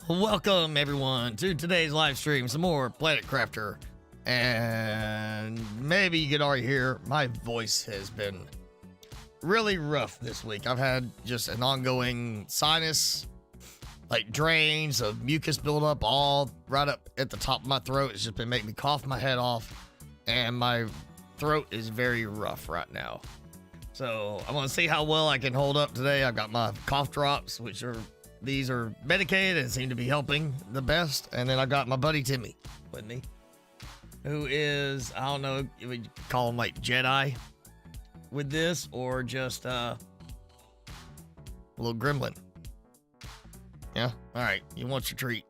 Welcome everyone to today's live stream. Some more Planet Crafter, and maybe you could already hear my voice has been really rough this week. I've had just an ongoing sinus, like drains of mucus buildup all right up at the top of my throat. It's just been making me cough my head off, and my throat is very rough right now. So I want to see how well I can hold up today. I've got my cough drops, these are medicated and seem to be helping the best. And then I've got my buddy Timmy with me, who is, I don't know if we call him like Jedi with this or just a little gremlin. Yeah, all right, you want your treat.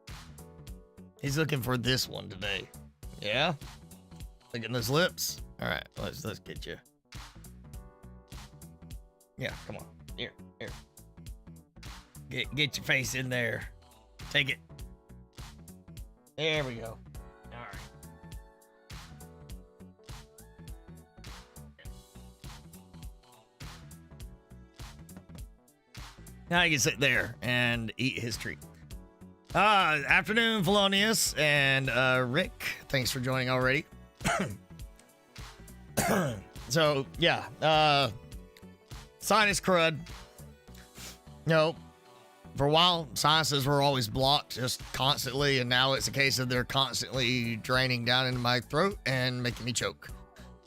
He's looking for this one today. Yeah, look at those lips. All right, let's get you. Yeah, come on, here. Get your face in there. Take it. There we go. All right. Now you can sit there and eat his treat. Afternoon, Felonious and Rick. Thanks for joining already. So yeah, sinus crud. No. For a while, sinuses were always blocked just constantly, and now it's a case of they're constantly draining down into my throat and making me choke.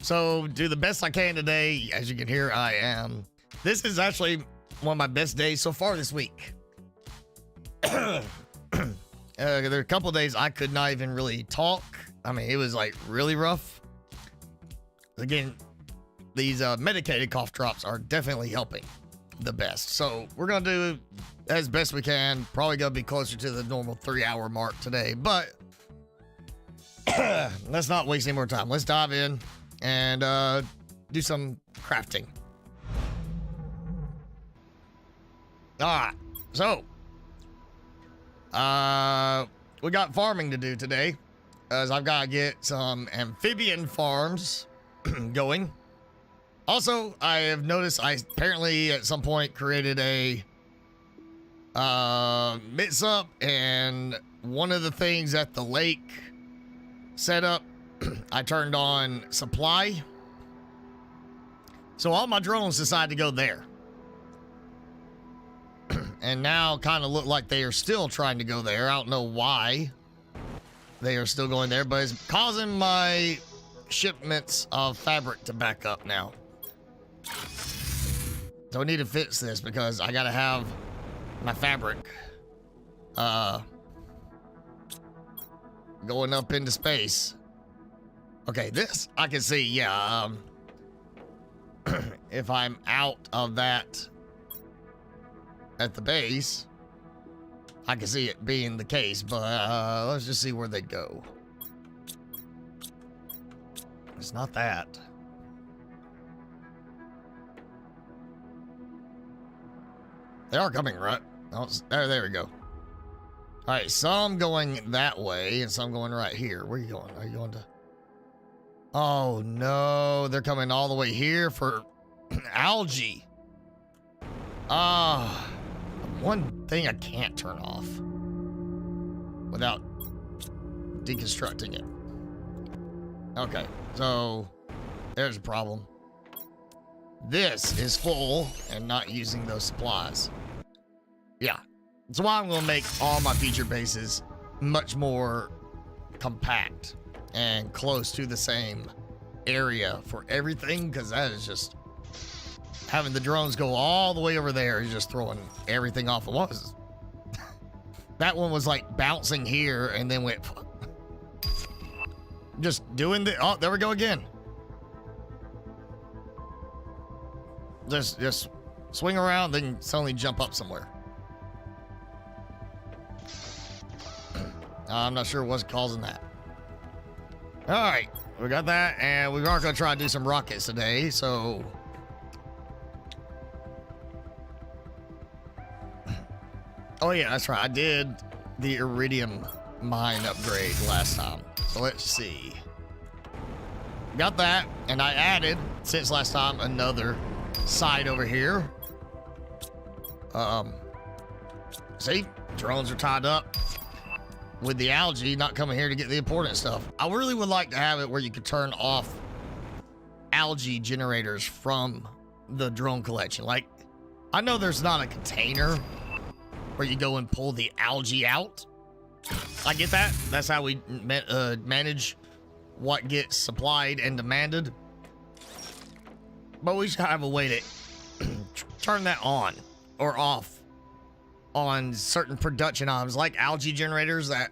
So do the best I can today. As you can hear, I am. This is actually one of my best days so far this week. There are a couple of days I could not even really talk. I mean, it was like really rough. Again, these medicated cough drops are definitely helping the best. So we're gonna do as best we can. Probably gonna be closer to the normal 3-hour mark today, but let's not waste any more time. Let's dive in and do some crafting. All right, so we got farming to do today, as I've got to get some amphibian farms going. Also, I have noticed I apparently at some point created a mix-up, and one of the things at the lake setup, I turned on supply. So all my drones decided to go there. And now kind of look like they are still trying to go there. I don't know why they are still going there, but it's causing my shipments of fabric to back up now. So I need to fix this because I gotta have my fabric going up into space. Okay, this I can see. Yeah, if I'm out of that at the base, I can see it being the case, but let's just see where they go. It's not that. They are coming, right? Oh, there we go. All right, some going that way and some going right here. Where are you going? Are you going to... Oh, no. They're coming all the way here for algae. One thing I can't turn off without deconstructing it. Okay, so there's a problem. This is full and not using those supplies. Yeah, that's why I'm gonna make all my feature bases much more compact and close to the same area for everything, because that is just having the drones go all the way over there is just throwing everything off at once. That one was like bouncing here and then went just doing the, oh, there we go again. Just swing around, then suddenly jump up somewhere. I'm not sure what's causing that. All right, we got that, and we are going to try to do some rockets today, so... Oh yeah, that's right, I did the iridium mine upgrade last time. So let's see. Got that, and I added, since last time, another side over here. See, drones are tied up. with the algae, not coming here to get the important stuff. I really would like to have it where you could turn off algae generators from the drone collection. Like, I know there's not a container where you go and pull the algae out. I get that. That's how we manage what gets supplied and demanded. But we should have a way to turn that on or off on certain production items, like algae generators that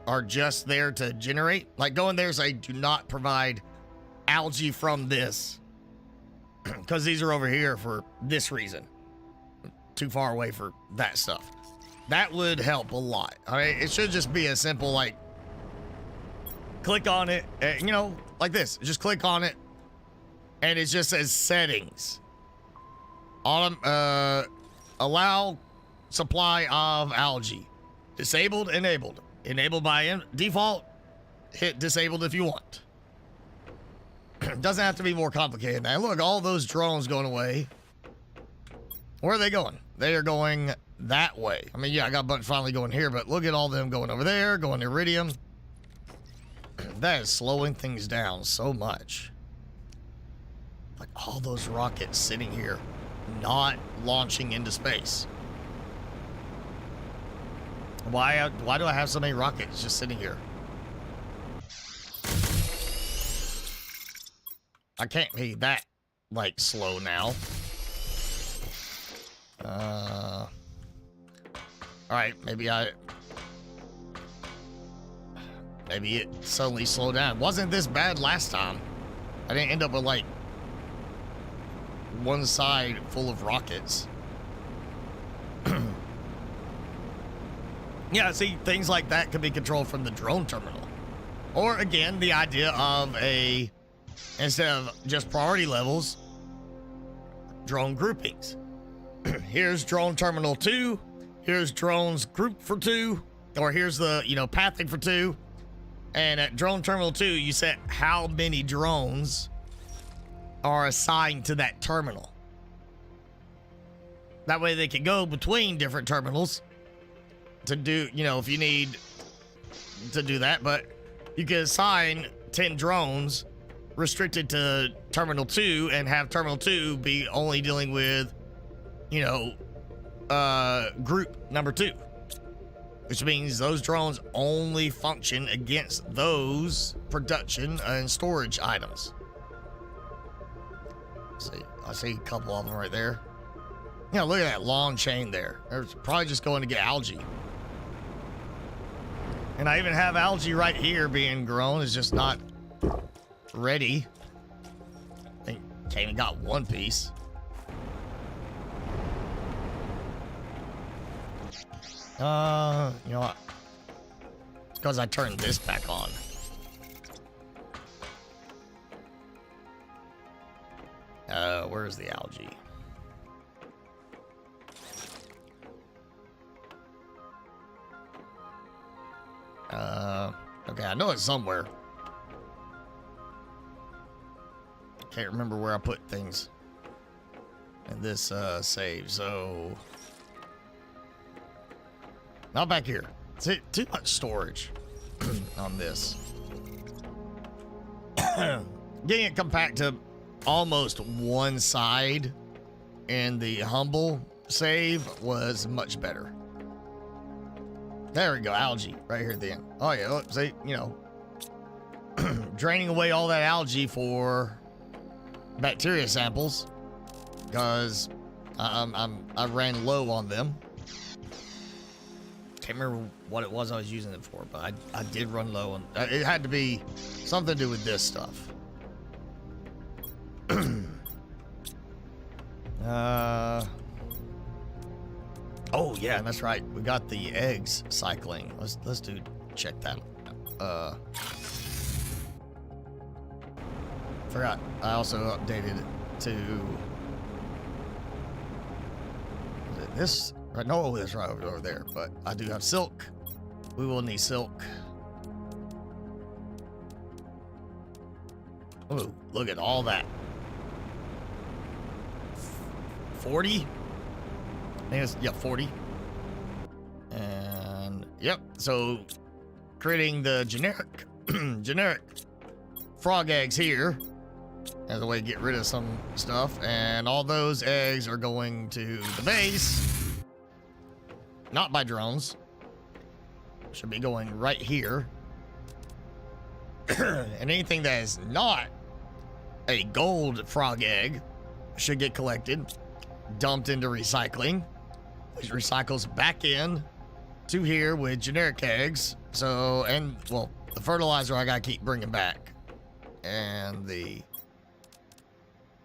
are just there to generate. Like, go in there and say, do not provide algae from this, because these are over here for this reason. Too far away for that stuff. That would help a lot. I mean, it should just be a simple, like, click on it, you know, like this. Just click on it, and it just says settings. Allow supply of algae. Disabled, enabled. Enabled by default. Hit disabled if you want. Doesn't have to be more complicated than that. Look, all those drones going away. Where are they going? They are going that way. I mean, yeah, I got a bunch finally going here, but look at all them going over there, going to Iridium. That is slowing things down so much. Like all those rockets sitting here, not launching into space. Why do I have so many rockets just sitting here? I can't be that, like, slow now. Alright, maybe it suddenly slowed down. Wasn't this bad last time. I didn't end up with, like, one side full of rockets. Yeah, see, things like that can be controlled from the drone terminal. Or, again, the idea of instead of just priority levels, drone groupings. Here's drone terminal 2. Here's drones group for 2. Or here's the, pathing for 2. And at drone terminal 2, you set how many drones are assigned to that terminal. That way they can go between different terminals to do, if you need to do that. But you can assign 10 drones restricted to terminal 2 and have terminal 2 be only dealing with, group number 2. Which means those drones only function against those production and storage items. I see a couple of them right there. Look at that long chain there. They're probably just going to get algae. And I even have algae right here being grown. It's just not ready. I think I even got one piece. You know what? It's because I turned this back on. Where's the algae? Okay, I know it's somewhere. Can't remember where I put things in this save, so not back here. See, too much storage on this. Getting it compact to almost one side in the humble save was much better. There we go, algae right here at the end. Oh yeah, look, see, draining away all that algae for bacteria samples because I ran low on them. Can't remember what it was I was using it for, but I did run low on it. Had to be something to do with this stuff. Oh yeah, that's right. We got the eggs cycling. Let's check that. Forgot. I also updated it to. Is it this? Right? No, that's right over there. But I do have silk. We will need silk. Oh, look at all that. 40? I think it's, yeah, 40. And Yep. So creating the generic frog eggs here as a way to get rid of some stuff, and all those eggs are going to the base, not by drones. Should be going right here. And anything that is not a gold frog egg should get collected, dumped into recycling, which recycles back in to here with generic eggs. So, and well, the fertilizer I gotta keep bringing back, and the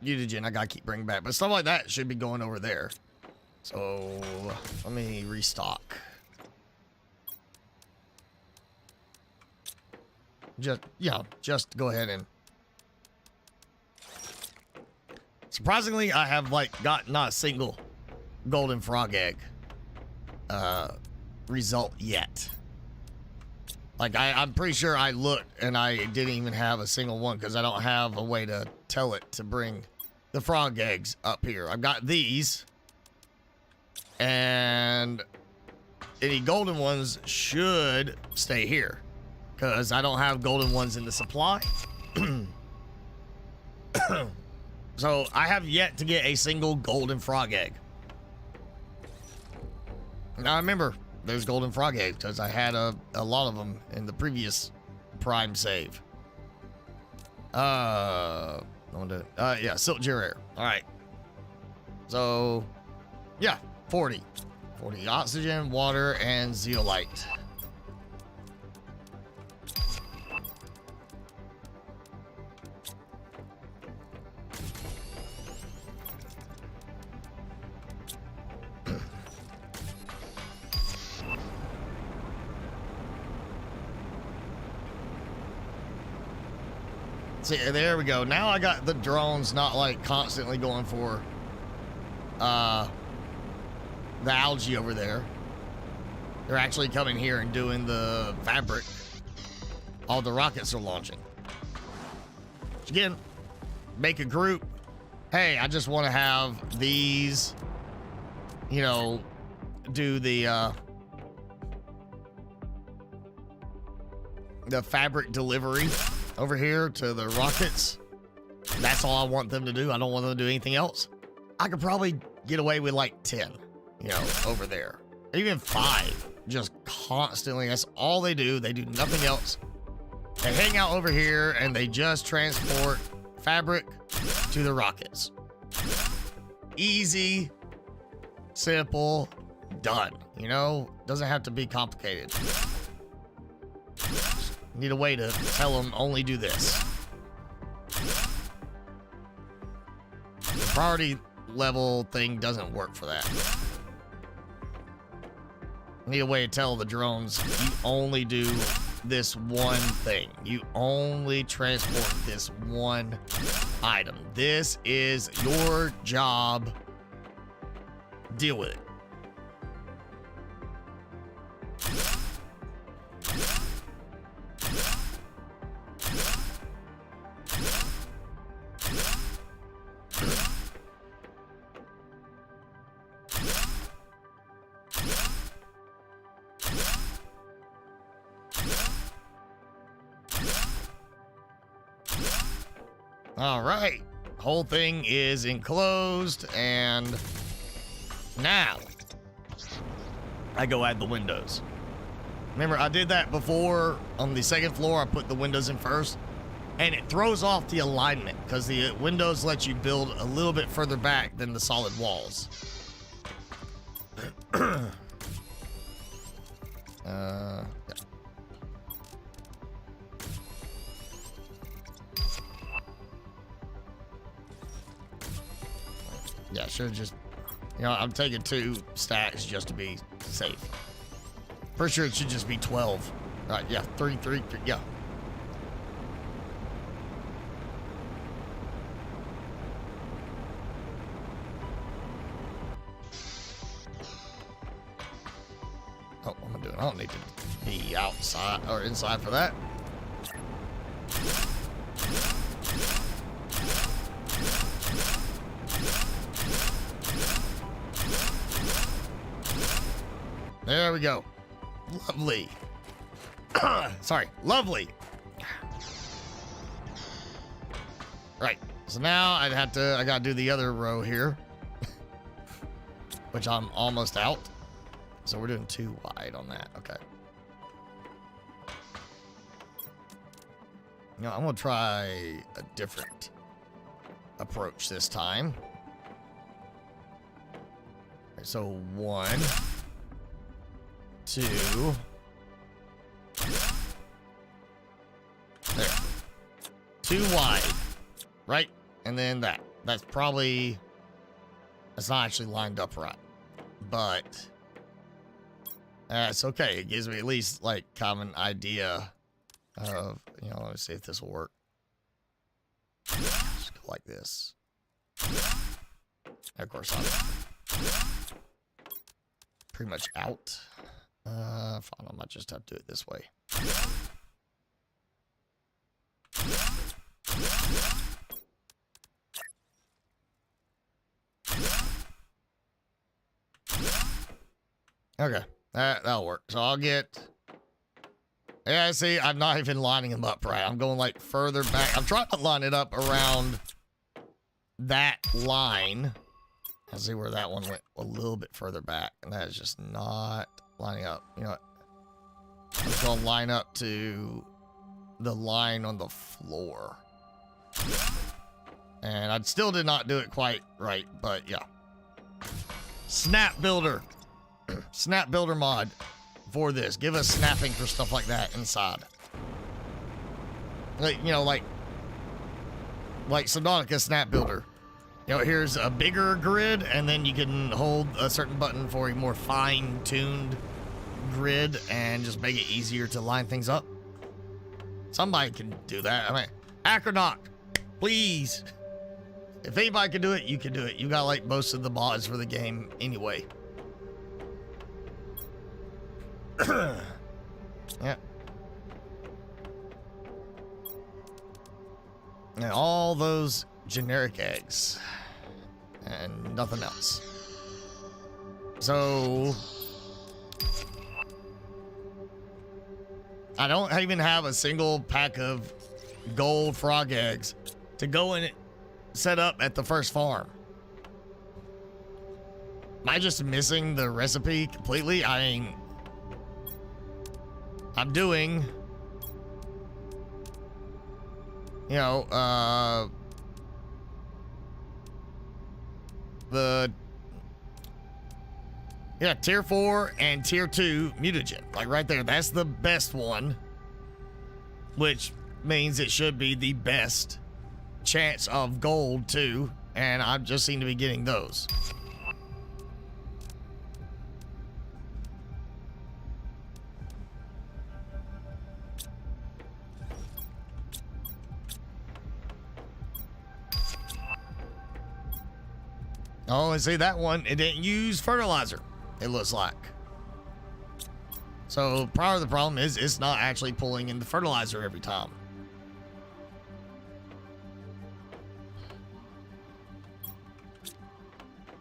mutagen I gotta keep bringing back, but stuff like that should be going over there. So let me restock. Just go ahead and. Surprisingly, I have got not a single golden frog egg result yet. I'm pretty sure I looked and I didn't even have a single one because I don't have a way to tell it to bring the frog eggs up here. I've got these, and any golden ones should stay here because I don't have golden ones in the supply. So I have yet to get a single golden frog egg. Now remember, there's golden frog eggs because I had a lot of them in the previous prime save. Yeah, silk gyrare. All right. So, yeah, 40 oxygen, water, and zeolite. See, there we go. Now I got the drones not constantly going for the algae over there. They're actually coming here and doing the fabric all the rockets are launching. Again, make a group. Hey, I just want to have these, do the fabric delivery over here to the rockets. That's all I want them to do. I don't want them to do anything else. I could probably get away with 10, over there. Even 5, just constantly. That's all they do. They do nothing else. They hang out over here and they just transport fabric to the rockets. Easy, simple, done. Doesn't have to be complicated. Need a way to tell them only do this. The priority level thing doesn't work for that. Need a way to tell the drones you only do this one thing. You only transport this one item. This is your job. Deal with it. All right, whole thing is enclosed, and now I go add the windows. Remember, I did that before on the second floor. I put the windows in first, and it throws off the alignment because the windows let you build a little bit further back than the solid walls. Yeah. Yeah, should have just, I'm taking 2 stacks just to be safe. Pretty sure it should just be 12. Right, yeah, 33, yeah. Oh, what am I doing? I don't need to be outside or inside for that. There we go. Lovely. Sorry, lovely. Right. So now I gotta do the other row here, which I'm almost out. So we're doing 2 wide on that. Okay. You know, I'm gonna try a different approach this time. Right, so 1, 2. There. 2 wide. Right? And then that. That's probably... That's not actually lined up right. But... it's okay. It gives me at least, like, kind of an idea of... You know, let's see if this will work. Just go like this. And of course, I'm pretty much out. Fine, I might just have to do it this way. Okay, that'll work. So I'll get... Yeah, see, I'm not even lining them up right. I'm going, like, further back. I'm trying to line it up around that line. I see where that one went a little bit further back. And that is just not lining up. You know what? I'm just going to line up to the line on the floor. And I still did not do it quite right, but yeah. Snap Builder. Snap Builder mod for this. Give us snapping for stuff like that inside. Like, you know, like Subnautica Snap Builder. You know, here's a bigger grid, and then you can hold a certain button for a more fine-tuned grid and just make it easier to line things up. Somebody can do that. I mean, akarnokd, please. If anybody can do it, you can do it. You got, like, most of the mods for the game anyway. Yeah. And all those generic eggs. And nothing else. So... I don't even have a single pack of gold frog eggs to go and set up at the first farm. Am I just missing the recipe completely? I mean... I'm doing, you know, tier 4 and tier 2 mutagen. Like right there, that's the best one, which means it should be the best chance of gold too, and I just seem to be getting those. Oh, and see that one, it didn't use fertilizer, it looks like. So part of the problem is it's not actually pulling in the fertilizer every time.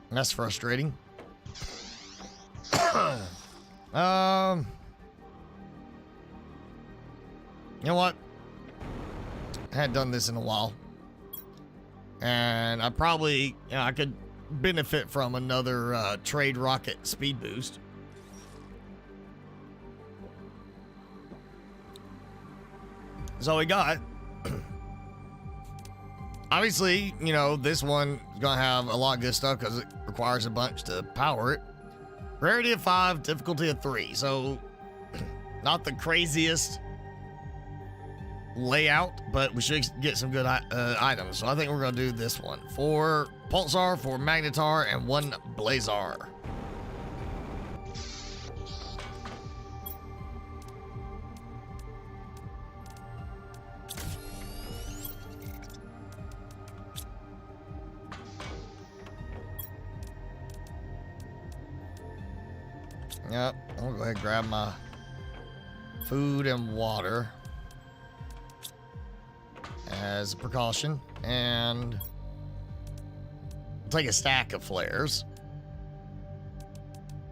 And that's frustrating. You know what? I hadn't done this in a while. And I probably, you know, I could benefit from another trade rocket speed boost. So we got, obviously, you know, this one is gonna have a lot of good stuff because it requires a bunch to power it. Rarity of 5, difficulty of 3. So not the craziest layout, but we should get some good items. So I think we're gonna do this one. 4 pulsar, 4 magnetar, and 1 blazar. Yep, I'll go ahead and grab my food and water as a precaution, and take a stack of flares.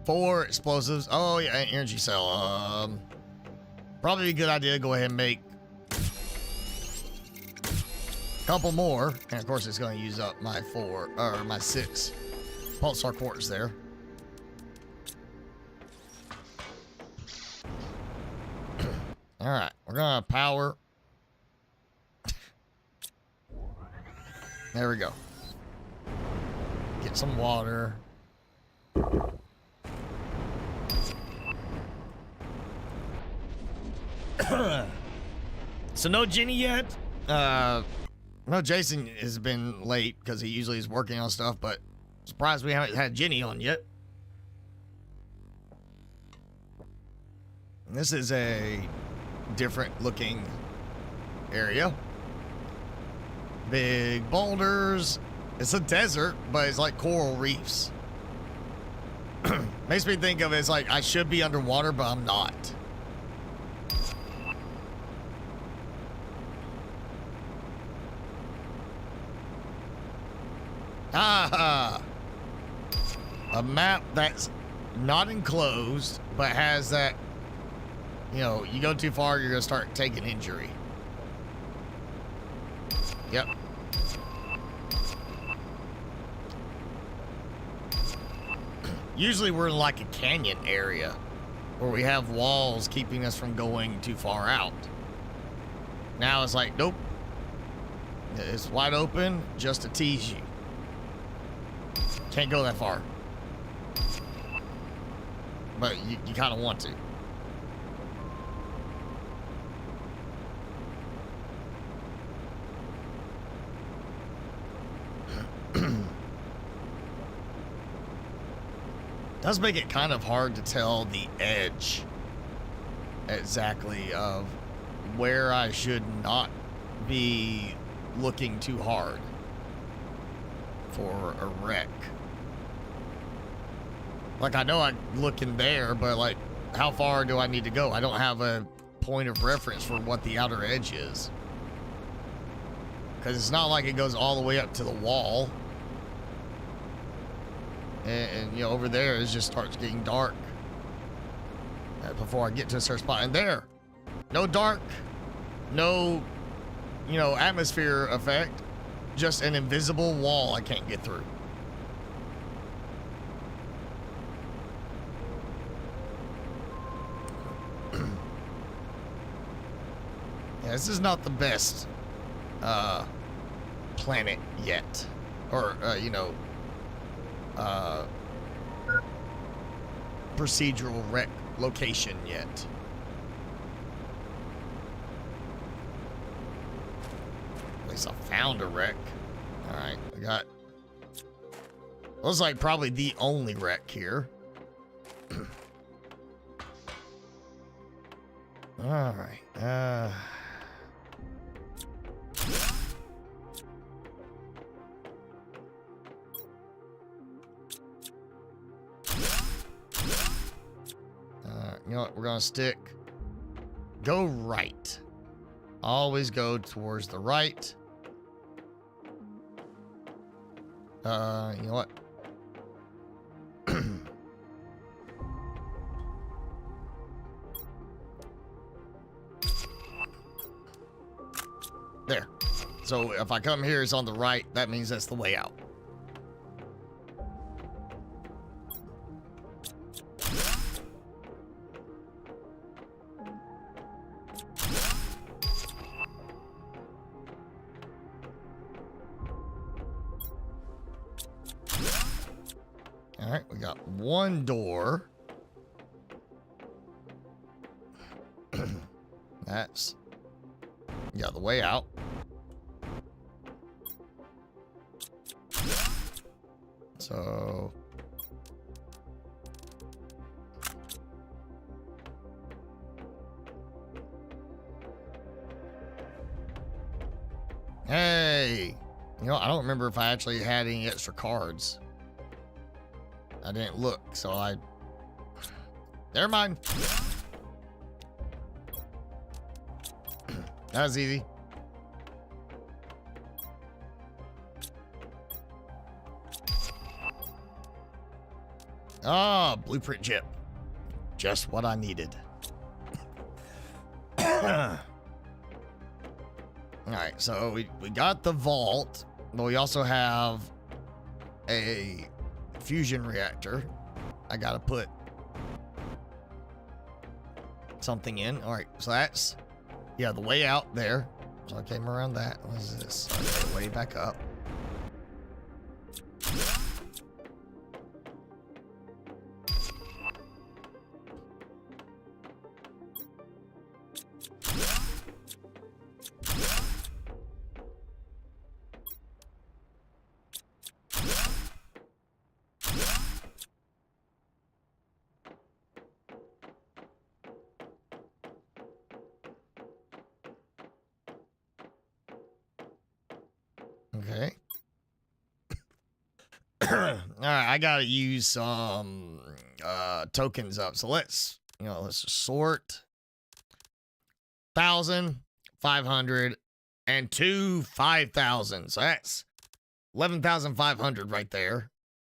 4 explosives. Oh, yeah, energy cell. Probably a good idea to go ahead and make a couple more. And of course, it's going to use up my 6 pulsar quartz there. All right, we're going to power. There we go. Get some water. So no Jenny yet. No, Jason has been late because he usually is working on stuff, but surprised we haven't had Jenny on yet. This is a different looking area. Big boulders. It's a desert, but it's like coral reefs. Makes me think of it as like I should be underwater, but I'm not. Ah, a map that's not enclosed, but has that, you know, you go too far, you're gonna start taking injury. Yep. Usually we're in like a canyon area where we have walls keeping us from going too far out. Now it's like, nope. It's wide open just to tease you. Can't go that far. But you kind of want to. Does make it kind of hard to tell the edge exactly of where I should not be looking too hard for a wreck. Like, I know I'm looking there, but like, how far do I need to go? I don't have a point of reference for what the outer edge is. Because it's not like it goes all the way up to the wall. And you know, over there it just starts getting dark before I get to a certain spot. And there, no dark, no, you know, atmosphere effect, just an invisible wall I can't get through. Yeah, this is not the best planet yet, or you know, procedural wreck location yet. At least I found a wreck. All right, we got, looks like probably the only wreck here. All right, you know what, we're gonna stick, go right. Always go towards the right. You know what? There. So if I come here, it's on the right, that means that's the way out. All right, we got one door. That's, yeah, the way out. So hey, you know, I don't remember if I actually had any extra cards. I didn't look, so I, never mind. That was easy. Ah, blueprint chip. Just what I needed. Alright, so we got the vault, but we also have a fusion reactor. I gotta put something in. Alright, so that's, yeah, the way out there. So I came around that. What is this? Okay, way back up. Okay. All right, I gotta use some tokens up. So let's just sort 1,000, 500, and 5,000. So that's 11,500 right there,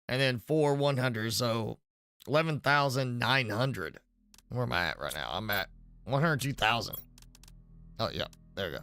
and then 4 100. So 11,900. Where am I at right now? I'm at 102,000. Oh yeah, there we go.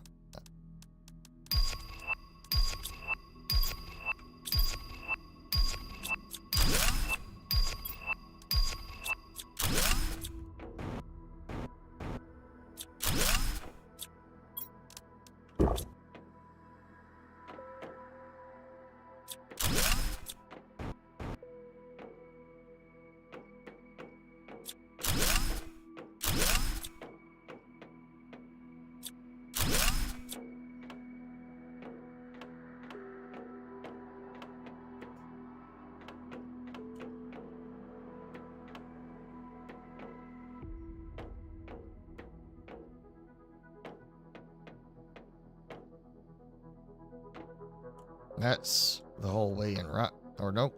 That's the whole way in, right? Or nope.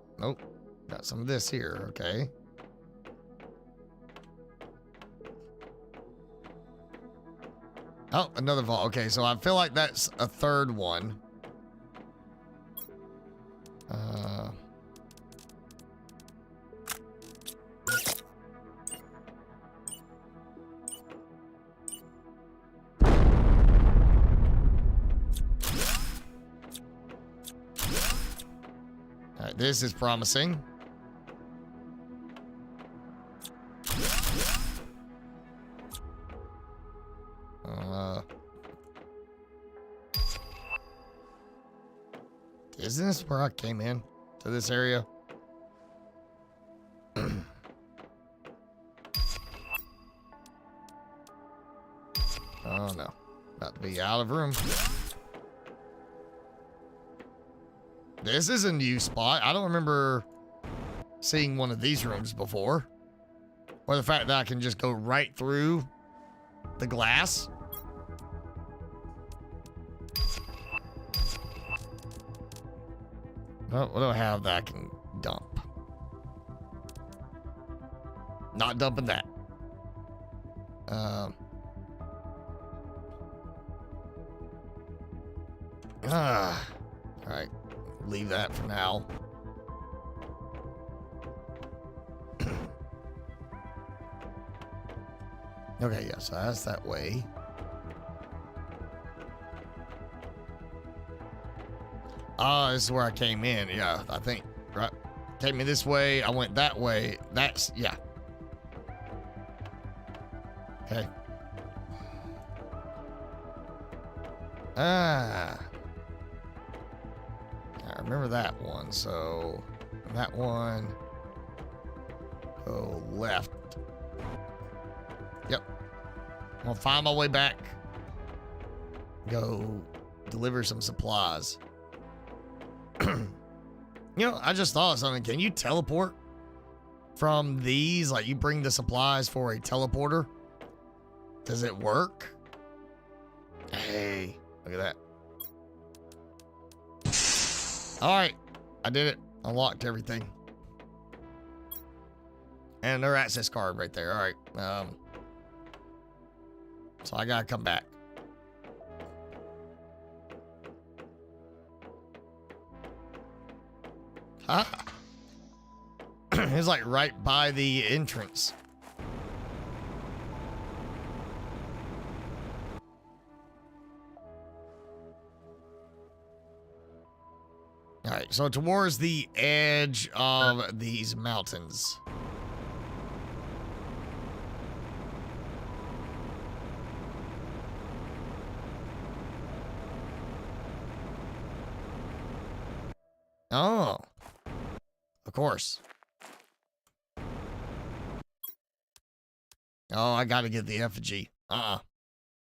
Got some of this here, okay. Oh, another vault. Okay, so I feel like that's a third one. This is promising. Isn't this where I came in to this area? Oh no, about to be out of room. This is a new spot. I don't remember seeing one of these rooms before. Or the fact that I can just go right through the glass. Oh, what do I have that I can dump? Not dumping that. All right. Leave that for now. Okay, yeah, so that's that way. This is where I came in. Yeah, I think, right? Came in this way. I went that way. That's, yeah. Okay. I remember that one. So that one, go left. Yep. I'm gonna find my way back. Go deliver some supplies. You know, I just thought of something. Can you teleport from these? Like, you bring the supplies for a teleporter? Does it work? Hey, look at that. All right, I did it. Unlocked everything. And their access card right there. All right. So I gotta come back. Huh? It's like right by the entrance. All right, so towards the edge of these mountains. Oh, of course. Oh, I gotta get the effigy.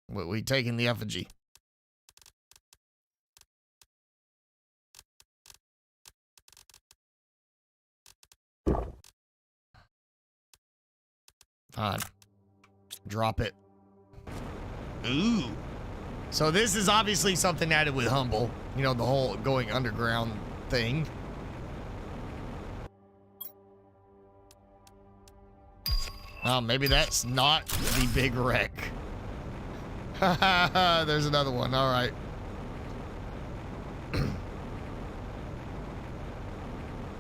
We taking the effigy. Fine. Drop it. Ooh. So this is obviously something added with Humble. You know, the whole going underground thing. Oh, maybe that's not the big wreck. There's another one. All right.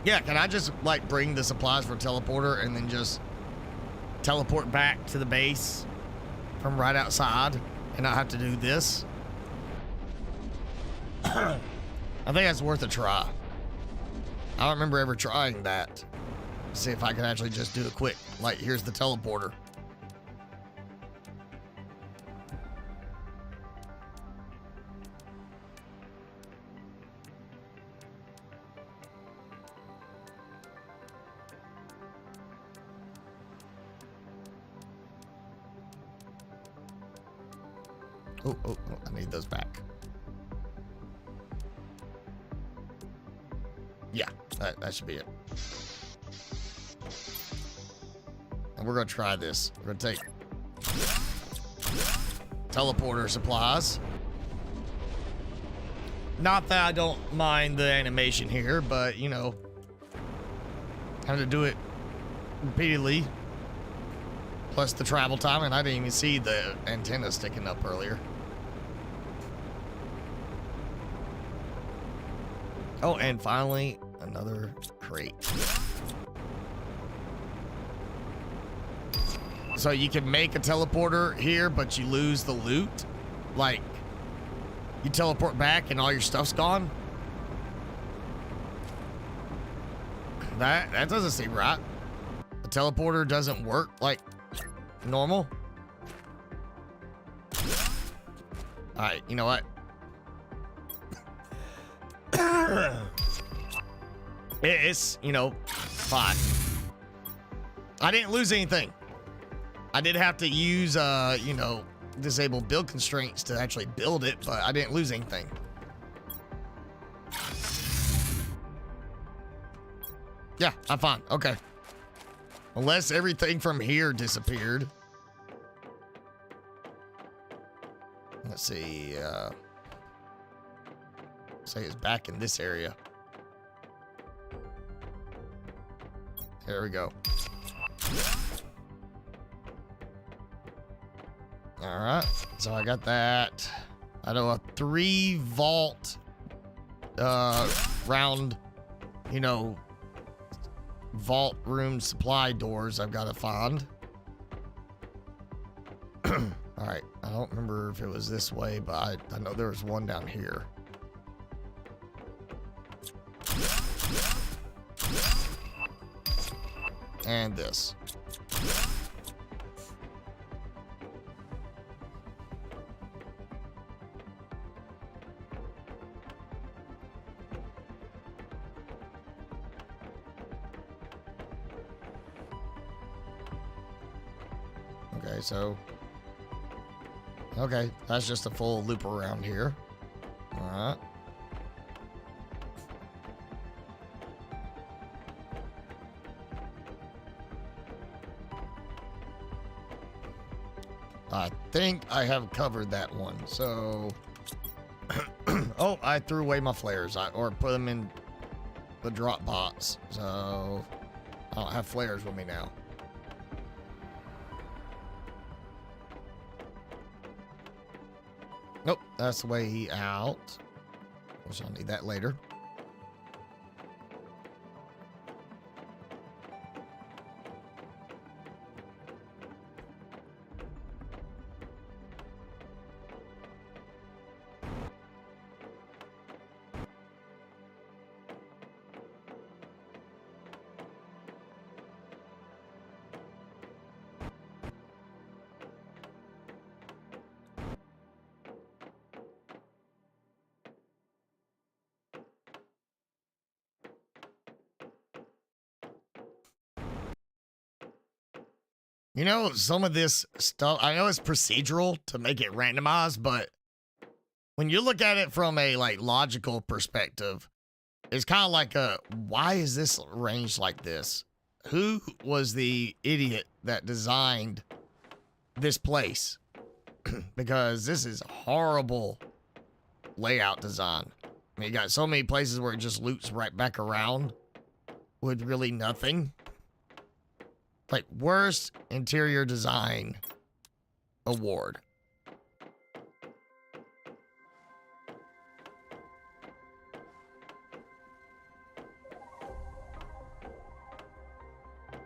Yeah, can I just, like, bring the supplies for teleporter and then just teleport back to the base from right outside and not have to do this? I think that's worth a try. I don't remember ever trying that. See if I can actually just do it quick. Like, here's the teleporter. Oh, I need those back. Yeah, that should be it. And we're gonna try this. We're gonna take teleporter supplies. Not that I don't mind the animation here, but you know, having to do it repeatedly, plus the travel time, and I didn't even see the antenna sticking up earlier. Oh, and finally, another crate. So you can make a teleporter here, but you lose the loot. Like, you teleport back and all your stuff's gone. That doesn't seem right. The teleporter doesn't work like normal. All right, you know what? It's, you know, fine. I didn't lose anything. I did have to use, you know, disable build constraints to actually build it, but I didn't lose anything. Yeah, I'm fine. Okay. Unless everything from here disappeared. Let's see, say it's back in this area. There we go. All right, so I got that. I know a 3 vault round, you know, vault room supply doors I've got to find. All right, I don't remember if it was this way, but I know there was one down here. And this. Okay, so... Okay, that's just a full loop around here. Alright. I think I have covered that one, so... Oh, I threw away my flares, or put them in the drop box, so... I don't have flares with me now. Nope, that's the way out. Which I'll need that later. You know, some of this stuff, I know it's procedural to make it randomized, but when you look at it from a like logical perspective, it's kind of like why is this arranged like this? Who was the idiot that designed this place? Because this is horrible layout design. I mean, you got so many places where it just loops right back around with really nothing. Like, worst interior design award.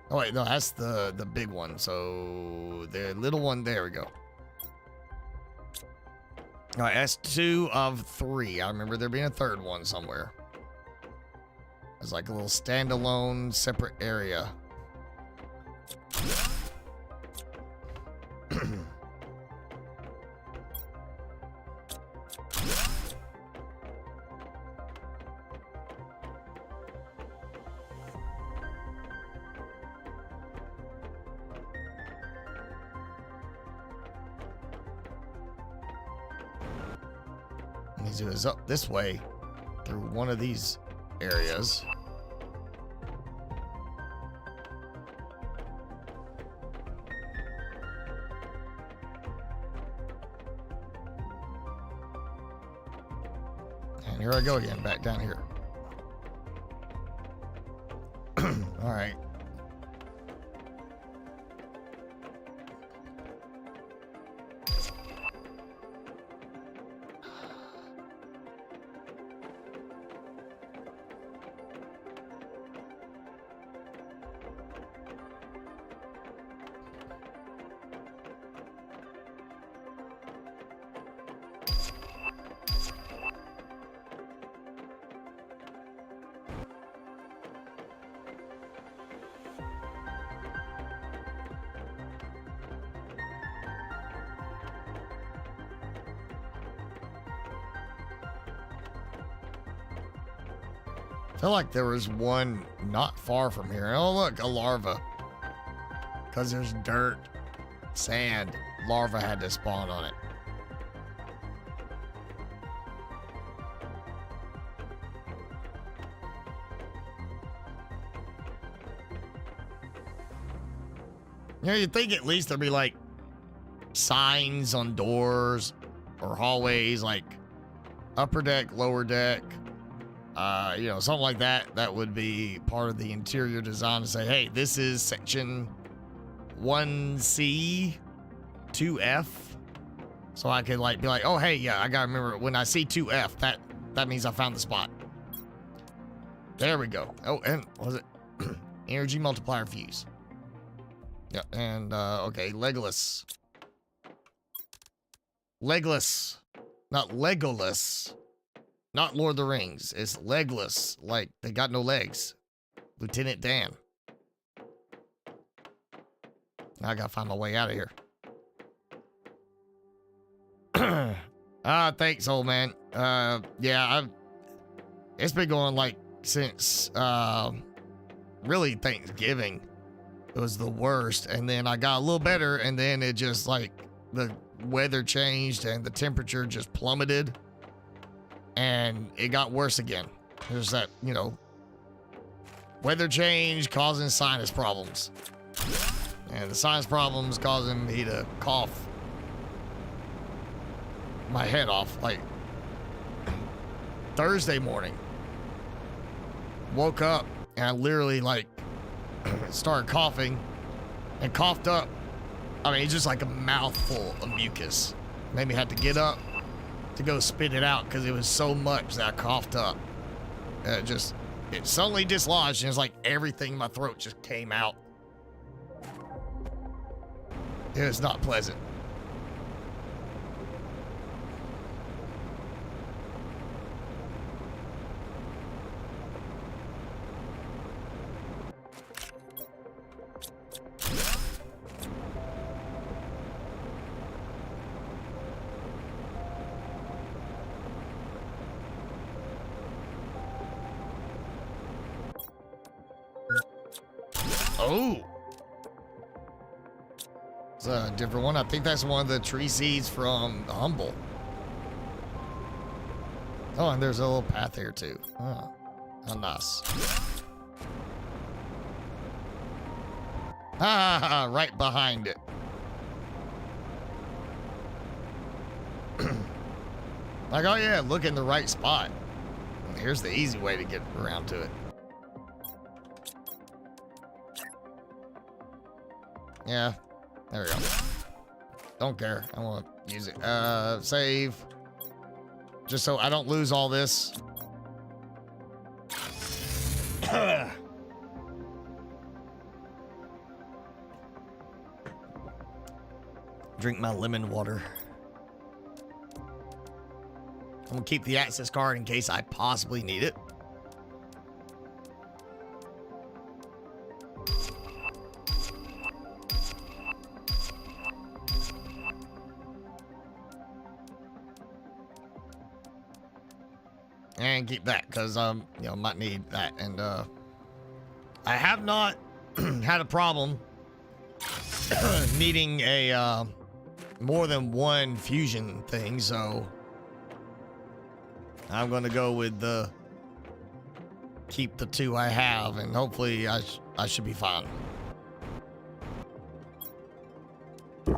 Oh wait, no, that's the big one. So the little one, there we go. All right, that's 2 of 3. I remember there being a third one somewhere. It's like a little standalone, separate area. Needs to go up this way through one of these areas. And here I go again, back down here. All right. I feel like there was one not far from here. Oh, look, a larva. Because there's dirt, sand, larva had to spawn on it. You know, you'd think at least there'd be like signs on doors or hallways, like upper deck, lower deck. You know, something like that. That would be part of the interior design to say, hey, this is section 1C, 2F. So I could like be like, oh, hey, yeah, I gotta remember when I see 2F, that means I found the spot. There we go. Oh, and what was it? Energy multiplier fuse. Yeah, and okay, Legolas. Legolas, not Legolas. Not Lord of the Rings. It's legless. Like, they got no legs. Lieutenant Dan. Now I gotta find my way out of here. Thanks, old man. Yeah, it's been going like since, really Thanksgiving. It was the worst. And then I got a little better. And then it just like, the weather changed and the temperature just plummeted. And it got worse again. There's that, you know, weather change causing sinus problems. And the sinus problems causing me to cough my head off. Like, Thursday morning, woke up and I literally, like, started coughing and coughed up. I mean, it's just like a mouthful of mucus. Made me have to get up to go spit it out because it was so much that I coughed up. It suddenly dislodged and it's like everything in my throat just came out. It was not pleasant. Oh. It's a different one. I think that's one of the tree seeds from Humble. Oh, and there's a little path here too. Oh, how nice. Ah, right behind it. Like, oh yeah, look in the right spot. Here's the easy way to get around to it. Yeah, there we go. Don't care. I won't use it. Save. Just so I don't lose all this. Drink my lemon water. I'm gonna keep the access card in case I possibly need it. And keep that, because you know, might need that. And I have not had a problem needing a more than one fusion thing, so I'm gonna go with the keep the two I have, and hopefully I should be fine. You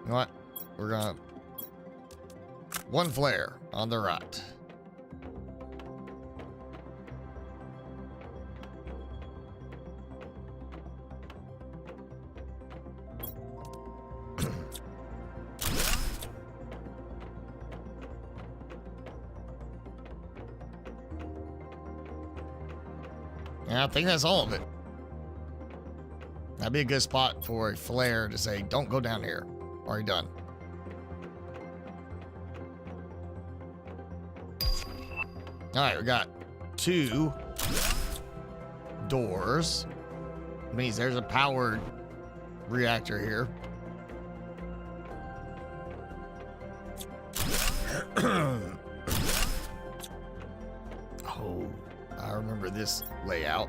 know what? We're gonna one flare on the right. Yeah, I think that's all of it. That'd be a good spot for a flare to say, don't go down here. Already done. All right, we got 2 doors. Means there's a powered reactor here. Oh, I remember this layout.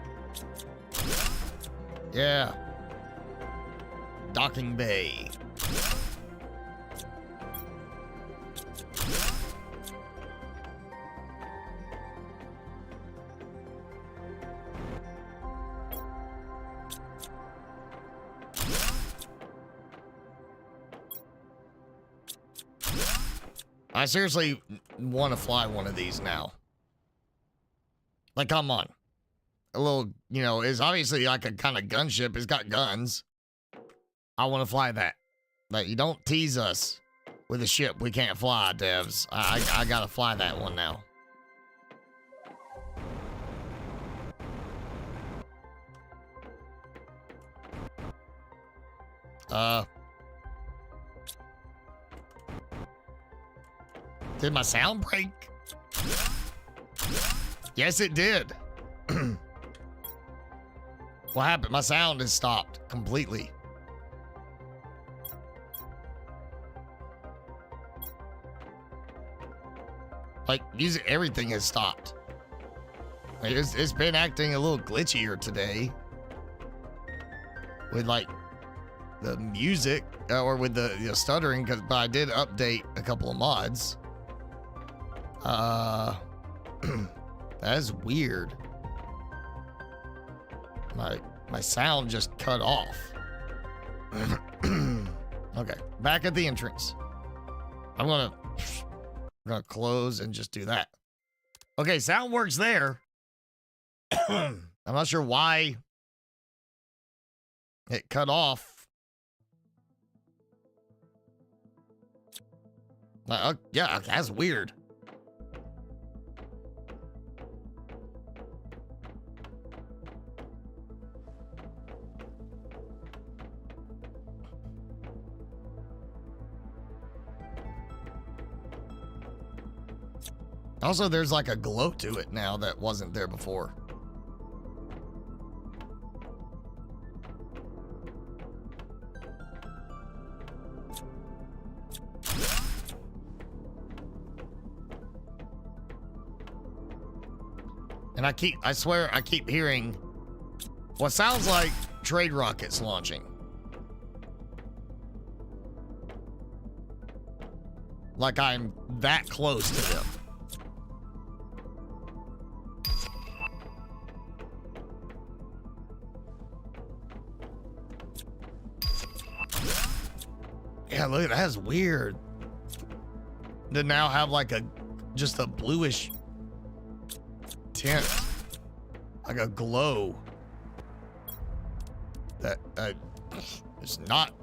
Yeah. Docking bay. I seriously want to fly one of these now. Like, come on. A little, you know, it's obviously like a kind of gunship. It's got guns. I want to fly that. Like, you don't tease us with a ship we can't fly, devs. I gotta fly that one now. Did my sound break? Yes, it did. What happened? My sound has stopped completely. Like, music, everything has stopped. Like, it's been acting a little glitchier today. With, like, the music, or with the stuttering, but I did update a couple of mods. That is weird. My sound just cut off. Okay, back at the entrance. I'm gonna close and just do that. Okay, sound works there. I'm not sure why it cut off. Yeah, that's weird. Also, there's like a glow to it now that wasn't there before. And I swear I keep hearing what sounds like trade rockets launching. Like I'm that close to them. Yeah, look, that's weird. To now have like just a bluish tint, like a glow. That is not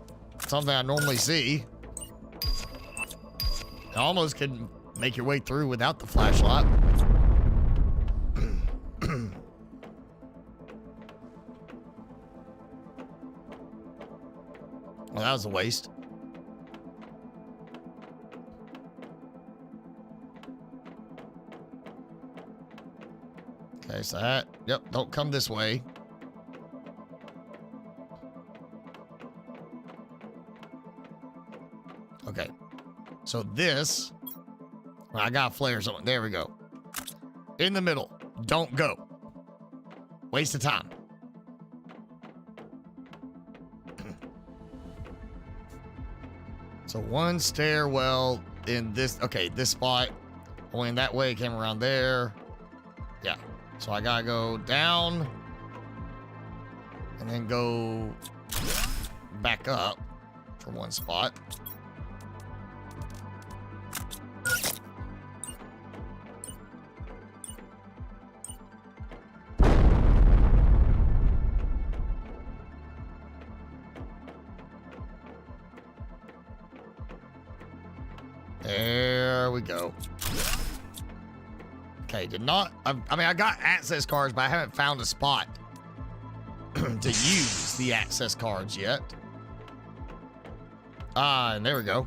something I normally see. You almost can make your way through without the flashlight. Well, that was a waste. Okay, so that, yep, don't come this way. Okay, so this, I got flares on. There we go. In the middle, don't go. Waste of time. So one stairwell in this, okay, this spot. Going that way, came around there. Yeah. So I gotta go down and then go back up for one spot. There we go. Okay, did not, I mean, I got access cards, but I haven't found a spot to use the access cards yet. And there we go.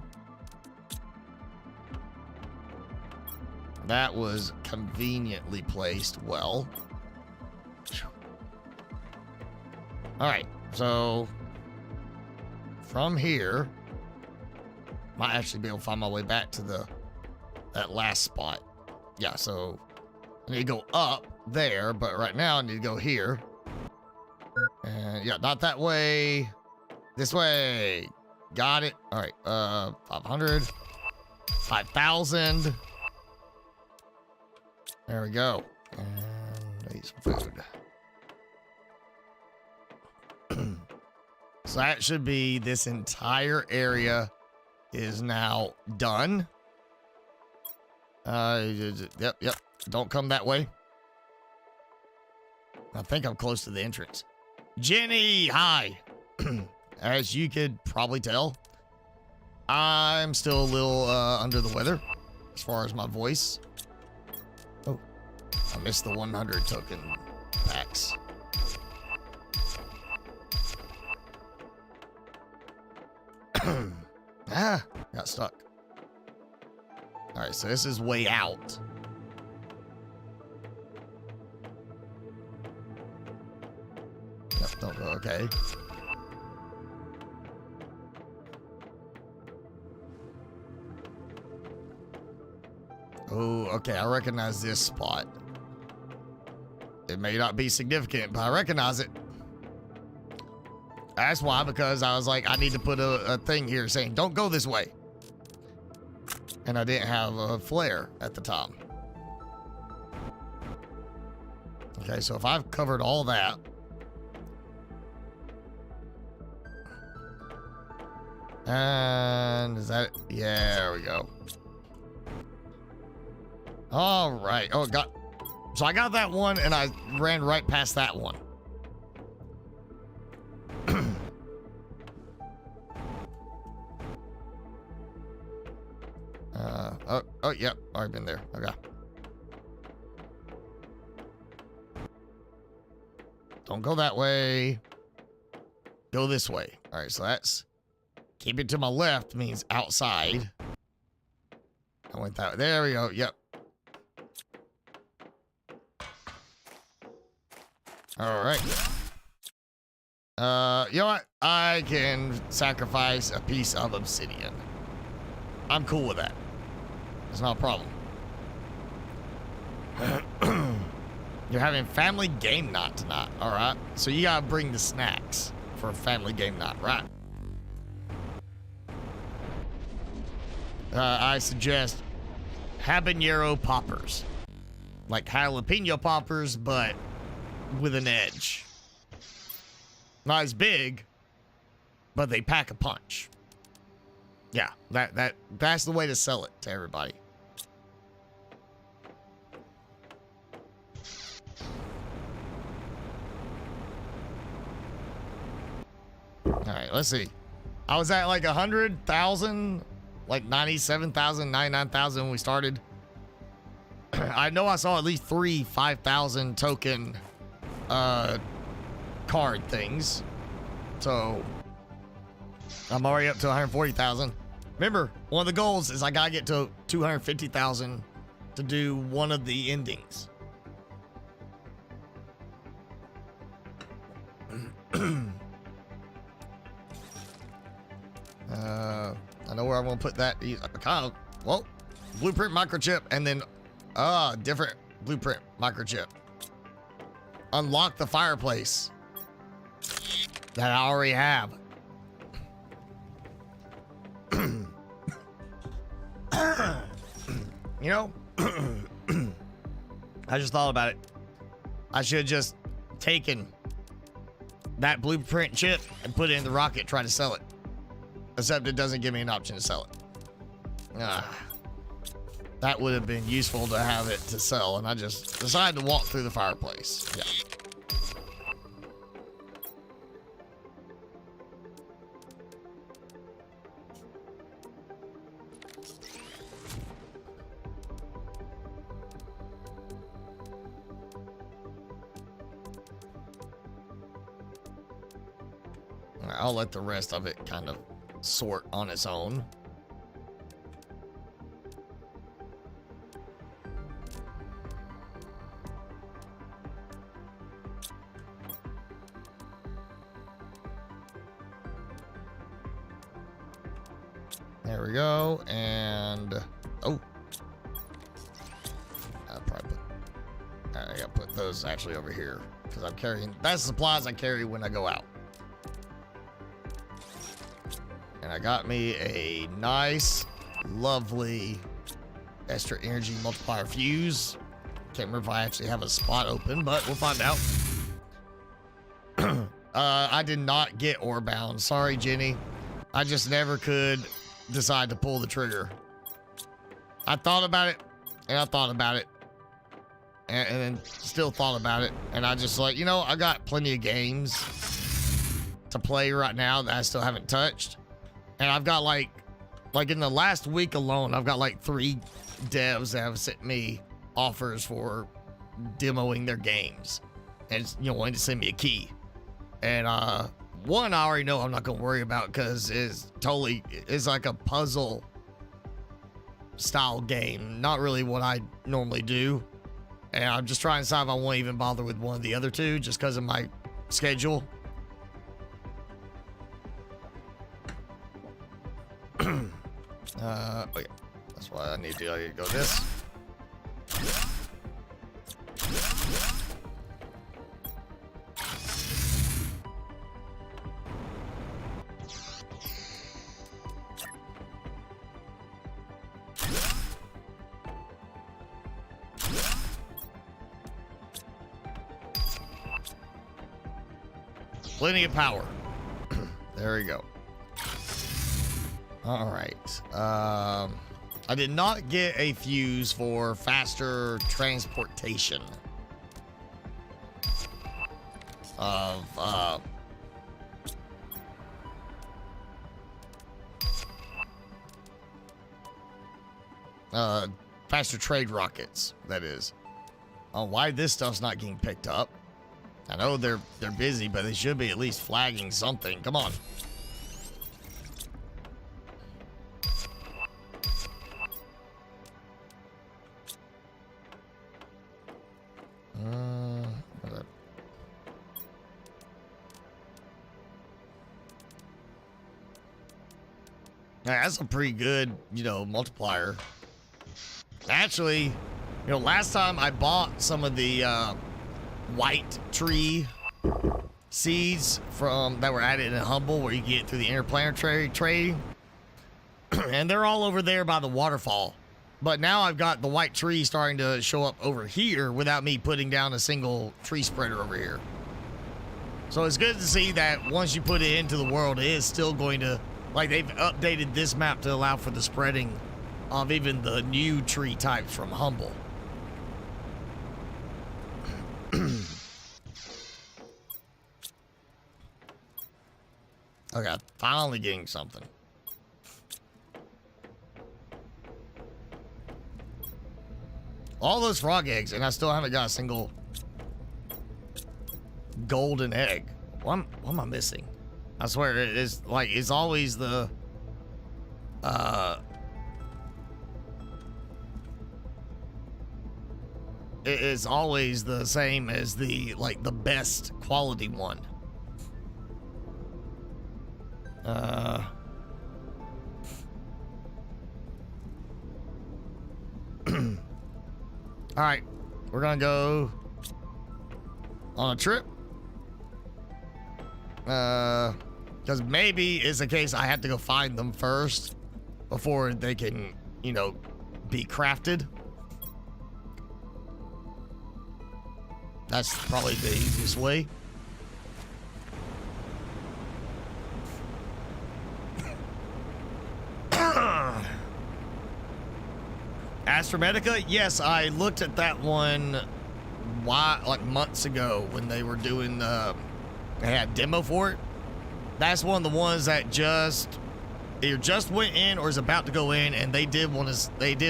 That was conveniently placed well. All right, so from here, might actually be able to find my way back to that last spot. Yeah, so I need to go up there, but right now I need to go here. And yeah, not that way. This way. Got it. All right, 500. 5,000. There we go. And I need some food. So that should be this entire area is now done. Yep. Don't come that way. I think I'm close to the entrance. Jenny, hi. As you could probably tell, I'm still a little under the weather as far as my voice. Oh, I missed the 100 token packs. Got stuck. All right, so this is way out. Yep, don't go, okay. Oh, okay, I recognize this spot. It may not be significant, but I recognize it. That's why, because I was like, I need to put a thing here saying, don't go this way. And I didn't have a flare at the time. Okay, so if I've covered all that. And is that, yeah, there we go. All right. Oh, so I got that one and I ran right past that one. Oh, yep. Already been there. Okay. Don't go that way. Go this way. All right, so that's keep it to my left means outside. I went that way. There we go. Yep. All right. You know what? I can sacrifice a piece of obsidian. I'm cool with that. It's not a problem. You're having family game night tonight, all right? So you gotta bring the snacks for a family game night, right? I suggest habanero poppers. Like jalapeno poppers, but with an edge. Not as big, but they pack a punch. Yeah, that's the way to sell it to everybody. All right, let's see. I was at like 100,000, like 97,000, 99,000 when we started. I know I saw at least 3 5,000 token card things. So I'm already up to 140,000. Remember, one of the goals is I gotta get to 250,000 to do one of the endings. I know where I'm gonna put that. Well, blueprint microchip and then different blueprint microchip. Unlock the fireplace that I already have. You know, I just thought about it. I should have just taken that blueprint chip and put it in the rocket, try to sell it. Except it doesn't give me an option to sell it. That would have been useful to have it to sell, and I just decided to walk through the fireplace. Yeah. I'll let the rest of it kind of sort on its own. There we go, and oh, I'll probably put, I gotta put those actually over here because I'm carrying, that's the supplies I carry when I go out. And I got me a nice, lovely extra energy multiplier fuse. Can't remember if I actually have a spot open, but we'll find out. I did not get ore bound. Sorry, Jenny. I just never could decide to pull the trigger. I thought about it, and I thought about it, and then still thought about it. And I just like, you know, I got plenty of games to play right now that I still haven't touched. And I've got like in the last week alone, I've got like 3 devs that have sent me offers for demoing their games. And, you know, wanting to send me a key. And one I already know I'm not going to worry about because it's like a puzzle style game. Not really what I normally do. And I'm just trying to decide if I won't even bother with one of the other 2 just because of my schedule. Oh yeah, that's why I need to go this. Plenty of power. There we go. All right. I did not get a fuse for faster transportation of faster trade rockets, that is. Why this stuff's not getting picked up? I know they're busy, but they should be at least flagging something. Come on. That's a pretty good, you know, multiplier. Actually, you know, last time I bought some of the white tree seeds from that were added in Humble, where you get through the interplanetary trade. And they're all over there by the waterfall. But now I've got the white tree starting to show up over here without me putting down a single tree spreader over here. So it's good to see that once you put it into the world, it is still going to, like, they've updated this map to allow for the spreading of even the new tree types from Humble. Okay, finally getting something. All those frog eggs, and I still haven't got a single golden egg. What am I missing? I swear, it's like, it's always the, it's always the same as the, like, the best quality one. All right, we're gonna go on a trip. Because maybe it's the case I have to go find them first before they can, you know, be crafted. That's probably the easiest way. Astromedica, yes, I looked at that one like months ago when they were doing they had a demo for it. That's one of the ones that either just went in or is about to go in, and they did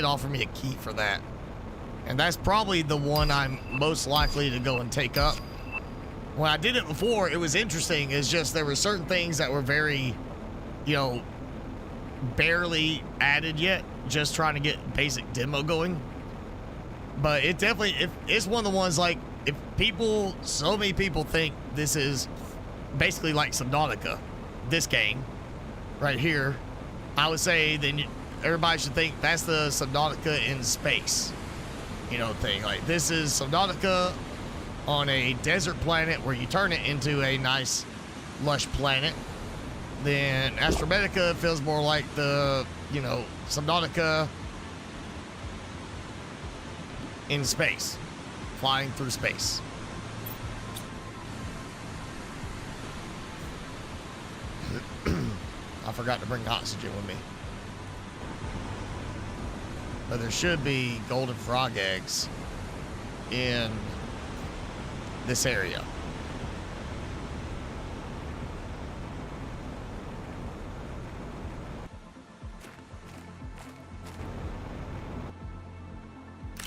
offer me a key for that. And that's probably the one I'm most likely to go and take up. When I did it before, it was interesting. It's just there were certain things that were very, you know, barely added yet, just trying to get basic demo going. But it definitely, it's one of the ones, like, if people, so many people think this is basically like Subnautica, this game right here, I would say then everybody should think that's the Subnautica in space, you know, thing. Like, this is Subnautica on a desert planet where you turn it into a nice lush planet. Then Astromedica feels more like the, you know, Subnautica in space, flying through space. I forgot to bring oxygen with me. But there should be golden frog eggs in this area.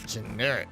Generic.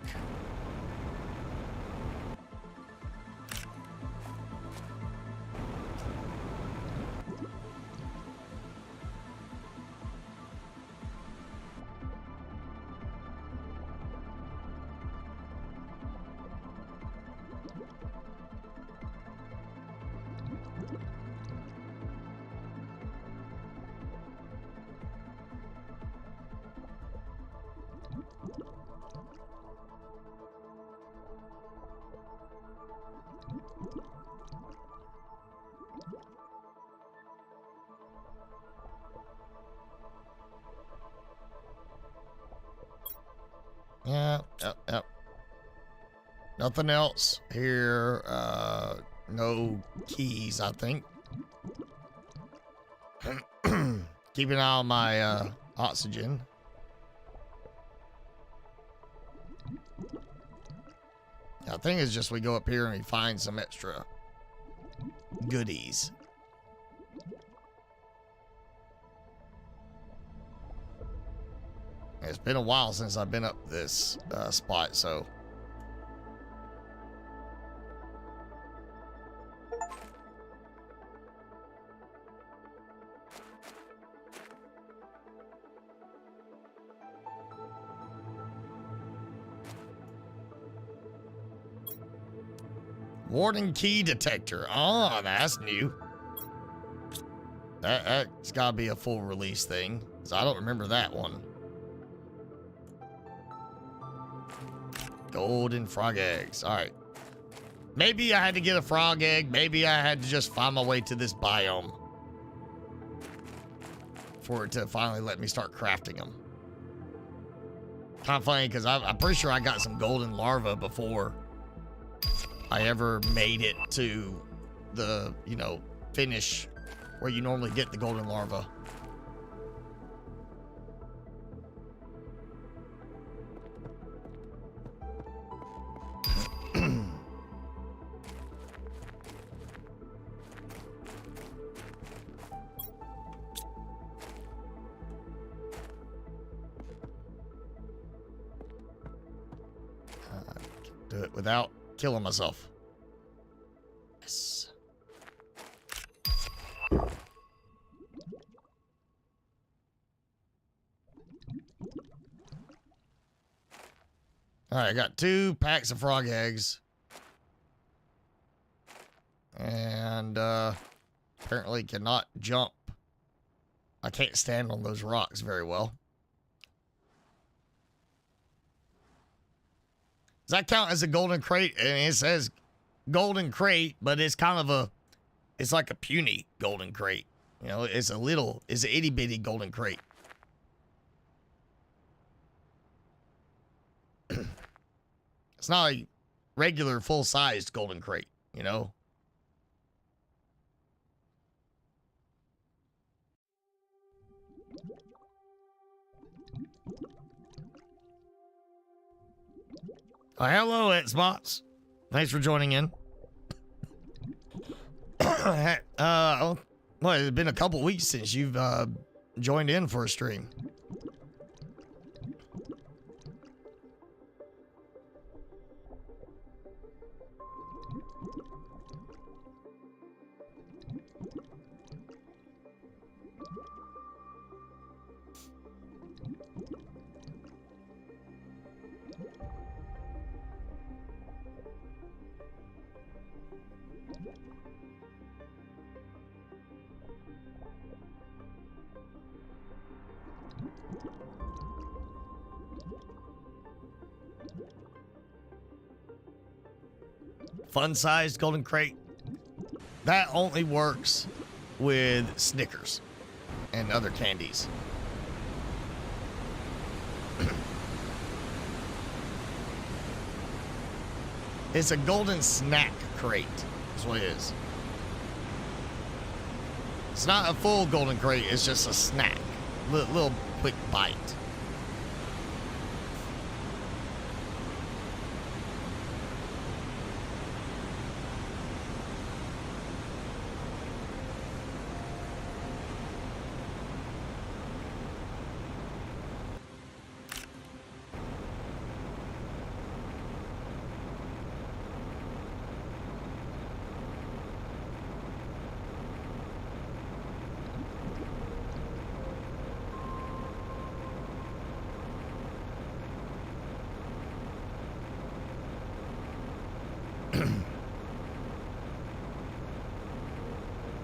Yep. Nothing else here. No keys, I think. Keep an eye on my oxygen. I think it's just we go up here and we find some extra goodies. It's been a while since I've been up this spot, so. Warden key detector. Oh, that's new. That's gotta be a full release thing, because I don't remember that one. Golden frog eggs. All right. Maybe I had to get a frog egg. Maybe I had to just find my way to this biome for it to finally let me start crafting them. Kind of funny because I'm pretty sure I got some golden larvae before I ever made it to the, you know, finish where you normally get the golden larva. Do it without killing myself. Yes. All right, I got 2 packs of frog eggs. And apparently cannot jump. I can't stand on those rocks very well. Does that count as a golden crate? I mean, it says golden crate, but it's kind of a, it's like a puny golden crate. You know, it's an itty bitty golden crate. It's not a regular full-sized golden crate, you know? Oh, hello, Xbox. Thanks for joining in. Well, it's been a couple weeks since you've joined in for a stream. Fun-sized golden crate. That only works with Snickers and other candies. It's a golden snack crate. That's what it is. It's not a full golden crate. It's just a snack. Little quick bite.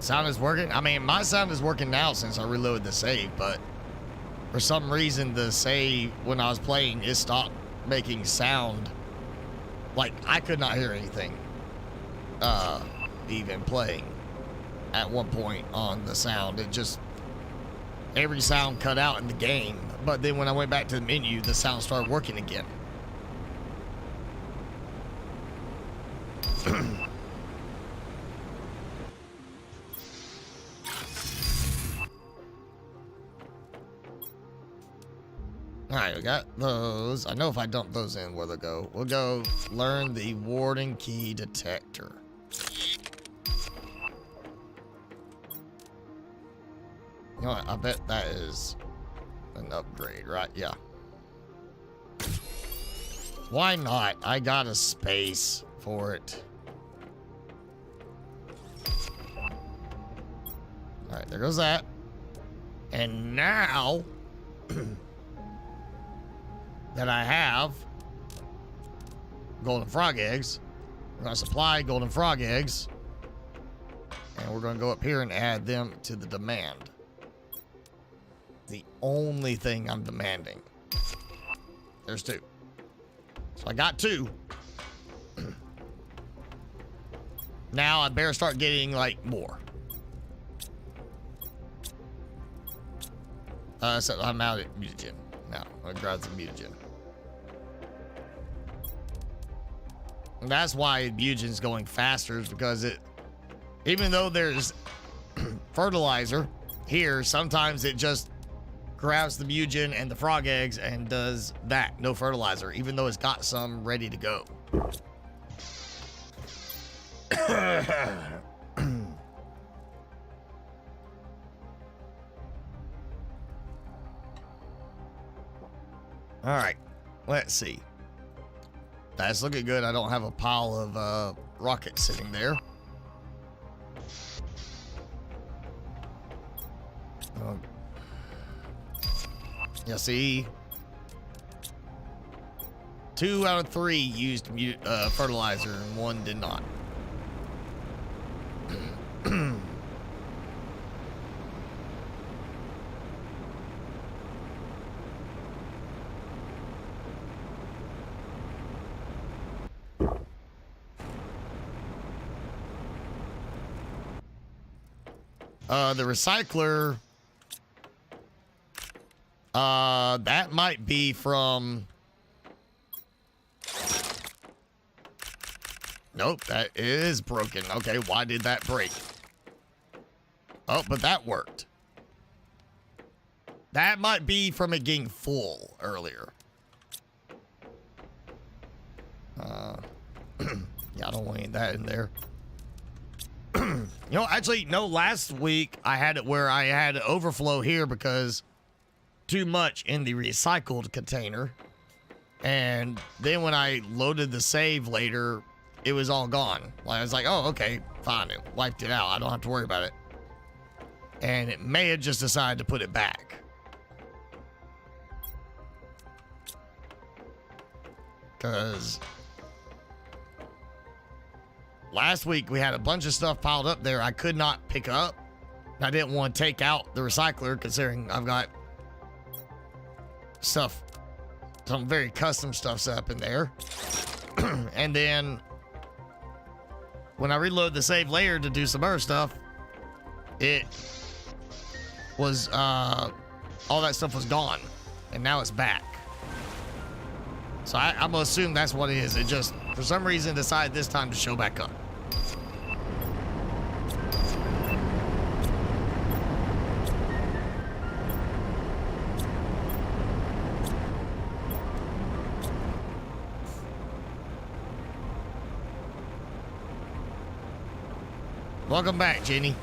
Sound is working? I mean, my sound is working now since I reloaded the save, but for some reason the save, when I was playing, it stopped making sound. Like, I could not hear anything even playing at one point on the sound. It just, every sound cut out in the game, but then when I went back to the menu, the sound started working again. Alright, we got those. I know if I dump those in, where they'll go. We'll go learn the warden key detector. You know what? I bet that is an upgrade, right? Yeah. Why not? I got a space for it. Alright, there goes that. And now that I have golden frog eggs, we're going to supply golden frog eggs, and we're going to go up here and add them to the demand. The only thing I'm demanding. There's 2. So I got 2. Now I better start getting like more. So I'm out at mutagen. Now I'll grab some mutagen. And that's why mutagen's going faster, is because it, even though there's fertilizer here, sometimes it just grabs the mutagen and the frog eggs and does that. No fertilizer, even though it's got some ready to go. All right, let's see. That's looking good. I don't have a pile of rockets sitting there. Yeah, see, 2 out of 3 used fertilizer and 1 did not. The recycler, that might be from, nope, that is broken. Okay, why did that break? Oh, but that worked. That might be from it getting full earlier. Yeah, I don't want any of that in there. You know, actually, no, last week I had it where I had overflow here because too much in the recycled container. And then when I loaded the save later, it was all gone. I was like, oh, okay, fine. It wiped it out. I don't have to worry about it. And it may have just decided to put it back. Because last week we had a bunch of stuff piled up there I could not pick up. I didn't want to take out the recycler, considering I've got stuff, some very custom stuff set up in there. And then when I reload the save layer to do some other stuff, it was all that stuff was gone, and now it's back. So I'm gonna assume that's what it is. It just, for some reason, decided this time to show back up. Welcome back, Jenny.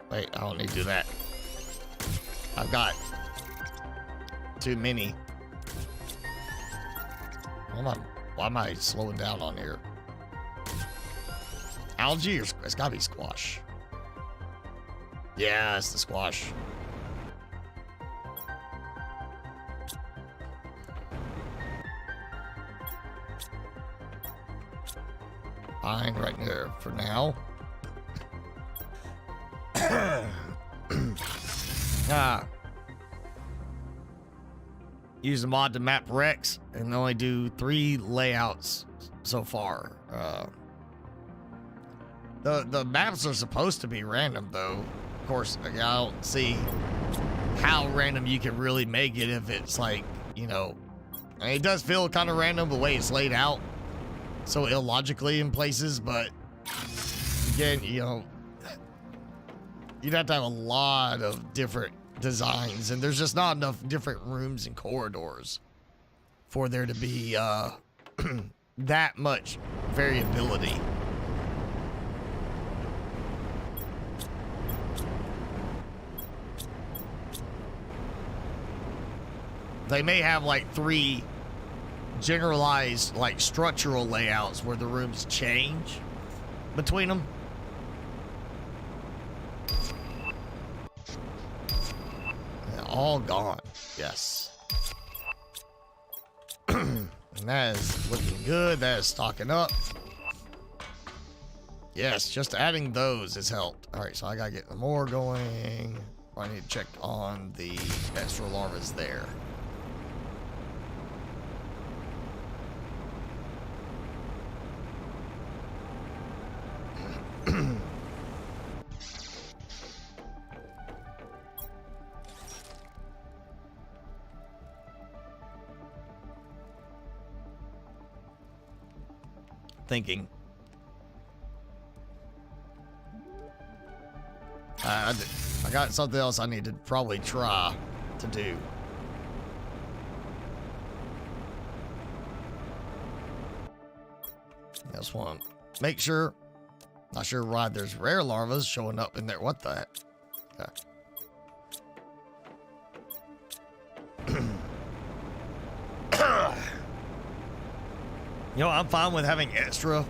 Wait, I don't need to do that. I've got too many. Why am I slowing down on here? Algae, or it's gotta be squash. Yeah, it's the squash. Fine, right there for now. Use the mod to map Rex and only do 3 layouts so far. The maps are supposed to be random, though. Of course, I don't see how random you can really make it if it's like, you know, I mean, it does feel kind of random the way it's laid out, so illogically in places, but again, you know, you'd have to have a lot of different designs, and there's just not enough different rooms and corridors for there to be that much variability. They may have like 3 generalized like structural layouts where the rooms change between them. all gone. Yes. And that is looking good. That is stocking up. Yes, just adding those has helped. All right, so I gotta get more going. I need to check on the extra larvas there. Thinking. I got something else I need to probably try to do. Just want to make sure. Not sure why there's rare larvas showing up in there. What the heck? You know, I'm fine with having extra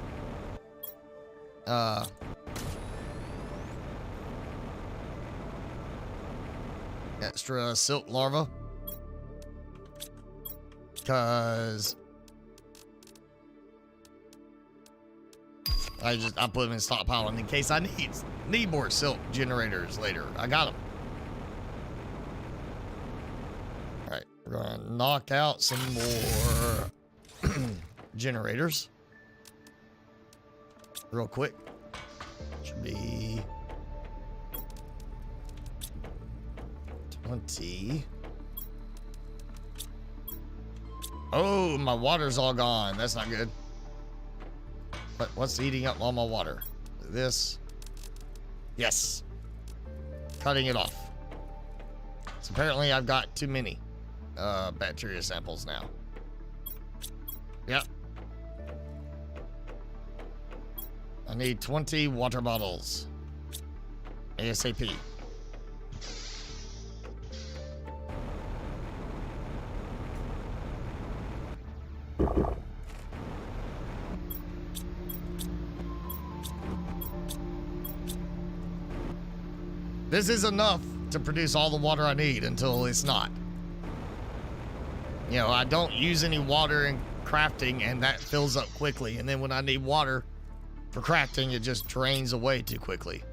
extra silk larva, because I put them in stockpiling in case I need more silk generators later. I got them. All right, we're gonna knock out some more generators real quick. Should be 20. Oh, my water's all gone. That's not good. But what's eating up all my water? This. Yes. Cutting it off. So apparently I've got too many bacteria samples now. Yep. I need 20 water bottles. ASAP. This is enough to produce all the water I need until it's not. You know, I don't use any water in crafting and that fills up quickly. And then when I need water for crafting, it just drains away too quickly.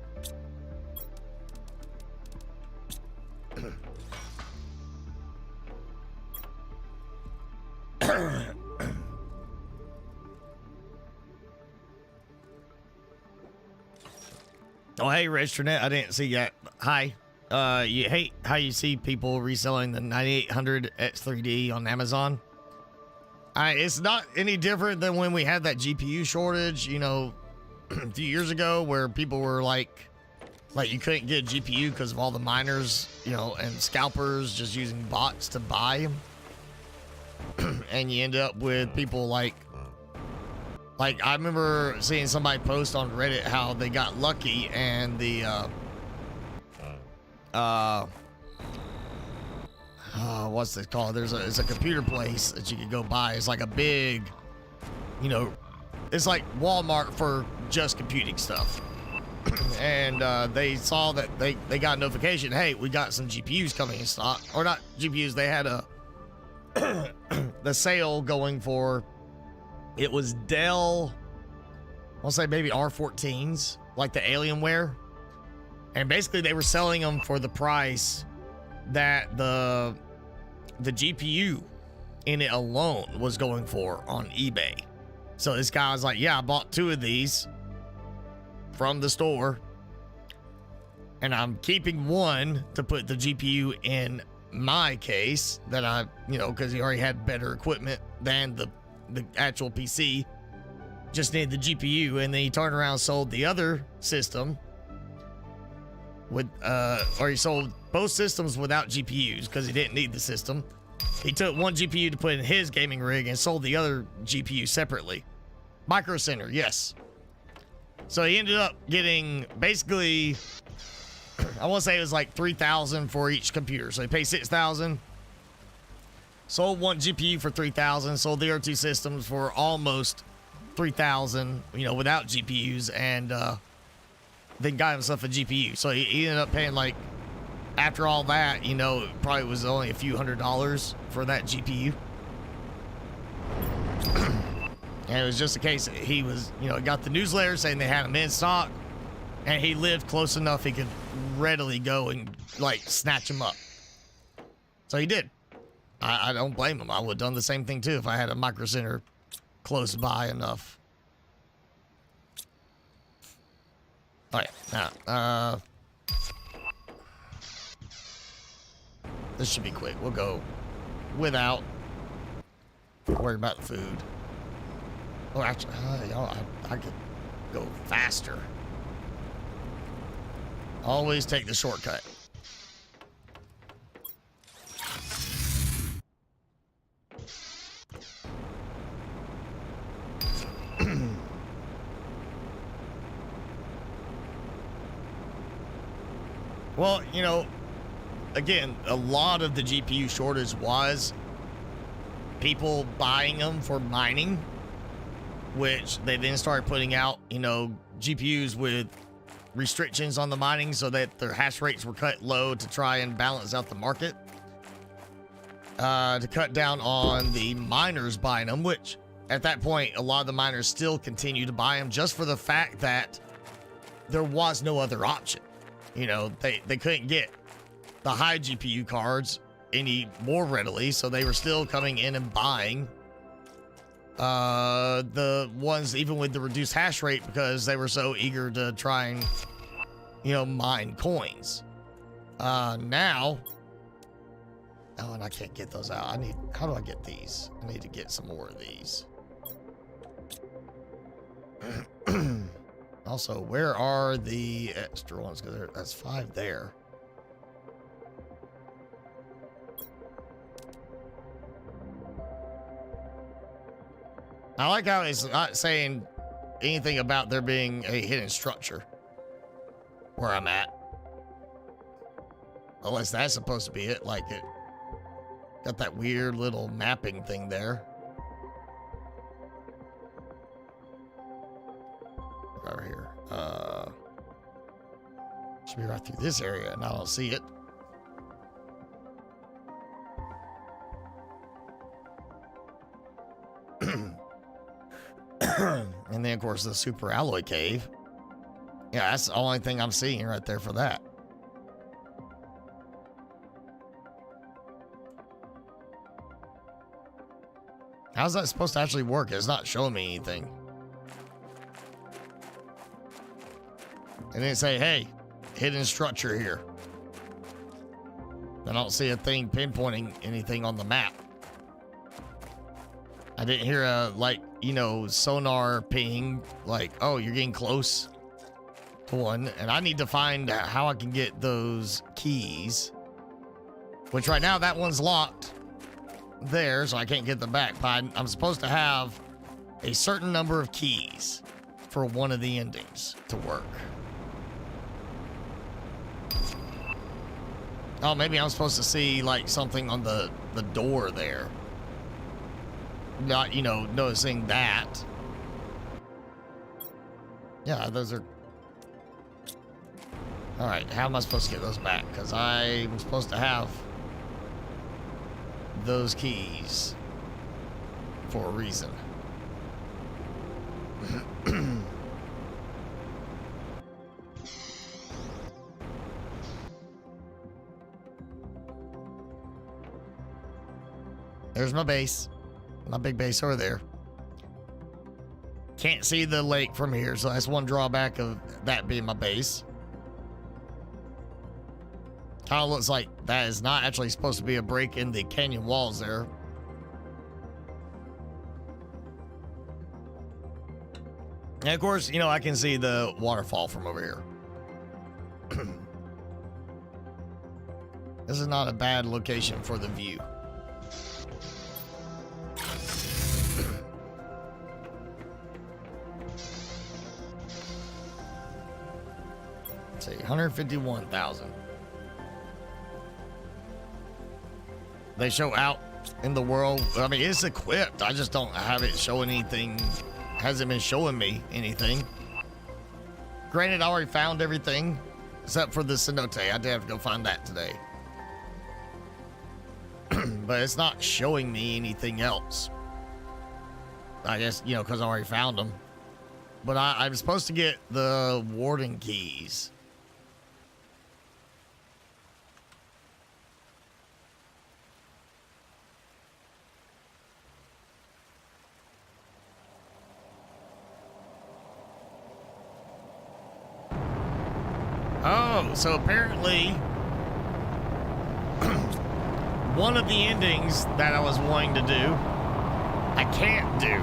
Oh, hey, Registernet, I didn't see that. Hi. You hate how you see people reselling the 9800 X3D on Amazon? It's not any different than when we had that GPU shortage, you know, a few years ago, where people were like you couldn't get a GPU because of all the miners, you know, and scalpers just using bots to buy them. And you end up with people like I remember seeing somebody post on Reddit how they got lucky and the what's it called? It's a computer place that you could go buy. It's like a big, you know, it's like Walmart for just computing stuff. And they saw that they got a notification, hey, we got some GPUs coming in stock. Or not GPUs, they had a the sale going for, it was Dell, I'll say maybe R14s, like the Alienware. And basically they were selling them for the price that the GPU in it alone was going for on eBay. So this guy was like, yeah, I bought 2 of these from the store and I'm keeping one to put the GPU in my case that I, you know, because he already had better equipment than the actual PC, just needed the GPU. And then he turned around and sold the other system with or he sold both systems without GPUs because he didn't need the system. He took one GPU to put in his gaming rig and sold the other GPU separately. Micro Center, yes. So he ended up getting basically, I want to say it was like $3,000 for each computer. So he paid $6,000, sold one GPU for $3,000, sold the other 2 systems for almost $3,000, you know, without GPUs, and then got himself a GPU. So he ended up paying like after all that, you know, it probably was only a few $100s for that GPU. And it was just a case that he was, you know, got the newsletter saying they had them in stock, and he lived close enough he could readily go and, like, snatch them up. So he did. I don't blame him. I would have done the same thing, too, if I had a Micro Center close by enough. All right, now, this should be quick. We'll go without worry about the food. Oh, actually, y'all, I could go faster. Always take the shortcut. Well, you know, again, a lot of the GPU shortage was people buying them for mining, which they then started putting out, you know, GPUs with restrictions on the mining so that their hash rates were cut low to try and balance out the market. To cut down on the miners buying them, which at that point, a lot of the miners still continue to buy them just for the fact that there was no other option. You know, they couldn't get the high GPU cards any more readily, so they were still coming in and buying the ones even with the reduced hash rate because they were so eager to try and, you know, mine coins. Now, oh, and I can't get those out. How do I get these? I need to get some more of these. Also, where are the extra ones? Because that's 5 there. I like how it's not saying anything about there being a hidden structure where I'm at. Unless that's supposed to be it. Like it got that weird little mapping thing there. Over here. Should be right through this area, and I don't see it. And then, of course, the super alloy cave. Yeah, that's the only thing I'm seeing right there for that. How's that supposed to actually work? It's not showing me anything. And then say, hey, hidden structure here. I don't see a thing pinpointing anything on the map. I didn't hear a, like, you know, sonar ping, like, oh, you're getting close to one. And I need to find how I can get those keys. Which right now, that one's locked there, so I can't get them back. But I'm supposed to have a certain number of keys for one of the endings to work. Oh, maybe I'm supposed to see, like, something on the door there. Not, you know, noticing that. Yeah, those are... Alright, how am I supposed to get those back? Because I'm supposed to have those keys for a reason. There's my base. My big base over there. Can't see the lake from here, so that's one drawback of that being my base. Kind of looks like that is not actually supposed to be a break in the canyon walls there. And of course, you know, I can see the waterfall from over here. This is not a bad location for the view. Let's see, 151,000. They show out in the world. I mean, it's equipped. I just don't have it showing anything. Hasn't been showing me anything. Granted, I already found everything, except for the cenote. I did have to go find that today. But it's not showing me anything else. I guess, you know, because I already found them. But I'm supposed to get the warden keys. Oh, so apparently one of the endings that I was wanting to do, I can't do.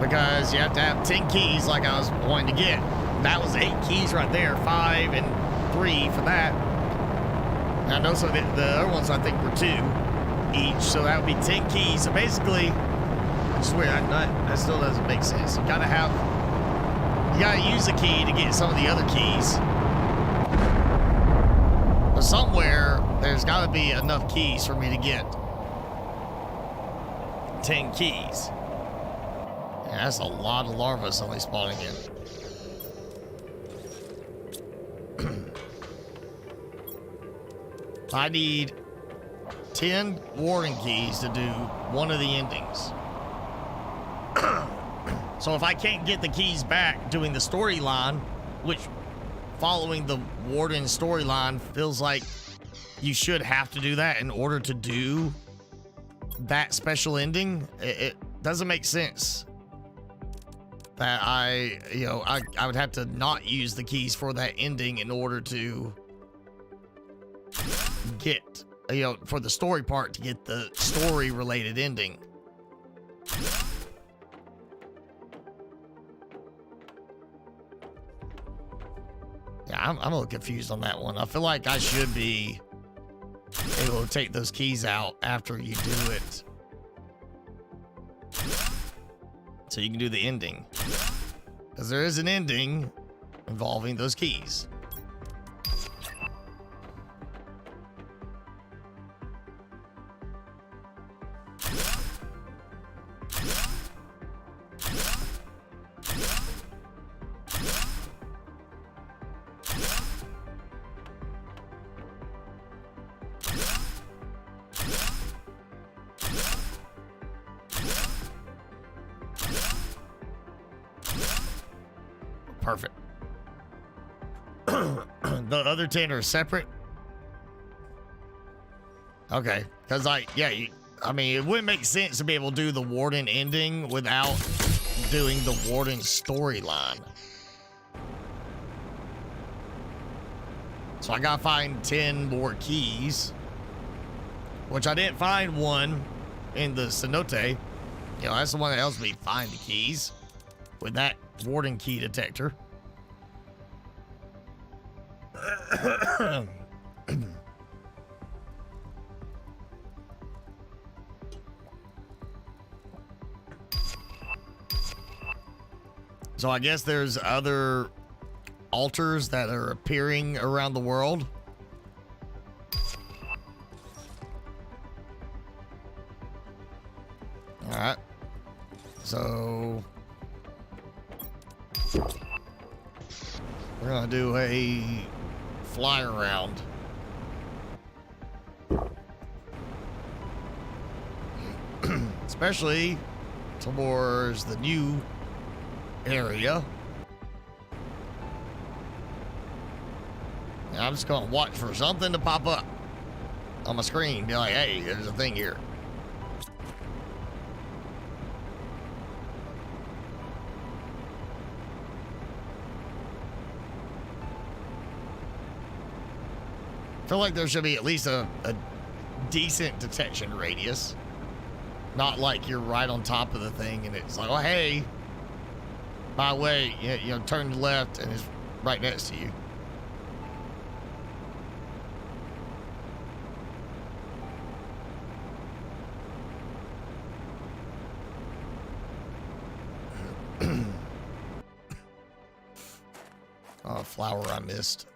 Because you have to have 10 keys like I was wanting to get. That was 8 keys right there, 5 and 3 for that. And I know so the other ones I think were 2 each, so that would be 10 keys. So basically, I swear, that still doesn't make sense. You gotta use a key to get some of the other keys. But somewhere, there's gotta be enough keys for me to get 10 keys. Yeah, that's a lot of larvae only spawning in. I need 10 warden keys to do one of the endings. So if I can't get the keys back doing the storyline, which following the warden storyline feels like you should have to do that in order to do that special ending, it doesn't make sense that I would have to not use the keys for that ending in order to get, for the story part to get the story related ending. Yeah, I'm a little confused on that one. I feel like I should be able to take those keys out after you do it, so you can do the ending. Because there is an ending involving those keys. Perfect. The other 10 are separate? Okay. Because I mean, it wouldn't make sense to be able to do the warden ending without doing the warden storyline. So I gotta find 10 more keys, which I didn't find one in the cenote. That's the one that helps me find the keys with that warden key detector. So I guess there's other altars that are appearing around the world. All right. So we're gonna do a fly around. Especially towards the new area. And I'm just gonna watch for something to pop up on my screen. Be like, hey, there's a thing here. I feel like there should be at least a decent detection radius. Not like you're right on top of the thing and it's like, oh, hey, by the way, turn left and it's right next to you. Oh, flower I missed.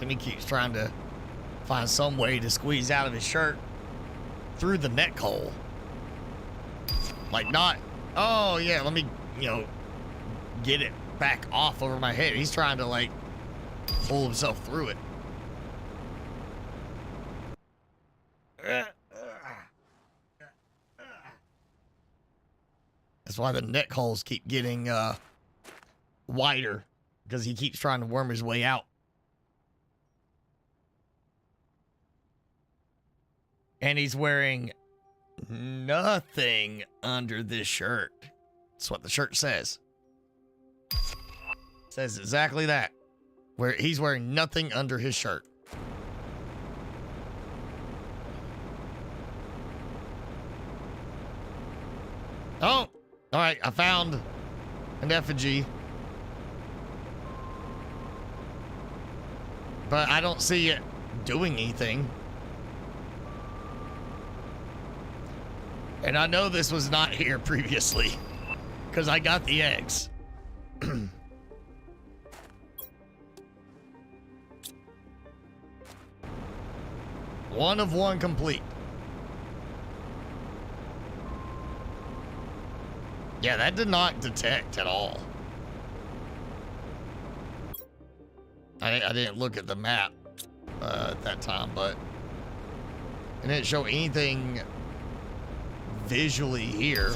Timmy keeps trying to find some way to squeeze out of his shirt through the neck hole. Like not, oh yeah, let me, you know, get it back off over my head. He's trying to like pull himself through it. That's why the neck holes keep getting wider, because he keeps trying to worm his way out. And he's wearing nothing under this shirt. That's what the shirt says. It says exactly that. Where he's wearing nothing under his shirt. Oh, all right. I found an effigy. But I don't see it doing anything. And I know this was not here previously, because I got the eggs. One of one complete. Yeah, that did not detect at all. I didn't look at the map at that time, but it didn't show anything visually here.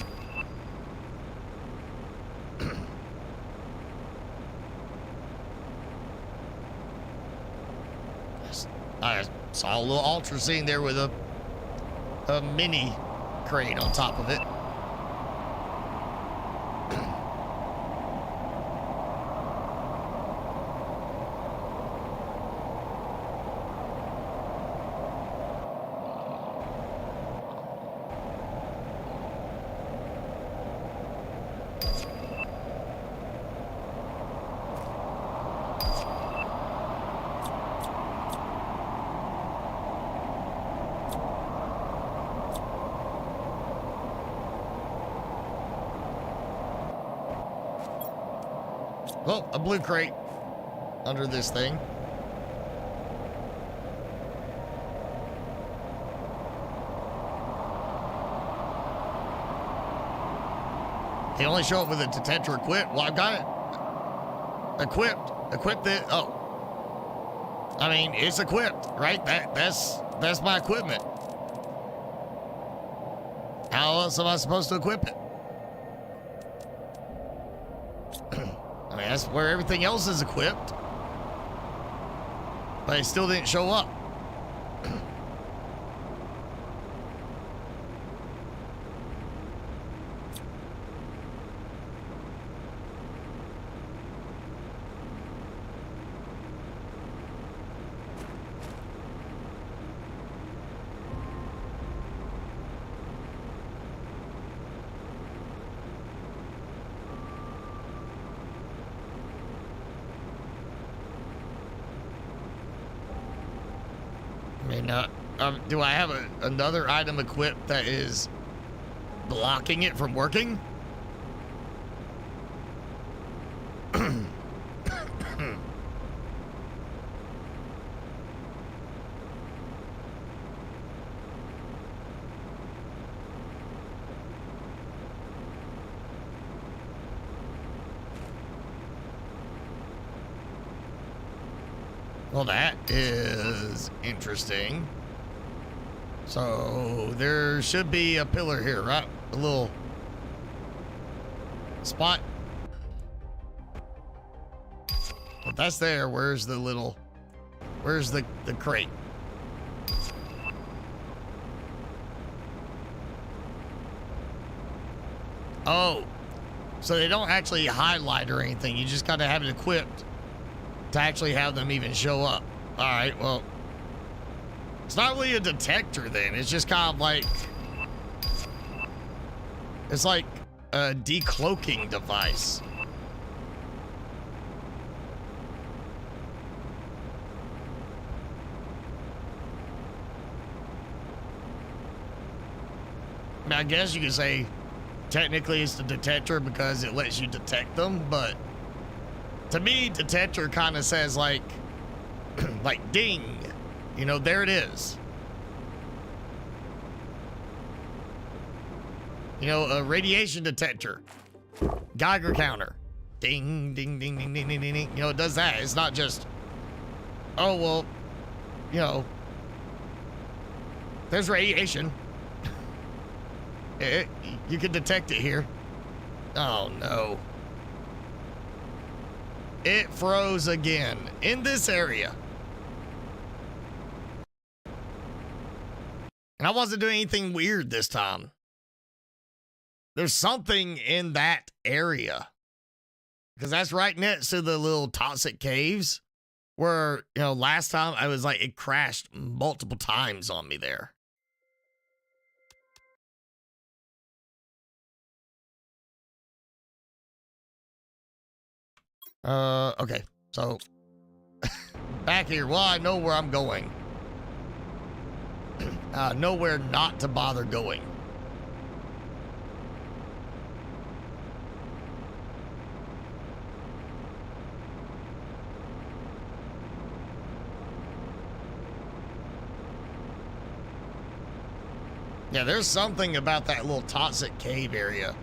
I saw a little ultra scene there with a mini crane on top of it. Oh, a blue crate under this thing. They only show up with a detector equipped. Well, I've got it equipped. Equipped it. Oh, I mean, it's equipped, right? That's my equipment. How else am I supposed to equip it? I mean, that's where everything else is equipped. But it still didn't show up. Do I have another item equipped that is blocking it from working? Well, that is interesting. So there should be a pillar here, right? A little spot. If that's there, where's the crate? Oh, so they don't actually highlight or anything. You just gotta have it equipped to actually have them even show up. All right, well, it's not really a detector then. It's just kind of like, it's like a decloaking device. I mean, I guess you could say technically it's the detector because it lets you detect them, but to me, detector kind of says like, Like, ding. You know, there it is. You know, a radiation detector. Geiger counter. Ding, ding, ding, ding, ding, ding, ding, ding. You know, it does that. It's not just, oh, well, you know, there's radiation. You can detect it here. Oh, no. It froze again in this area. And I wasn't doing anything weird this time. There's something in that area. Because that's right next to the little toxic caves where, you know, last time I was like, it crashed multiple times on me there. Okay. So, back here. Well, I know where I'm going. Nowhere not to bother going. Yeah, there's something about that little toxic cave area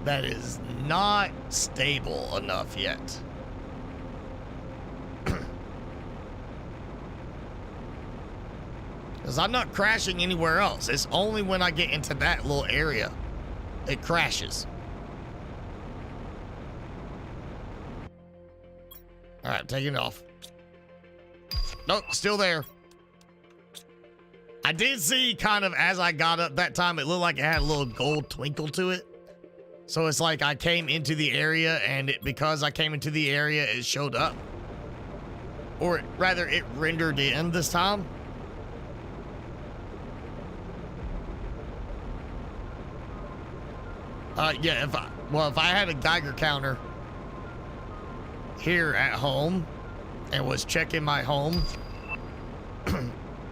that is not stable enough yet. Because I'm not crashing anywhere else. It's only when I get into that little area it crashes. All right, taking it off. Nope, still there. I did see kind of as I got up that time, it looked like it had a little gold twinkle to it. So it's like I came into the area and because I came into the area, it showed up. Or rather, it rendered in this time. Yeah, if I had a Geiger counter here at home and was checking my home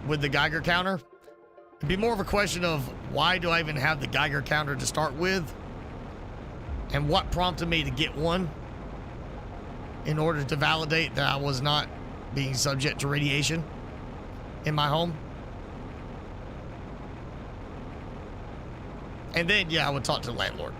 with the Geiger counter, it'd be more of a question of why do I even have the Geiger counter to start with and what prompted me to get one in order to validate that I was not being subject to radiation in my home. And then, yeah, I would talk to the landlord.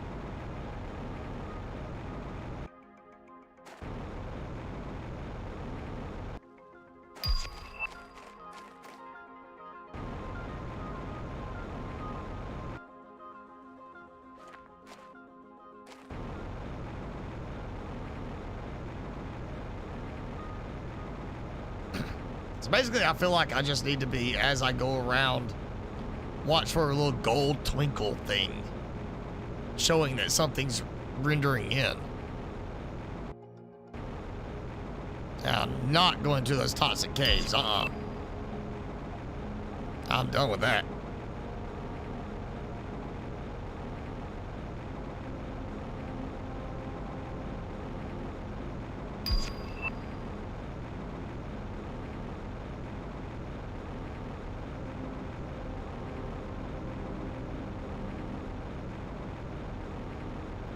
So basically, I feel like I just need to be, as I go around, watch for a little gold twinkle thing showing that something's rendering in. I'm not going to those toxic caves. I'm done with that.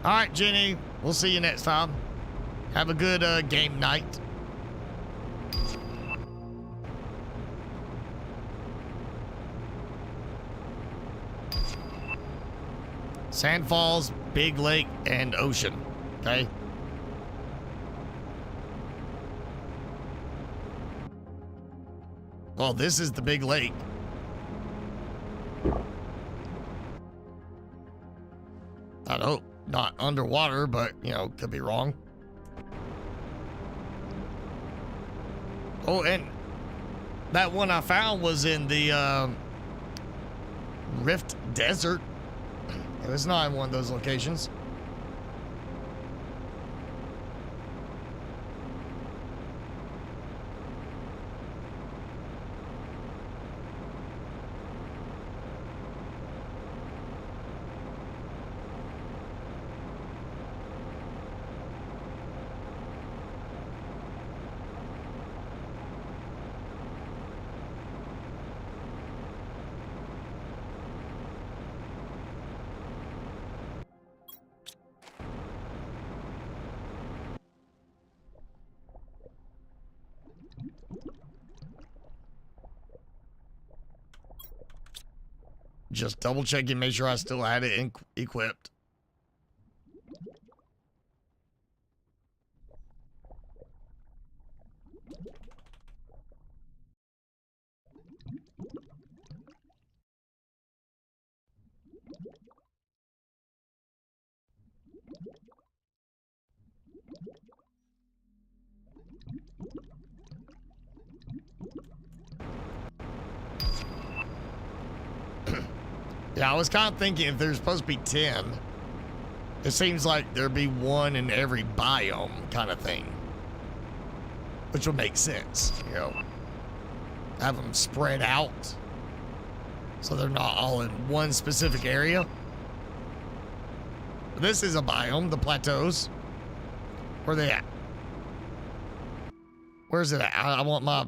All right, Jenny, we'll see you next time. Have a good game night. Sand Falls, Big Lake, and Ocean. Okay. Well, this is the Big Lake. I hope not underwater, but, you know, could be wrong. Oh, and that one I found was in the Rift Desert. It was not in one of those locations. Just double checking, make sure I still had it equipped. Yeah, I was kind of thinking if there's supposed to be 10, it seems like there'd be one in every biome kind of thing. Which would make sense, you know. Have them spread out so they're not all in one specific area. But this is a biome, the plateaus. Where are they at? Where's it at? I want my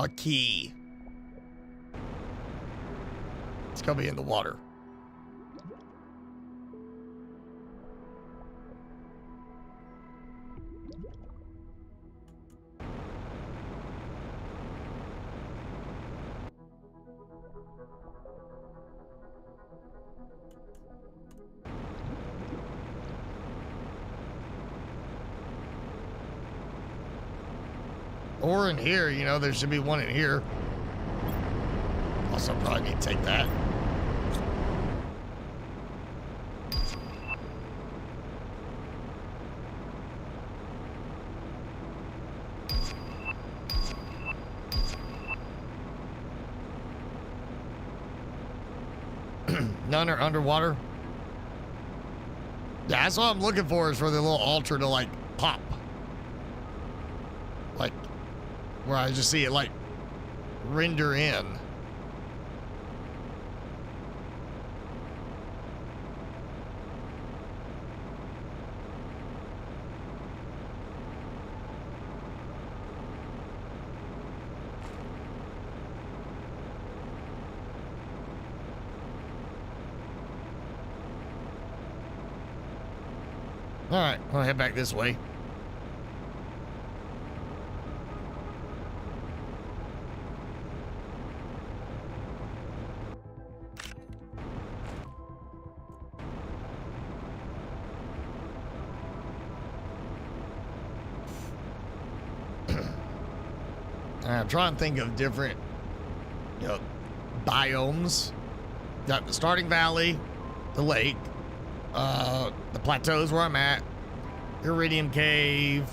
key. It's gonna be in the water. Or in here, you know, there should be one in here. Also, probably need to take that. None are underwater. Yeah, that's what I'm looking for, is for the little altar to like pop. Like, where I just see it like render in. All right, I'll head back this way. I'm trying to think of different, you know, biomes. Got the starting valley, the lake, the plateaus where I'm at, Iridium Cave,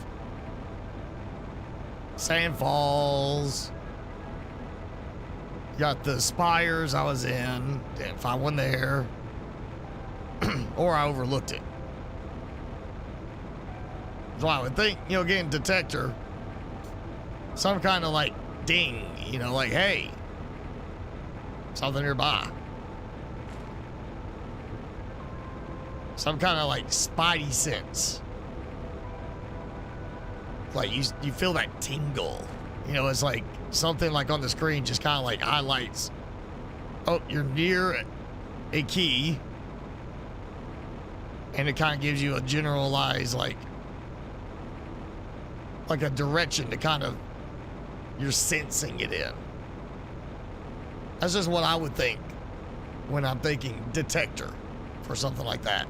Sand Falls. Got the spires I was in, didn't find one there, or I overlooked it. So I would think, you know, getting detector, some kind of like ding, you know, like, hey, something nearby. Some kind of like spidey sense. Like you feel that tingle. You know, it's like something like on the screen just kind of like highlights, oh, you're near a key. And it kind of gives you a generalized like a direction to kind of, you're sensing it in. That's just what I would think when I'm thinking detector for something like that.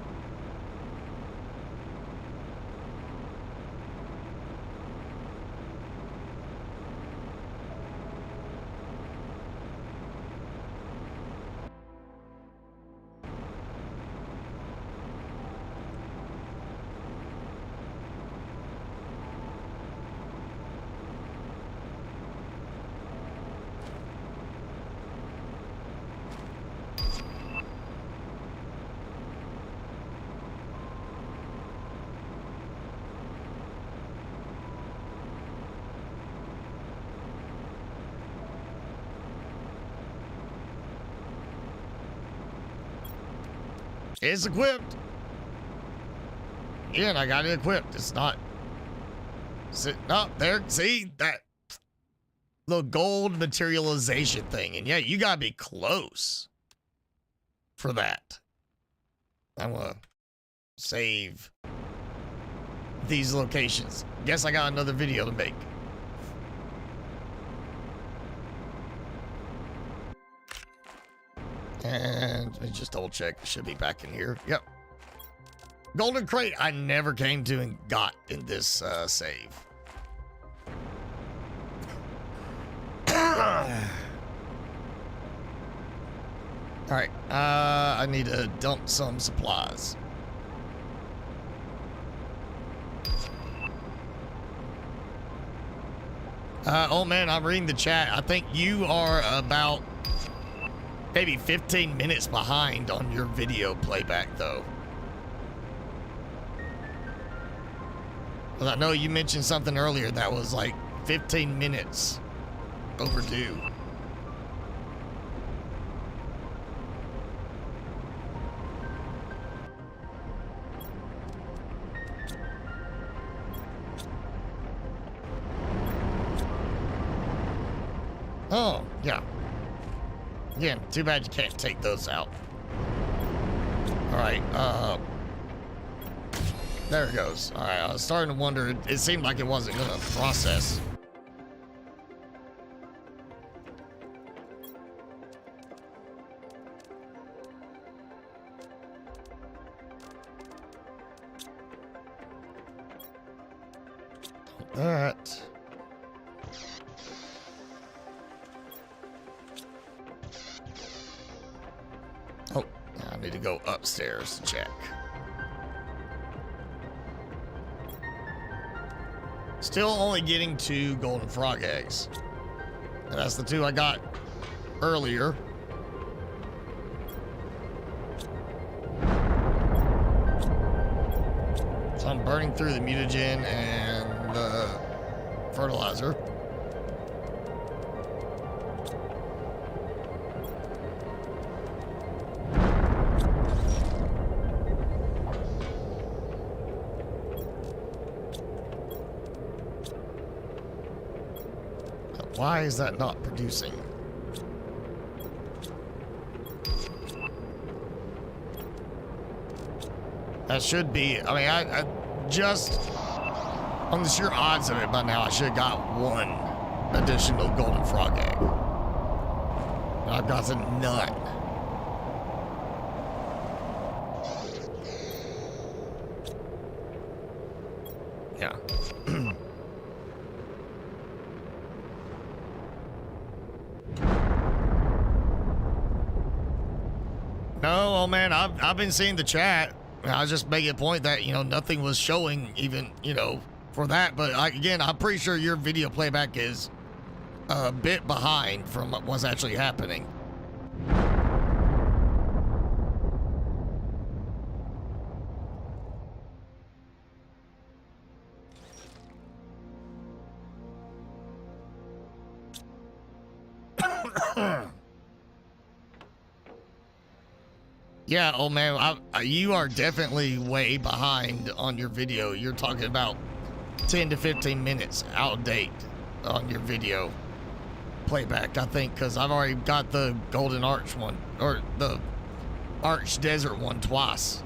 It's equipped. Yeah, and I got it equipped. It's not sitting up there. See that little gold materialization thing? And yeah, you gotta be close for that. I'm gonna save these locations. Guess I got another video to make. Let me just double check. It should be back in here. Yep. Golden crate I never came to and got in this save. Alright, I need to dump some supplies. Oh man, I'm reading the chat. I think you are about maybe 15 minutes behind on your video playback though. Well, I know you mentioned something earlier that was like 15 minutes overdue. Oh, yeah. Again, too bad you can't take those out. Alright, there it goes. Alright, I was starting to wonder, it seemed like it wasn't gonna process. That. Oh, I need to go upstairs to check. Still only getting 2 golden frog eggs. And that's the 2 I got earlier. So I'm burning through the mutagen and the fertilizer. Why is that not producing? That should be, I mean, I just, on the sheer odds of it by now, I should have got 1 additional golden frog egg. And I've gotten none. Yeah. No, oh man, I've been seeing the chat. I was just making a point that, you know, nothing was showing even, you know, for that. But again, I'm pretty sure your video playback is a bit behind from what's actually happening. Yeah, oh man, you are definitely way behind on your video. You're talking about 10 to 15 minutes out of date on your video playback, I think, because I've already got the Golden Arch one, or the Arch Desert one twice.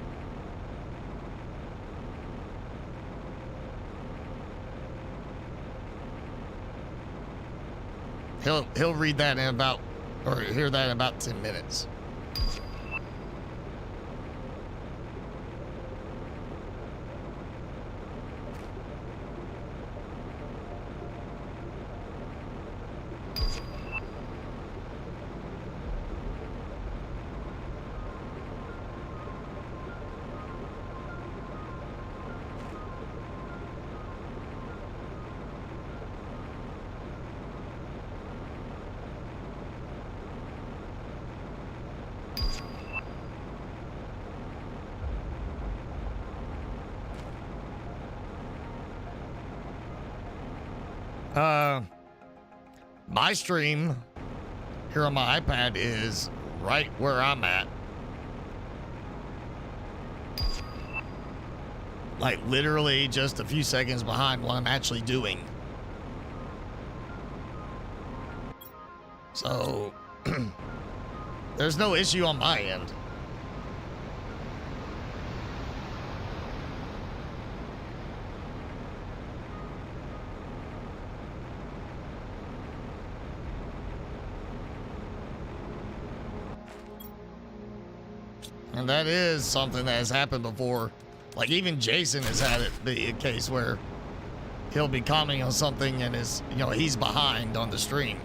He'll read that in about, or hear that in about 10 minutes. My stream here on my iPad is right where I'm at. Like literally just a few seconds behind what I'm actually doing. So there's no issue on my end. And that is something that has happened before. Like even Jason has had it be a case where he'll be commenting on something and is, you know, he's behind on the stream.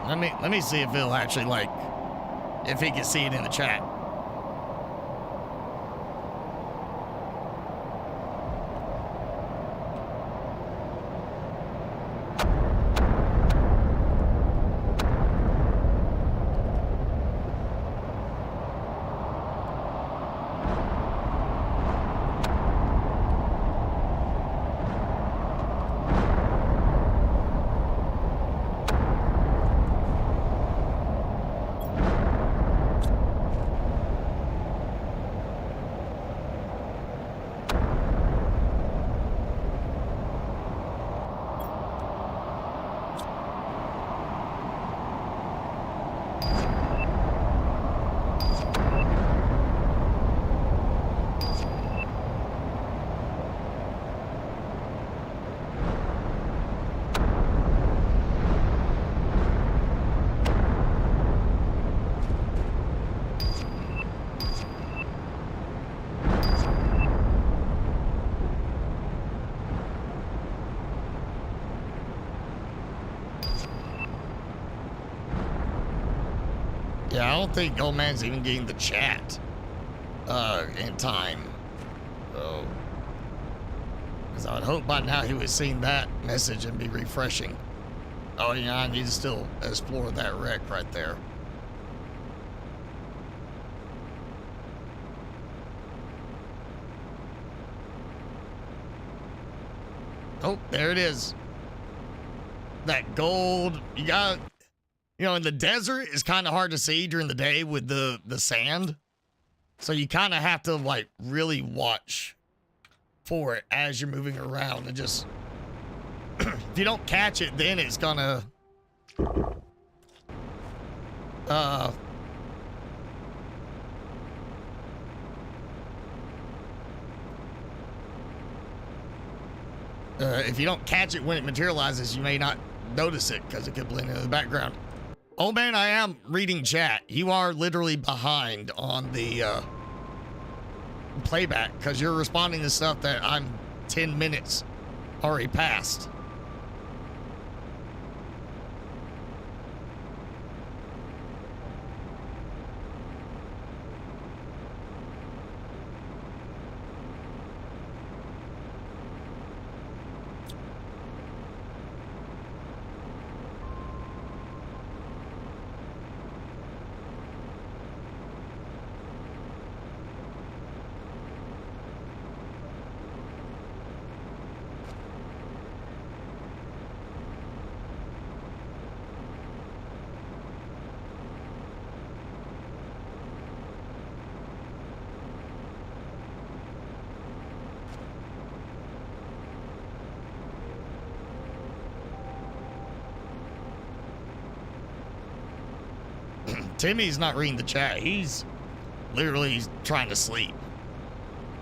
Let me see if he'll actually, like, if he can see it in the chat. Yeah, I don't think Old Man's even getting the chat in time. So, because I would hope by now he would have seen that message and be refreshing. Oh yeah, I need to still explore that wreck right there. Oh, there it is. That gold, you got, you know, in the desert, it's kind of hard to see during the day with the sand. So you kind of have to, like, really watch for it as you're moving around and just, if you don't catch it, then it's gonna, if you don't catch it when it materializes, you may not notice it because it could blend into the background. Oh man, I am reading chat. You are literally behind on the playback because you're responding to stuff that I'm 10 minutes already past. Timmy's not reading the chat. He's literally trying to sleep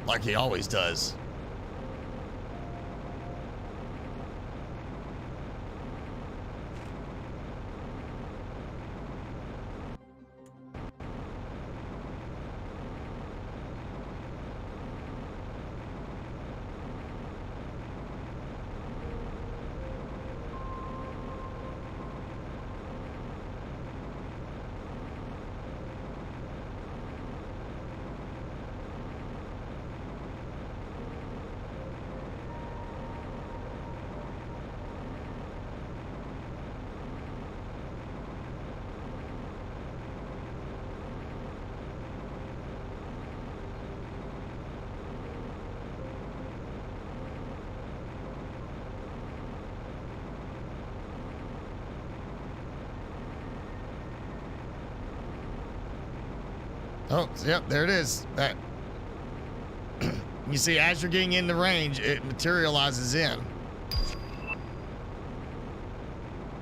like he always does. Oh, yep, there it is. That you see, as you're getting into range, it materializes in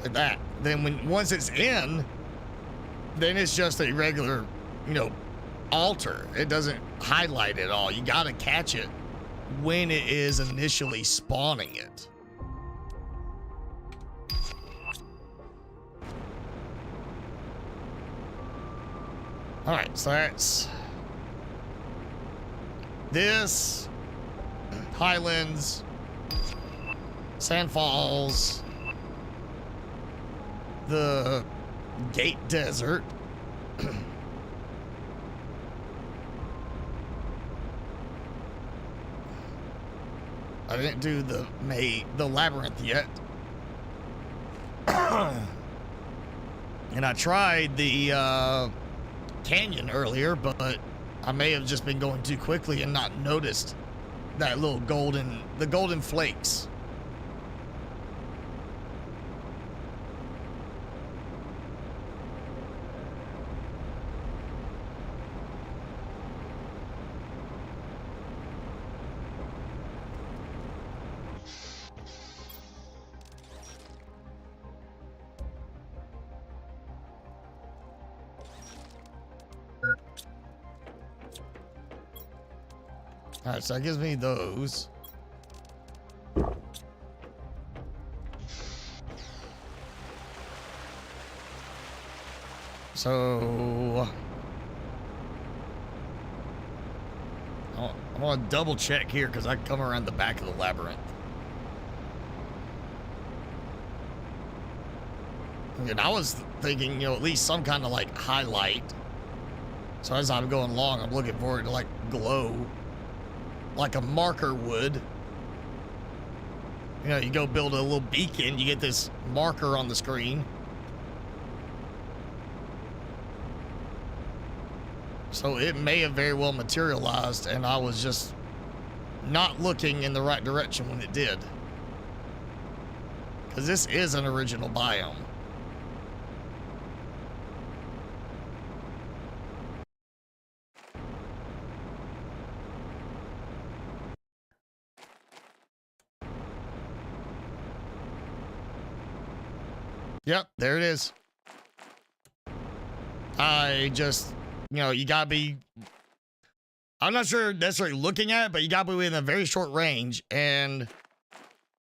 like that. Then once it's in, then it's just a regular, you know, altar. It doesn't highlight it all. You gotta catch it when it is initially spawning it. All right, so that's this, Highlands, Sand Falls, the Gate Desert, I didn't do the labyrinth yet. And I tried the canyon earlier, but I may have just been going too quickly and not noticed that little the golden flakes. All right, so that gives me those. So I want to double check here because I come around the back of the labyrinth. And I was thinking, at least some kind of like highlight. So as I'm going along, I'm looking for it to like glow like a marker would. You go build a little beacon, you get this marker on the screen. So it may have very well materialized, and I was just not looking in the right direction when it did. Because this is an original biome. Yep, there it is. I just, you gotta be, I'm not sure necessarily looking at it, but you gotta be within a very short range. And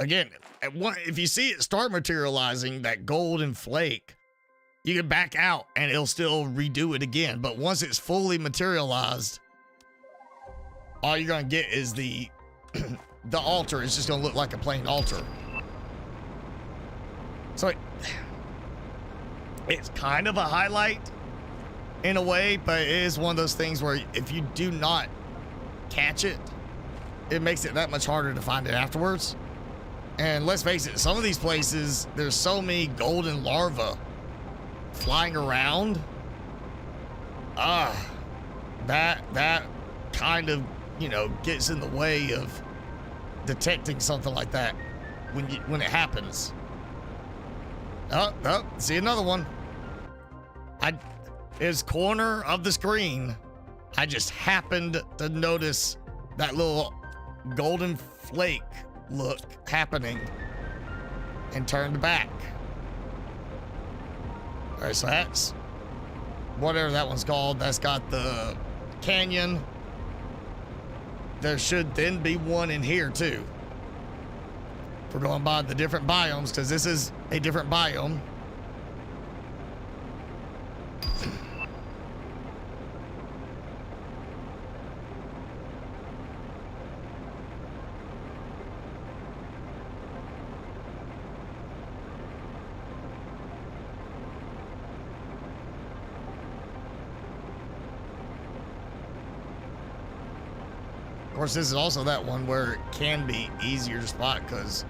again, if you see it start materializing, that golden flake, you can back out and it'll still redo it again. But once it's fully materialized, all you're gonna get is the altar. It's just gonna look like a plain altar. So it's kind of a highlight in a way, but it is one of those things where if you do not catch it, it makes it that much harder to find it afterwards. And let's face it, some of these places, there's so many golden larvae flying around. That kind of, gets in the way of detecting something like that when it happens. Oh, see another one. His corner of the screen, I just happened to notice that little golden flake look happening and turned back. All right, so that's whatever that one's called. That's got the canyon. There should then be one in here too. We're going by the different biomes because this is a different biome. Of course, this is also that one where it can be easier to spot because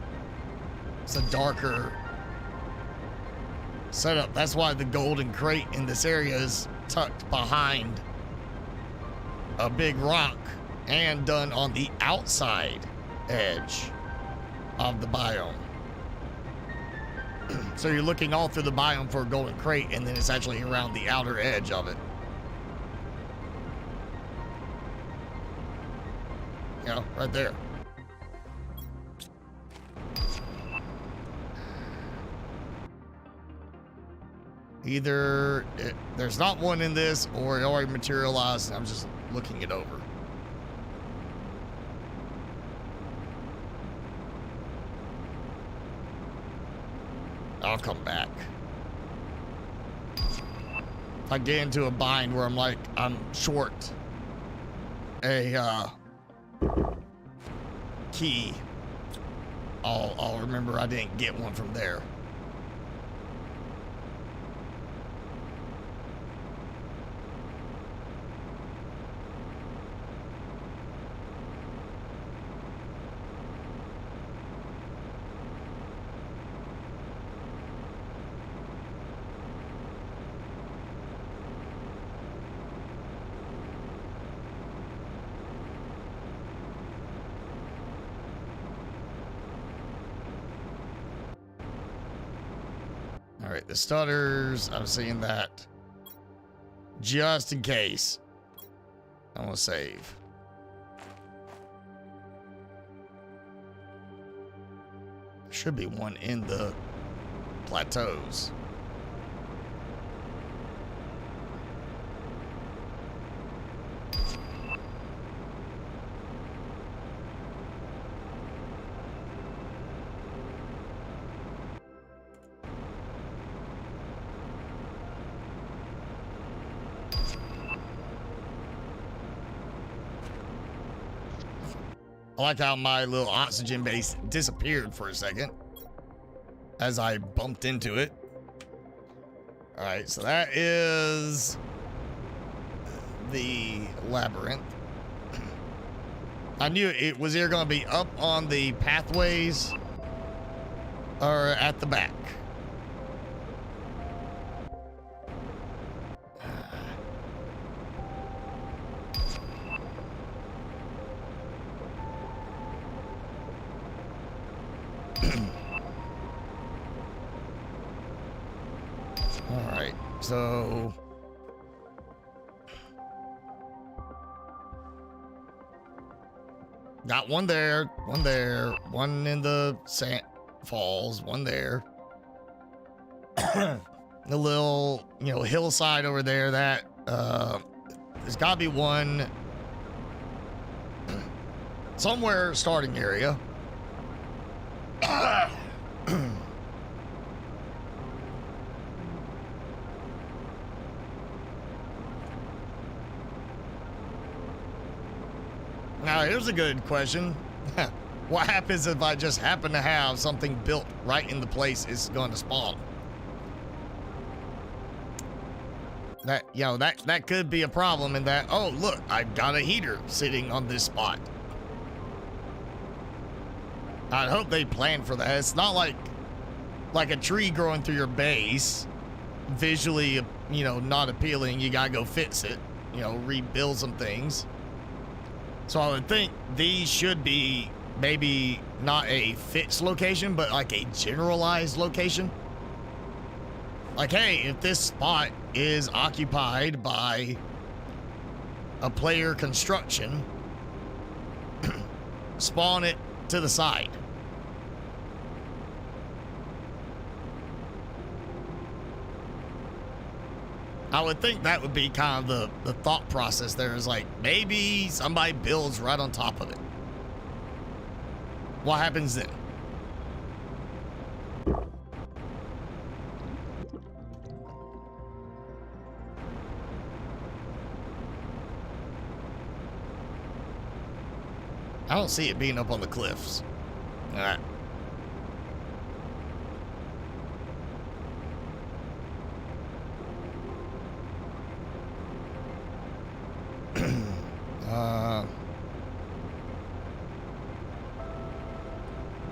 it's a darker setup. That's why the golden crate in this area is tucked behind a big rock and done on the outside edge of the biome. So you're looking all through the biome for a golden crate, and then it's actually around the outer edge of it. Right there. Either there's not one in this, or it already materialized and I'm just looking it over. I'll come back. If I get into a bind where I'm like, I'm short a key, I'll remember I didn't get one from there. All right, the stutters, I'm seeing that. Just in case. I'm gonna save. There should be one in the plateaus. I like how my little oxygen base disappeared for a second as I bumped into it. All right, so that is the labyrinth. I knew it was either going to be up on the pathways or at the back. So got one there, one in the sand falls, one there. The little, hillside over there, that there's gotta be one somewhere starting area. Now, here's a good question. What happens if I just happen to have something built right in the place it's going to spawn? That, that could be a problem in that, oh, look, I've got a heater sitting on this spot. I'd hope they plan for that. It's not like a tree growing through your base, visually, not appealing. You gotta go fix it, rebuild some things. So I would think these should be maybe not a fixed location, but like a generalized location. Like, hey, if this spot is occupied by a player construction, spawn it to the side. I would think that would be kind of the thought process there, is like, maybe somebody builds right on top of it. What happens then? I don't see it being up on the cliffs. All right.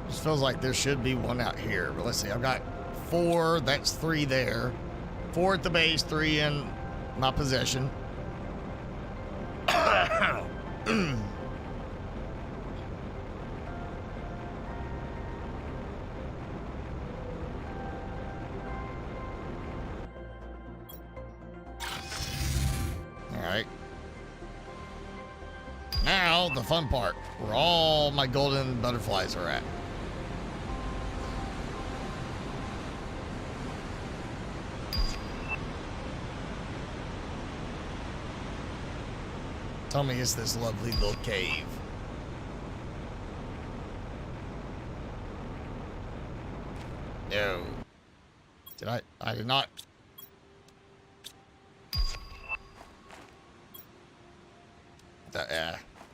Just feels like there should be one out here, but let's see. I've got 4. That's 3 there. 4 at the base, 3 in my possession. All right. Now, the fun part, where all my golden butterflies are at. Tell me it's this lovely little cave. No. Did I? I did not.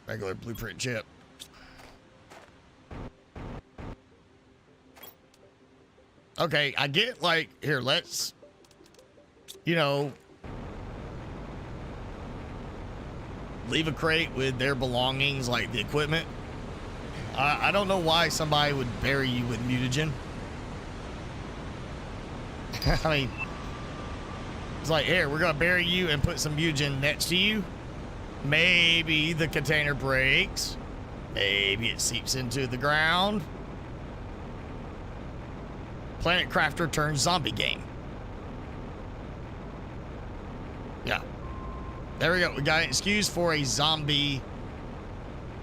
Regular blueprint chip. Okay, I get like, here, let's, you know, leave a crate with their belongings, like the equipment. I don't know why somebody would bury you with mutagen. I mean, it's like, here, we're going to bury you and put some mutagen next to you. Maybe the container breaks. Maybe it seeps into the ground. Planet Crafter turns zombie game. Yeah. There we go. We got an excuse for a zombie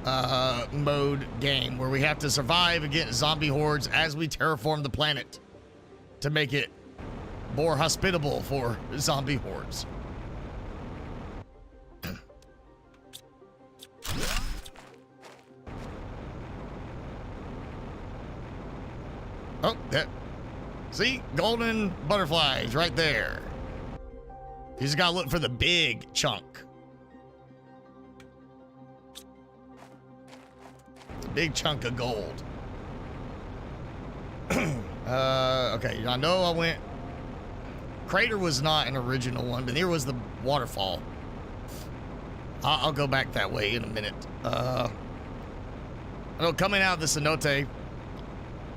mode game where we have to survive against zombie hordes as we terraform the planet to make it more hospitable for zombie hordes. Oh, that. See? Golden butterflies right there. You just gotta look for the big chunk. The big chunk of gold. Okay, I know I went... Crater was not an original one, but here was the waterfall. I'll go back that way in a minute. I know coming out of the cenote,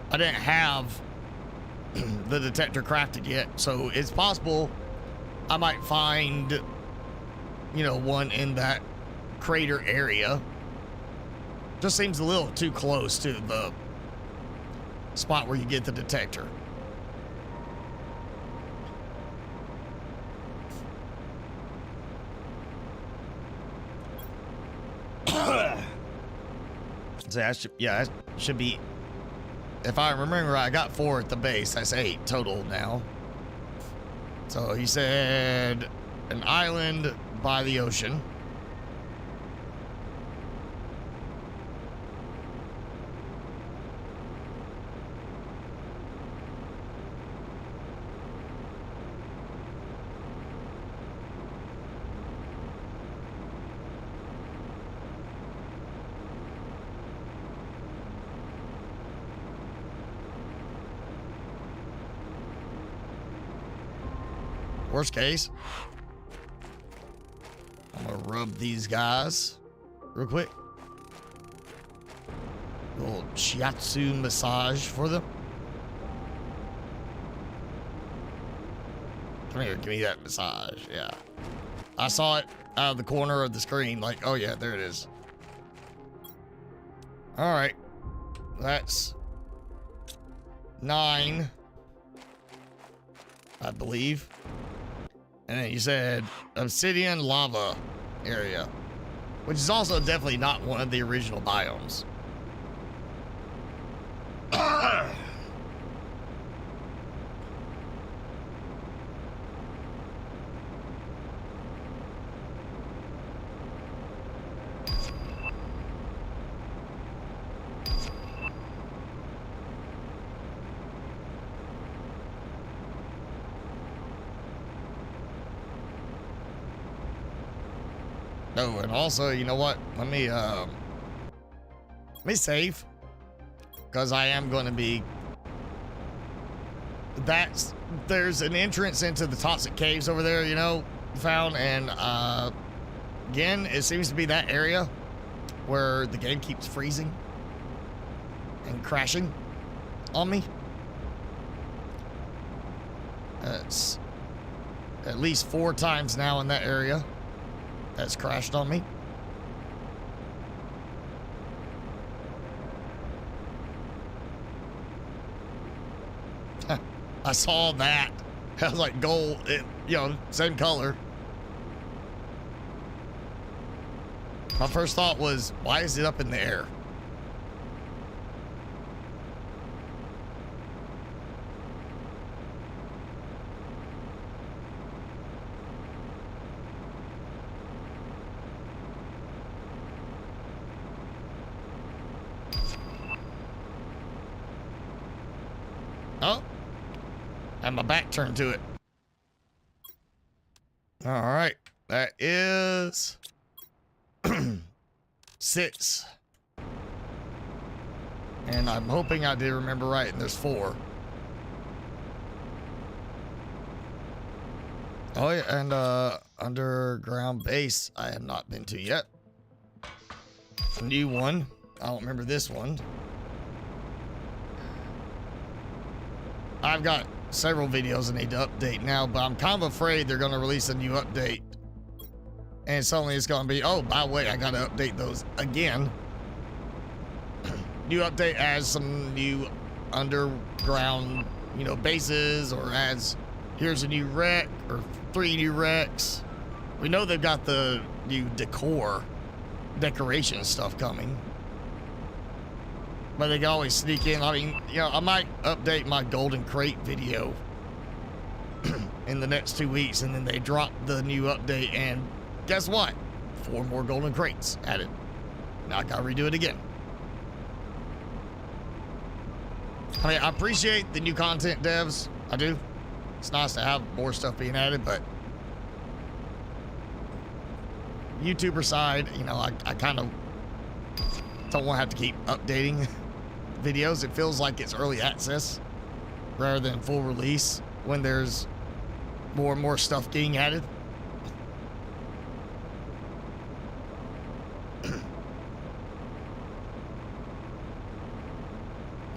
I didn't have the detector crafted yet, so it's possible I might find, you know, one in that crater area. Just seems a little too close to the spot where you get the detector. So that should be, if I remember right, I got 4 at the base. That's 8 total now. So he said an island by the ocean. Worst case, I'm gonna rub these guys real quick. A little shiatsu massage for them. Come here, give me that massage. Yeah. I saw it out of the corner of the screen, like, oh yeah, there it is. All right. That's 9, I believe. And then you said obsidian lava area, which is also definitely not one of the original biomes. Oh, and also, you know what? Let me save, because I am going to be. There's an entrance into the toxic caves over there, you know, found, and again, it seems to be that area where the game keeps freezing and crashing on me. It's at least 4 times now in that area that's crashed on me. I saw that. I was like, gold, you know, same color. My first thought was, why is it up in the air? Oh, and my back turned to it. All right, that is 6. And I'm hoping I did remember right, and there's 4. Oh yeah, and underground base I have not been to yet. A new one. I don't remember this one. I've got several videos I need to update now, but I'm kind of afraid they're going to release a new update. And suddenly it's going to be, oh, by the way, I got to update those again. New update adds some new underground, you know, bases, or adds, here's a new wreck, or 3 new wrecks. We know they've got the new decoration stuff coming. But they can always sneak in. I mean, you know, I might update my golden crate video in the next 2 weeks, and then they drop the new update, and guess what? 4 more golden crates added. Now I gotta redo it again. I mean, I appreciate the new content, devs. I do. It's nice to have more stuff being added, but YouTuber side, you know, I kind of don't want to have to keep updating videos. It feels like it's early access rather than full release when there's more and more stuff getting added.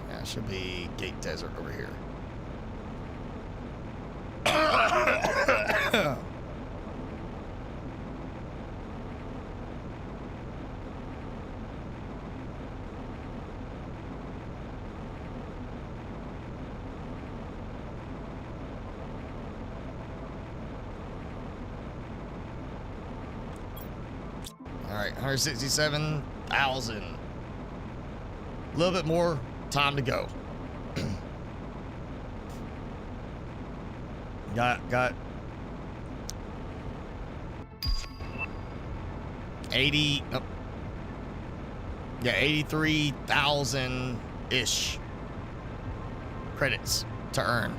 Yeah, it should be Gate Desert over here. All right, 167,000. A little bit more time to go. got 80. Oh, yeah, 83,000 ish credits to earn.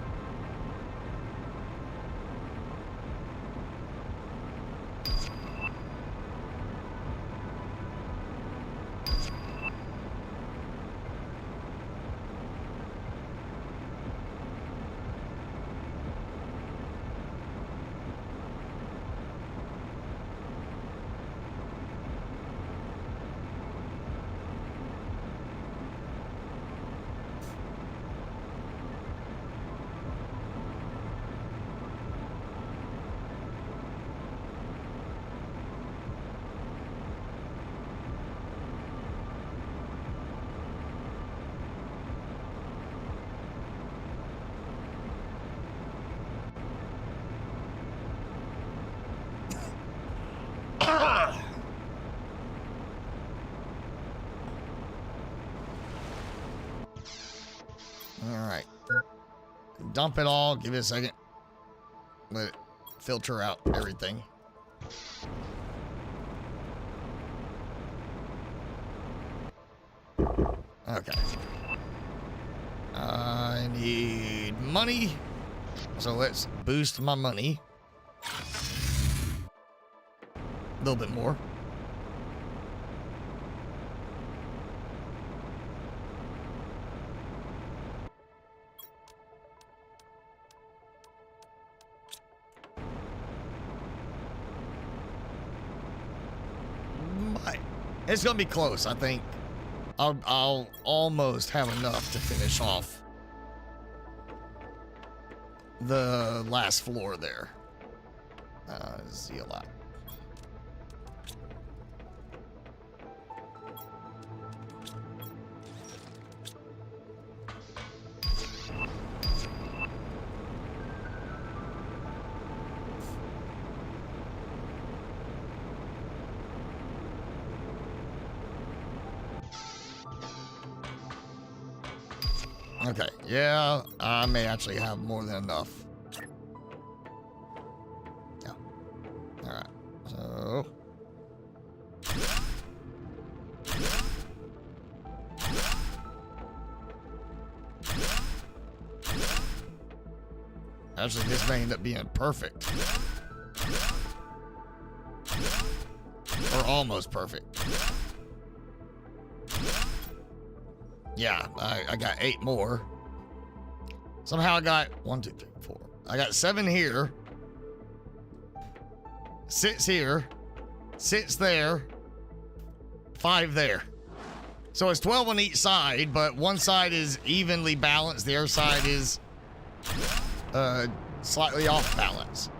Alright. Dump it all. Give it a second. Let it filter out everything. Okay. I need money. So let's boost my money. A little bit more. It's gonna be close, I think. I'll almost have enough to finish off the last floor there. Zealot. Okay, yeah, I may actually have more than enough. Yeah. Alright, so... Actually, this may end up being perfect. Or almost perfect. Yeah, I got 8 more. Somehow I got 1, 2, 3, 4. I got 7 here. 6 here. 6 there. 5 there. So it's 12 on each side, but one side is evenly balanced. The other side is slightly off balance.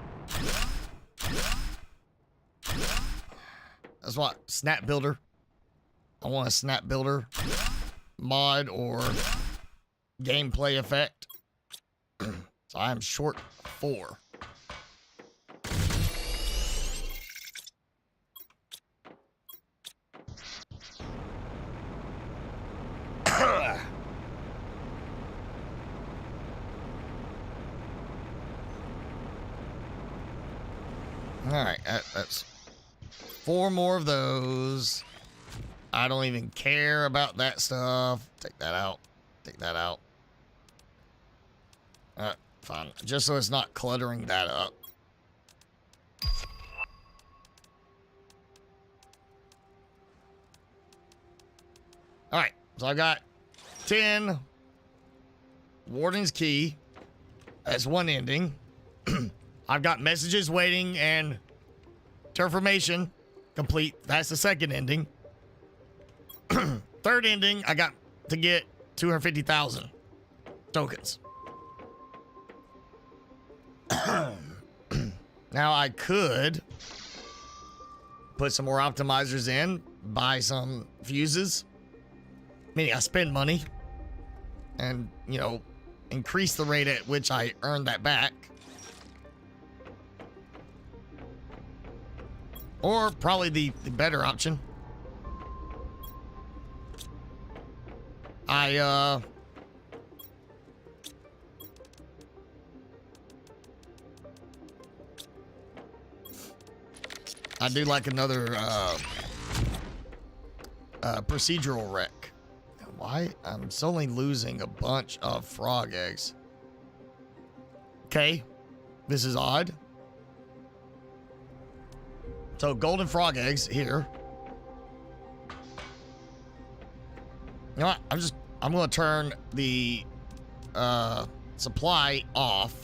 That's what snap builder. I want a snap builder mod or gameplay effect. So I am short 4. All right, that's 4 more of those. I don't even care about that stuff. Take that out. Take that out. Fine. Just so it's not cluttering that up. All right, so I got 10 Warden's Key. That's one ending. I've got messages waiting and terraformation complete. That's the second ending. Third ending, I got to get 250,000 tokens. Now I could put some more optimizers in, buy some fuses, meaning I spend money and, you know, increase the rate at which I earn that back. Or probably the better option. I do like another procedural wreck. Why? I'm suddenly losing a bunch of frog eggs. Okay, this is odd. So golden frog eggs here. You know what? I'm gonna turn the supply off,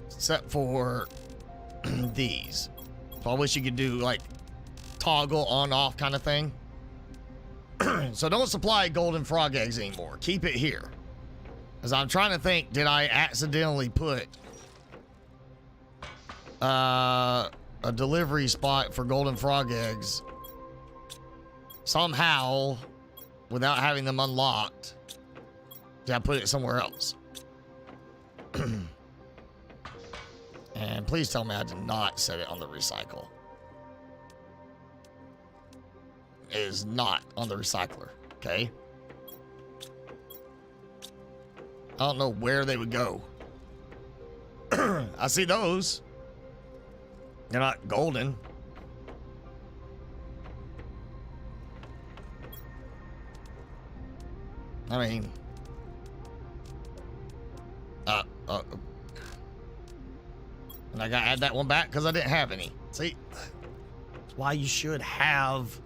except for these. So I wish you could do like toggle on off kind of thing. So don't supply golden frog eggs anymore. Keep it here. As I'm trying to think, did I accidentally put a delivery spot for golden frog eggs somehow without having them unlocked? Did I put it somewhere else? And please tell me I did not set it on the recycle. It is not on the recycler, okay? I don't know where they would go. I see those. They're not golden. I mean, and I gotta add that one back because I didn't have any. See, that's why you should have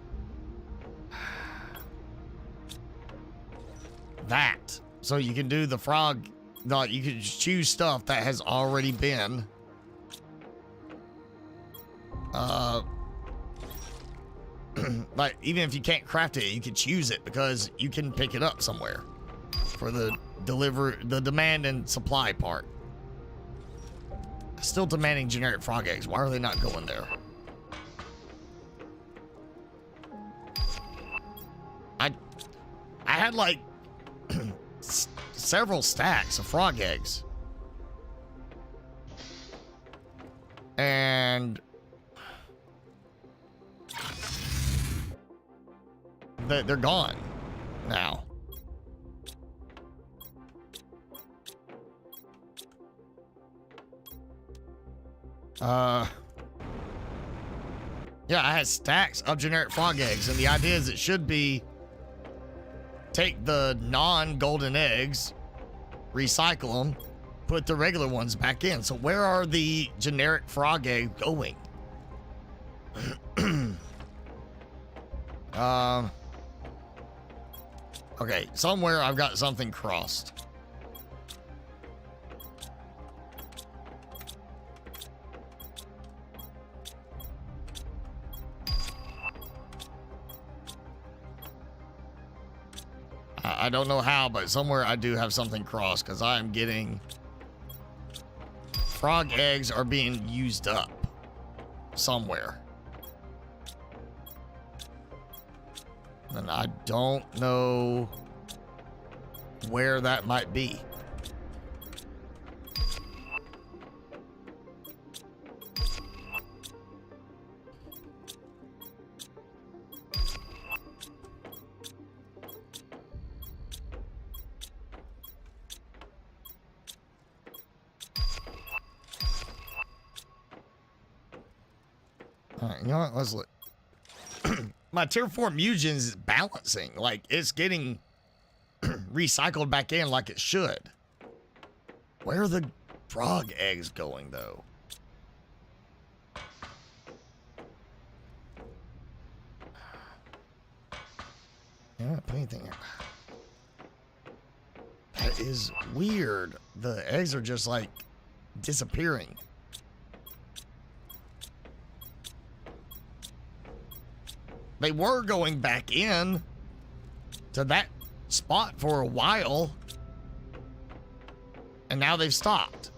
that, so you can do the frog. No, you can just choose stuff that has already been like, even if you can't craft it, you can choose it because you can pick it up somewhere for the demand and supply part. Still demanding generic frog eggs. Why are they not going there? I had like several stacks of frog eggs. And they're gone now. Yeah, I had stacks of generic frog eggs, and the idea is it should be take the non-golden eggs, recycle them, put the regular ones back in. So where are the generic frog eggs going? Okay, somewhere I've got something crossed. I don't know how, but somewhere I do have something crossed because I am getting frog eggs are being used up somewhere. And I don't know where that might be. All right, you know what? Let's look. My tier 4 mutagens is balancing. Like, it's getting recycled back in like it should. Where are the frog eggs going, though? Yeah, put anything in. That is weird. The eggs are just, like, disappearing. They were going back in to that spot for a while, and now they've stopped.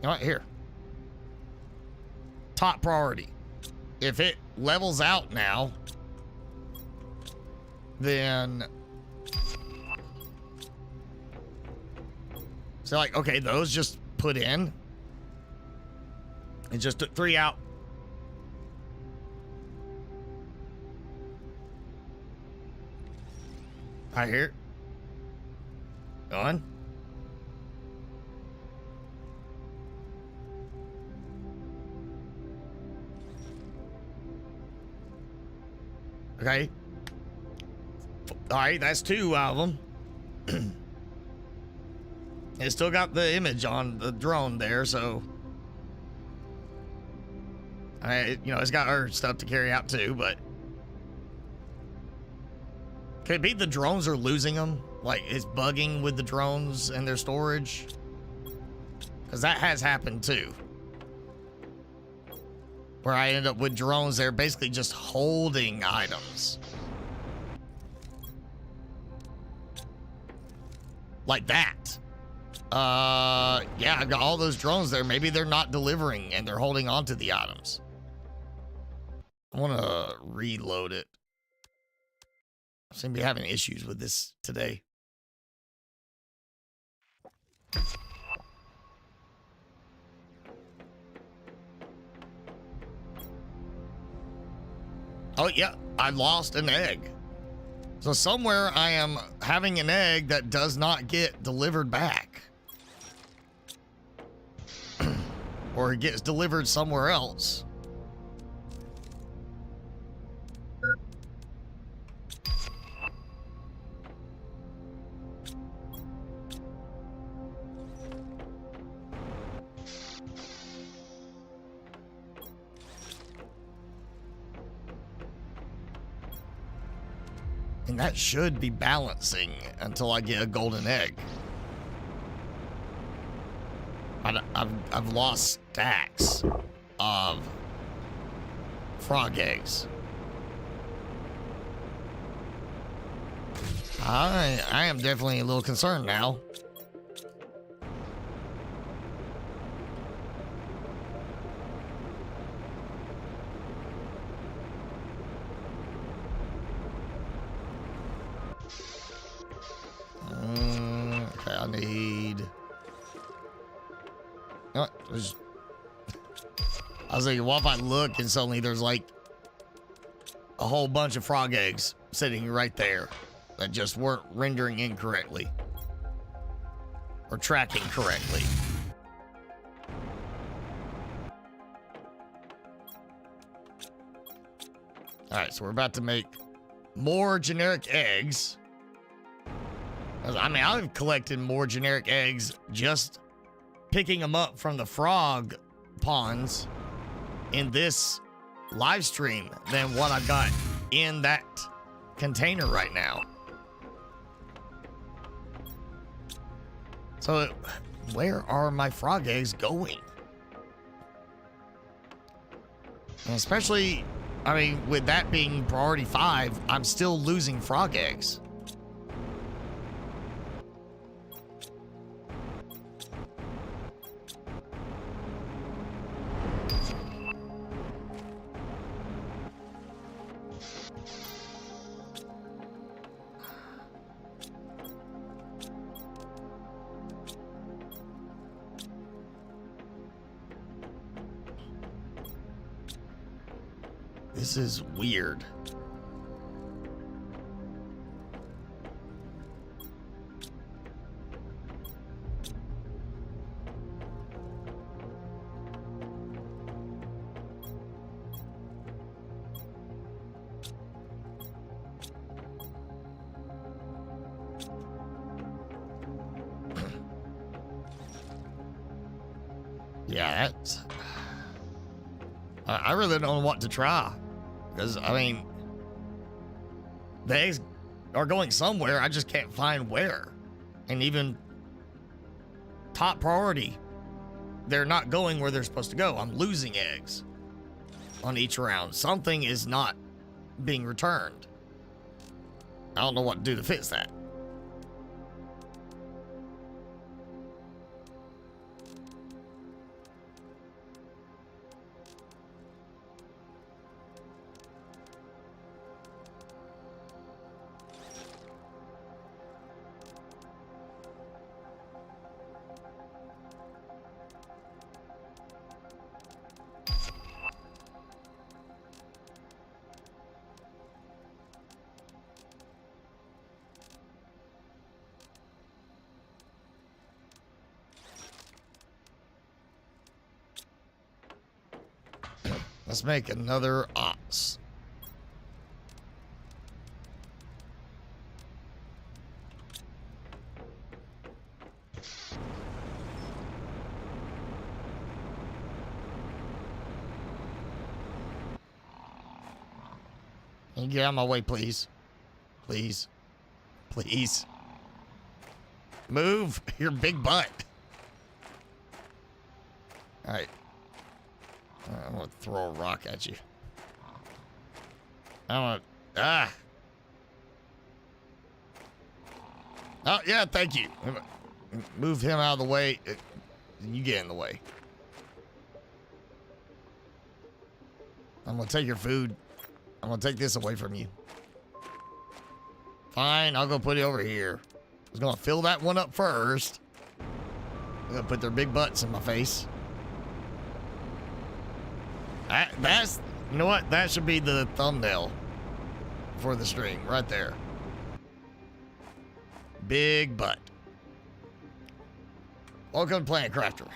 All right, here. Top priority. If it levels out now, then... So, like, okay, those just put in. It just took 3 out. I hear. Going. Okay. All right, that's 2 of them. It's still got the image on the drone there, so you know, it's got our stuff to carry out too, but could it be the drones are losing them? Like, it's bugging with the drones and their storage? Because that has happened too. Where I end up with drones, they're basically just holding items. Like that. Yeah, I've got all those drones there. Maybe they're not delivering and they're holding on to the items. I want to reload it. I seem to be having issues with this today. Oh, yeah, I lost an egg. So somewhere I am having an egg that does not get delivered back. Or it gets delivered somewhere else. And that should be balancing until I get a golden egg. I've lost stacks of frog eggs. I am definitely a little concerned now. Okay, I need... I was thinking, what if I look and suddenly there's like a whole bunch of frog eggs sitting right there that just weren't rendering incorrectly or tracking correctly. All right, so we're about to make more generic eggs. I mean, I've collected more generic eggs just picking them up from the frog ponds in this live stream than what I've got in that container right now. So, where are my frog eggs going? And especially, I mean, with that being priority 5, I'm still losing frog eggs. This is weird. Yeah, that's... I really don't know what to try. Because, I mean, the eggs are going somewhere. I just can't find where. And even top priority, they're not going where they're supposed to go. I'm losing eggs on each round. Something is not being returned. I don't know what to do to fix that. Let's make another ox. Can you get out of my way, please? Please. Please. Move your big butt. All right. I'm gonna throw a rock at you. I want to, Oh, yeah, thank you. Move him out of the way. You get in the way. I'm gonna take your food. I'm gonna take this away from you. Fine, I'll go put it over here. I was gonna fill that one up first. I'm gonna put their big butts in my face. That's, you know what? That should be the thumbnail for the stream right there. Big butt. Welcome to Planet Crafter.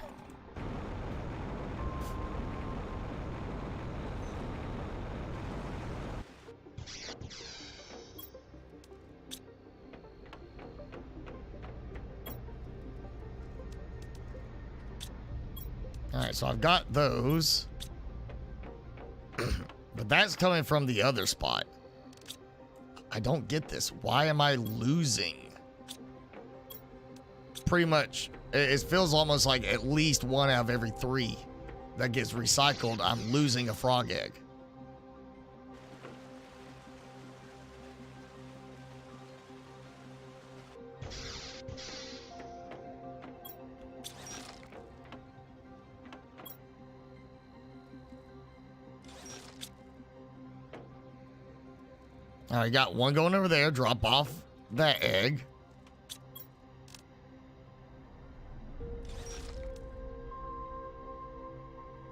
All right, so I've got those. But that's coming from the other spot. I don't get this. Why am I losing? Pretty much, it feels almost like at least 1 out of every 3 that gets recycled, I'm losing a frog egg. All right, got one going over there. Drop off that egg.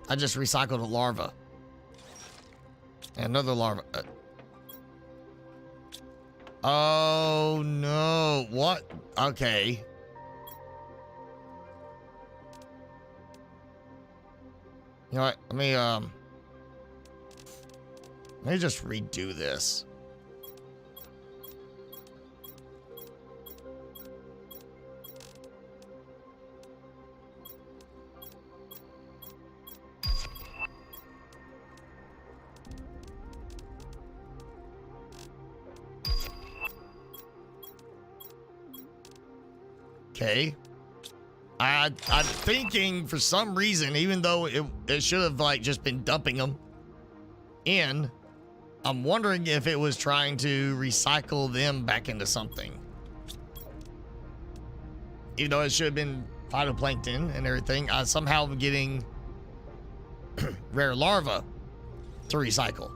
I just recycled a larva. And another larva. Oh, no. What? Okay. You know what? Let me just redo this. Okay. I'm thinking for some reason, even though it should have like just been dumping them in, I'm wondering if it was trying to recycle them back into something. Even though it should have been phytoplankton and everything, I somehow am getting rare larvae to recycle.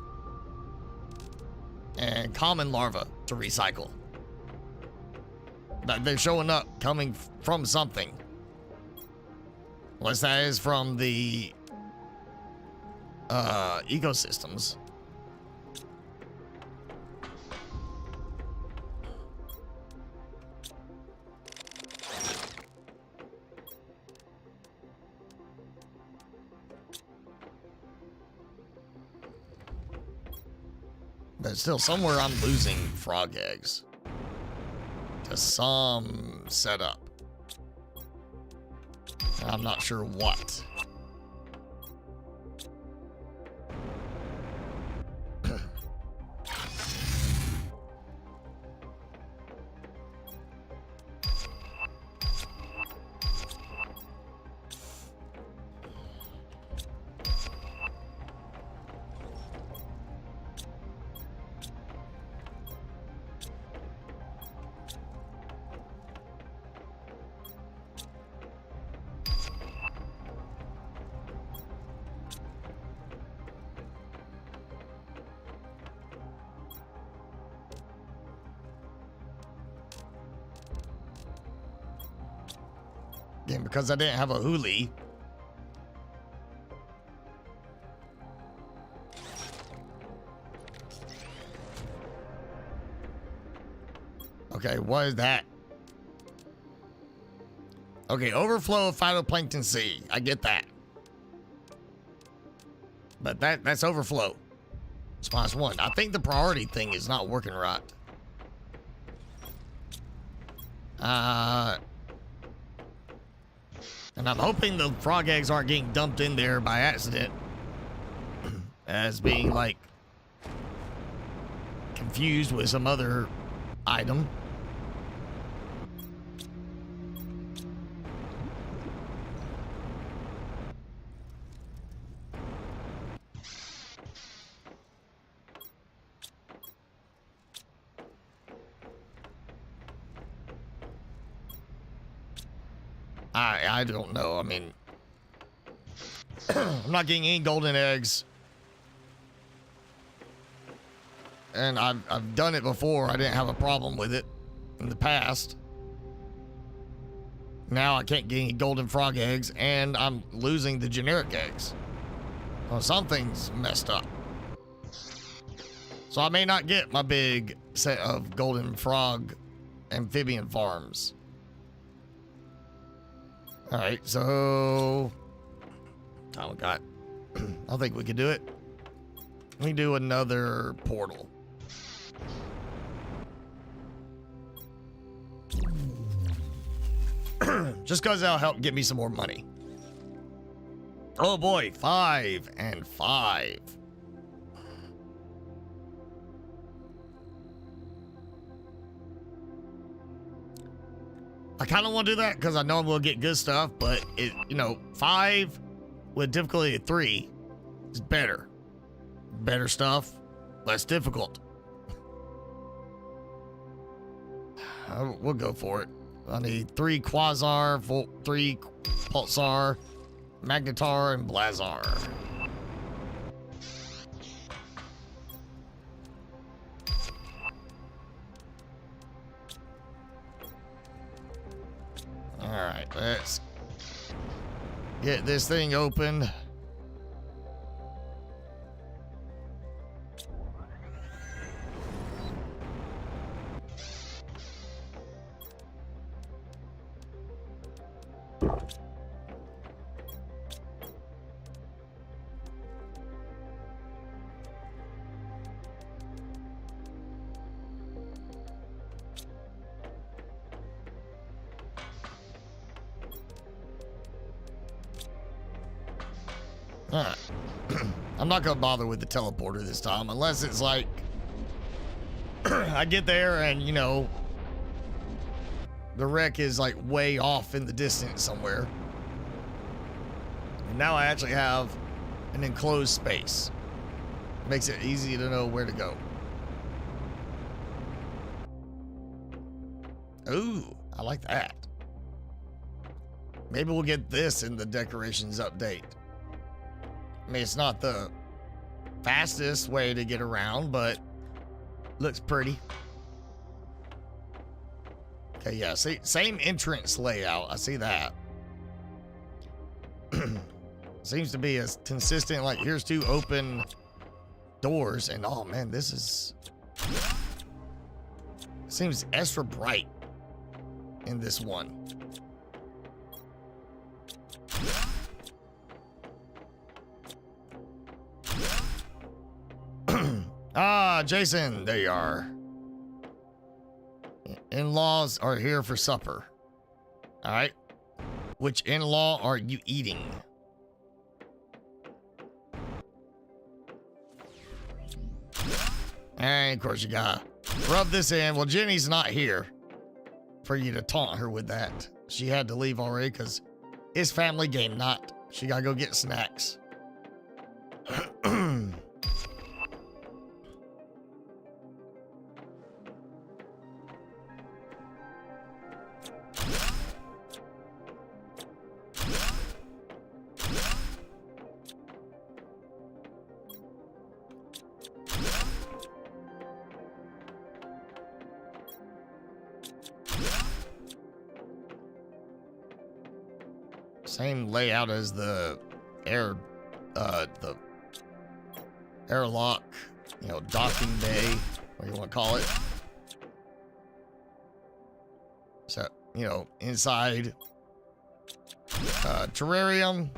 And common larvae to recycle. But they're showing up coming from something. Unless that is from the ecosystems. But still, somewhere I'm losing frog eggs to some setup. I'm not sure what. Again, because I didn't have a huli. Okay, what is that? Okay, overflow of phytoplankton C. I get that. But that's overflow. Response 1. I think the priority thing is not working right. And I'm hoping the frog eggs aren't getting dumped in there by accident as being like confused with some other item. I don't know. I mean, I'm not getting any golden eggs. And I've done it before. I didn't have a problem with it in the past. Now I can't get any golden frog eggs, and I'm losing the generic eggs. Well, something's messed up. So I may not get my big set of golden frog amphibian farms. All right, so time we got. I think we could do it. We can do another portal. Just because that'll help get me some more money. Oh boy, 5 and 5. I kind of want to do that because I know I'm going to get good stuff, but it, 5 with difficulty of 3 is better. Better stuff, less difficult. We'll go for it. I need 3 quasar, 3 pulsar, magnetar, and blazar. All right, let's get this thing open. Alright. I'm not gonna bother with the teleporter this time, unless it's like I get there and, the wreck is like way off in the distance somewhere. And now I actually have an enclosed space. Makes it easy to know where to go. Ooh, I like that. Maybe we'll get this in the decorations update. I mean, it's not the fastest way to get around, but looks pretty. Okay, yeah, see, same entrance layout. I see that. Seems to be as consistent. Like, here's 2 open doors, and oh man, this is seems extra bright in this one. Ah, Jason, there you are. In-laws are here for supper. All right. Which in-law are you eating? And of course you gotta rub this in. Well, Jenny's not here for you to taunt her with that. She had to leave already because it's family game night. She gotta go get snacks. Same layout as the airlock, you know, docking bay, what you want to call it. So, you know, inside terrarium,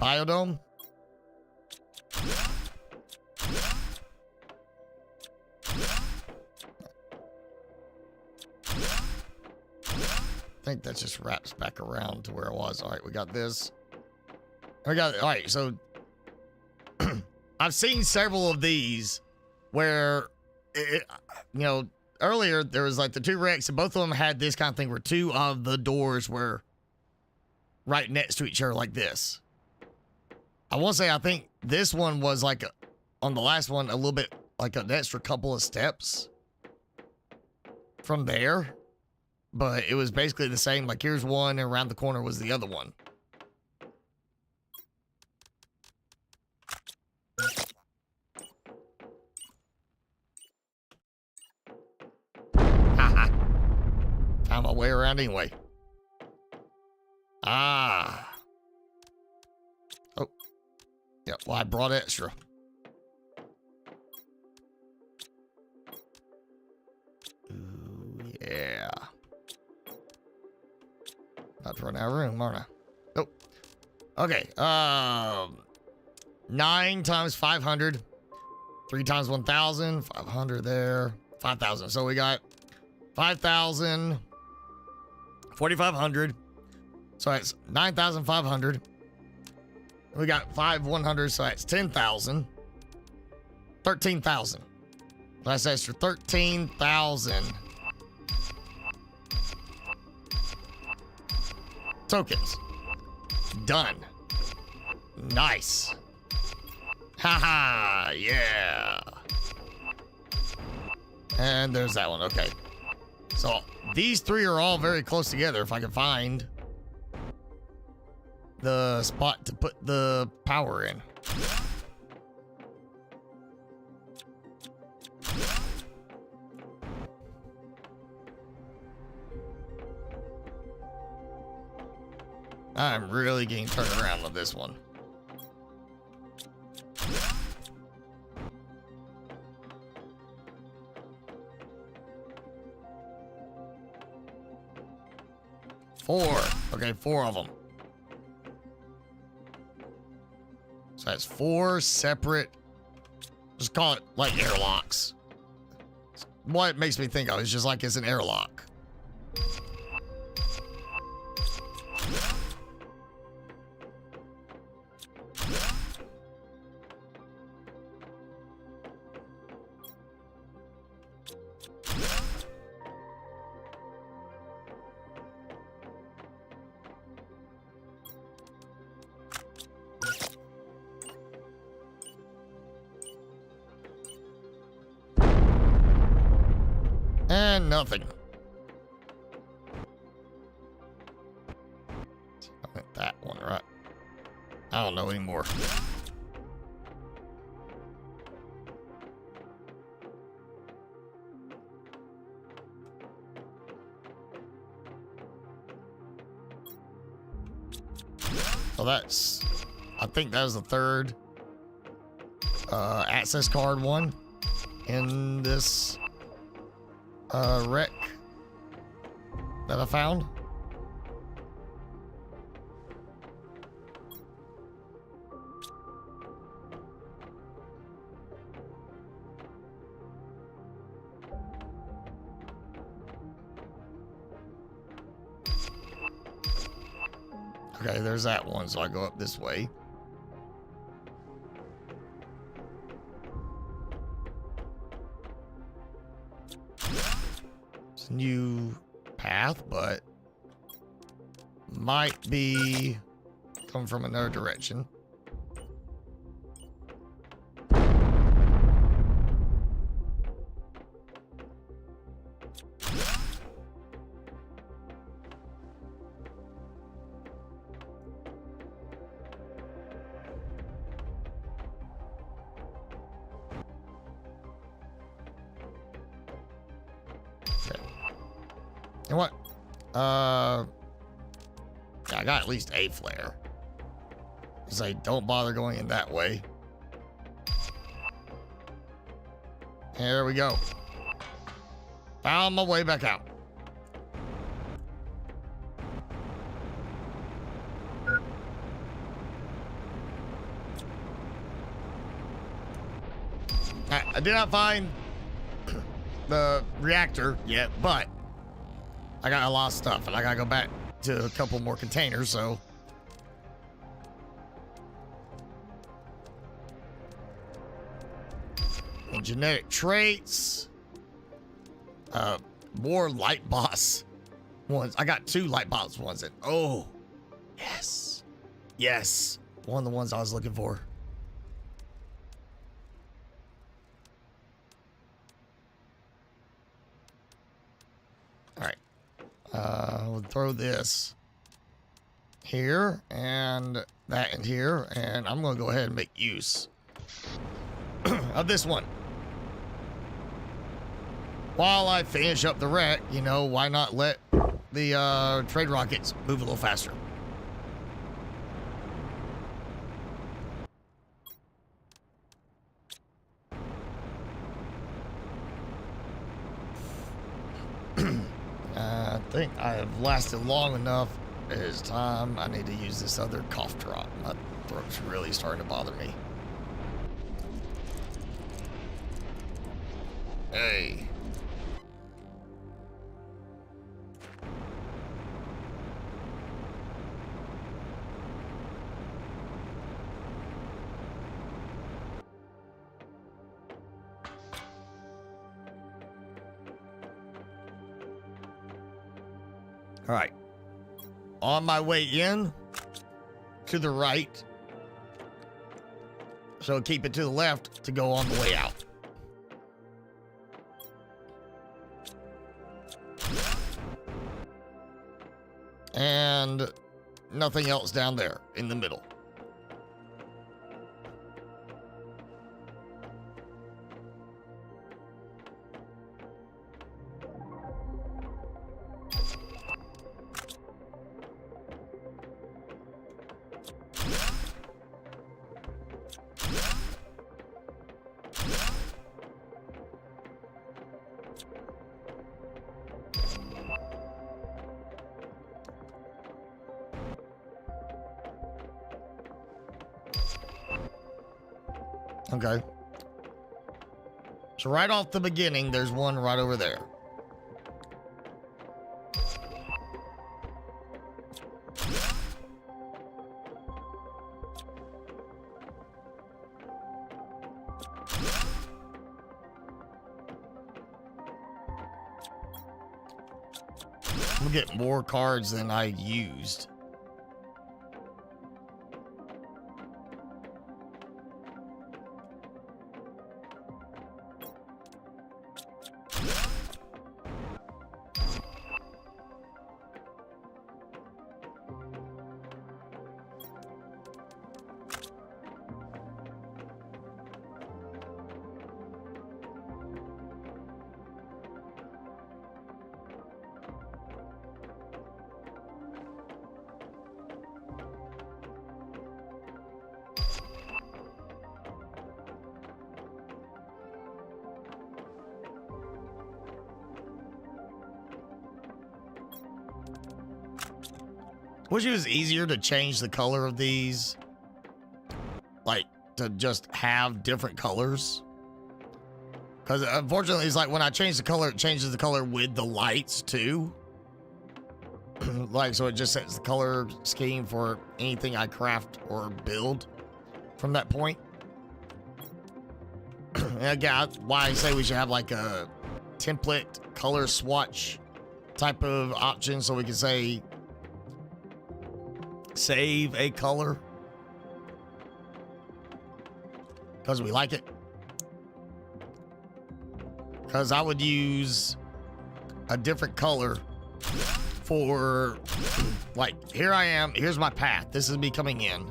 biodome. I think that just wraps back around to where it was. All right, we got this. All right, so I've seen several of these where, you know, earlier there was like the 2 wrecks, and both of them had this kind of thing where 2 of the doors were right next to each other like this. I want to say I think this one was like, on the last one, a little bit like an extra couple of steps from there. But it was basically the same. Like, here's one, and around the corner was the other one. Haha. Found my way around anyway. Ah. Oh. Yeah, well, I brought extra. Ooh, yeah. About to run out of room, aren't I? Oh. Okay. 9 times 500. 3 times 1,000. 500 there. 5,000. So we got 5,000. 4,500. So that's 9,500. We got 5 100. So that's 10,000. 13,000. That's extra 13,000. Tokens. Done. Nice. Haha, yeah. And there's that one. Okay. So these 3 are all very close together. If I can find the spot to put the power in. I'm really getting turned around with this one. Four. Okay, 4 of them. So that's 4 separate, just call it like airlocks. What it makes me think of is just like it's an airlock. And nothing. I think that one, right? I don't know anymore. So that's, I think that was the third access card one in this wreck that I found. Okay, there's that one, so I go up this way. It's a new path, but might be coming from another direction. You know what? I got at least a flare. Say, don't bother going in that way. There we go. Found my way back out. I did not find the reactor yet, but I got a lot of stuff, and I gotta go back to a couple more containers, so. And genetic traits. More light boss ones. I got 2 light boss ones. And oh, yes. Yes. One of the ones I was looking for. All right. We'll throw this here and that in here, and I'm going to go ahead and make use of this one. While I finish up the wreck, you know, why not let the trade rockets move a little faster? I think I have lasted long enough. It is time. I need to use this other cough drop. My throat's really starting to bother me. Hey. All right. On my way in, to the right. So keep it to the left to go on the way out. And nothing else down there in the middle. Okay. So right off the beginning, there's one right over there. We'll get more cards than I used. Wish it was easier to change the color of these. Like, to just have different colors. Because unfortunately, it's like when I change the color, it changes the color with the lights too. Like, so it just sets the color scheme for anything I craft or build from that point. Again, why I say we should have like a template color swatch type of option, so we can say save a color because we like it. Because I would use a different color for, like, here I am, here's my path, this is me coming in,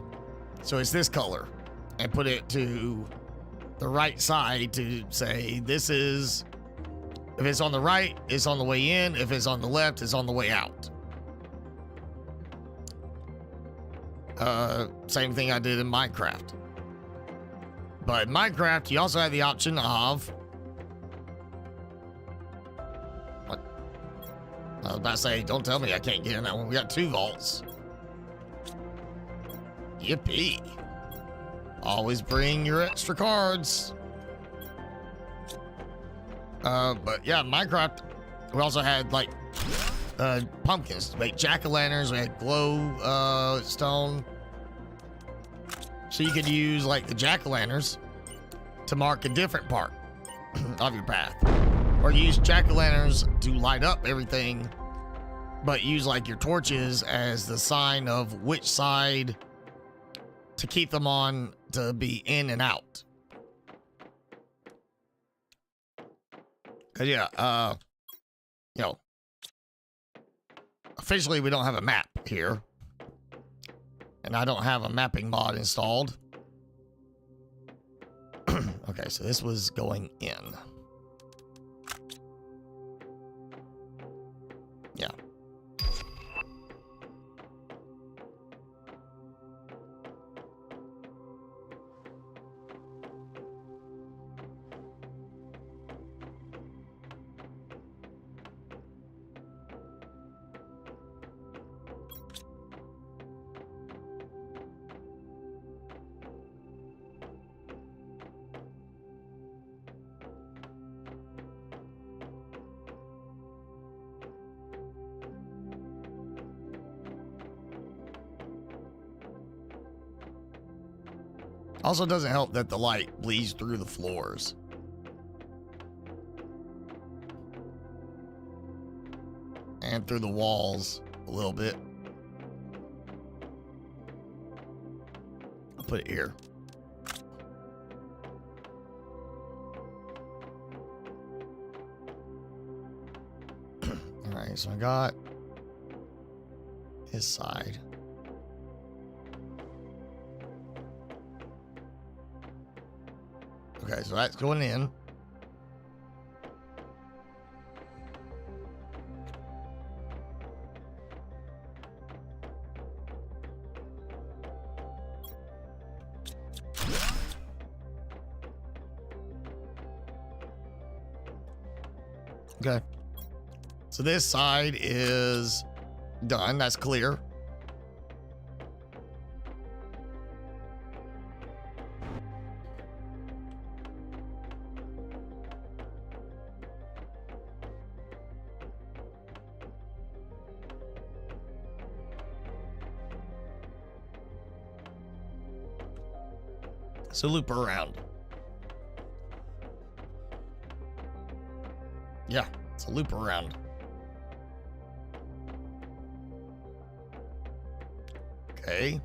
so it's this color, and put it to the right side to say this is, if it's on the right, it's on the way in, if it's on the left, it's on the way out. Same thing I did in Minecraft. But in Minecraft, you also have the option of, what? I was about to say, don't tell me I can't get in that one. We got 2 vaults. Yippee. Always bring your extra cards. But yeah, Minecraft, we also had like pumpkins to make jack-o'-lanterns. We had glow stone. So you could use like the jack-o'-lanterns to mark a different part of your path. Or use jack-o'-lanterns to light up everything, but use like your torches as the sign of which side to keep them on to be in and out. Cause yeah, you know, officially we don't have a map here, and I don't have a mapping mod installed. Okay, so this was going in. Yeah. Also doesn't help that the light bleeds through the floors. And through the walls a little bit. I'll put it here. All right, so I got his side. Okay, so that's going in. Okay. So this side is done. That's clear. So loop around. Yeah, it's a loop around. Okay.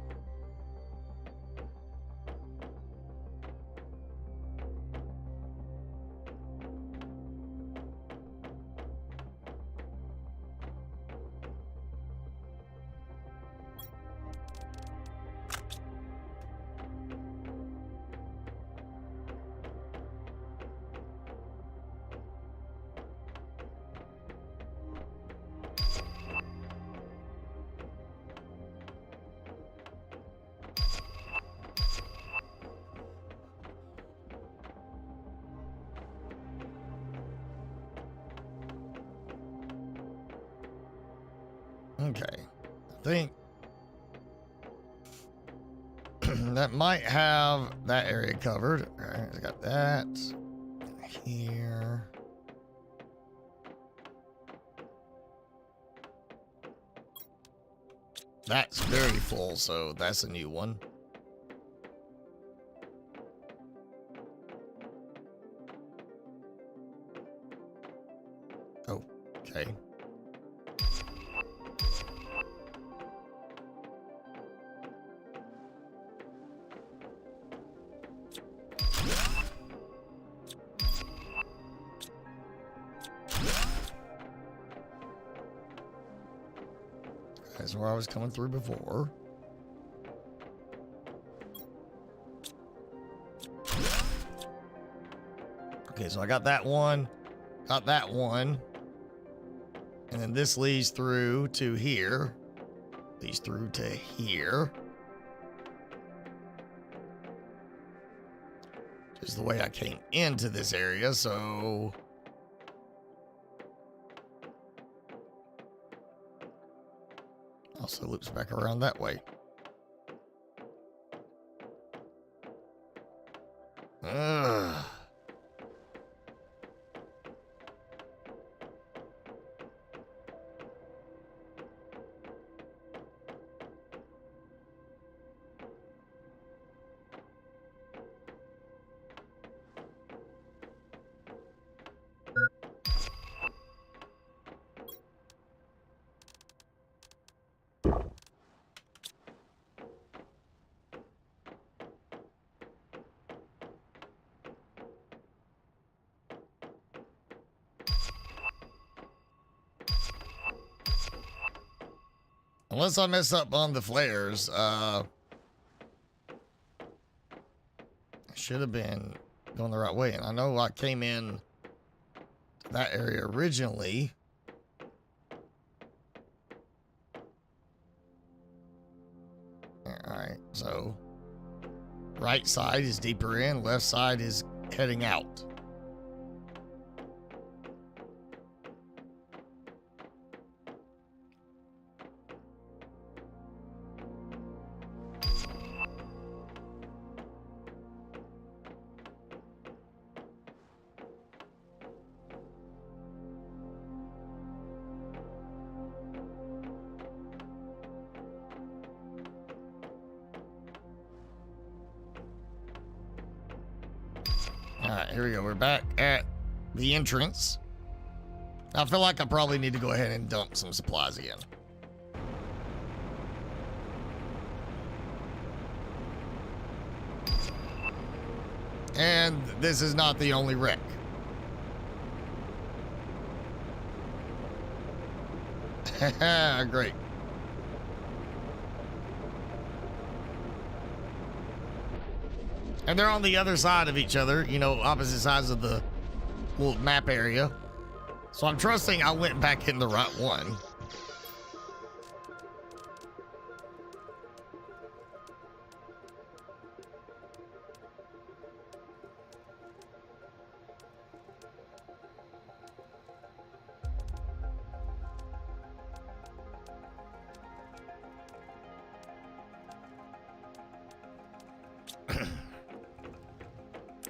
Okay, I think And that might have that area covered. All right, I got that here. That's very full, so that's a new one. Oh, okay. That's where I was coming through before. Okay, so I got that one, and then this leads through to here, leads through to here. Just the way I came into this area, so also loops back around that way. Ugh. Unless I mess up on the flares, I should have been going the right way. And I know I came in to that area originally. Alright, so right side is deeper in, left side is heading out. Alright, here we go. We're back at the entrance. I feel like I probably need to go ahead and dump some supplies again. And this is not the only wreck. Great. And they're on the other side of each other, you know, opposite sides of the little map area. So I'm trusting I went back in the right one.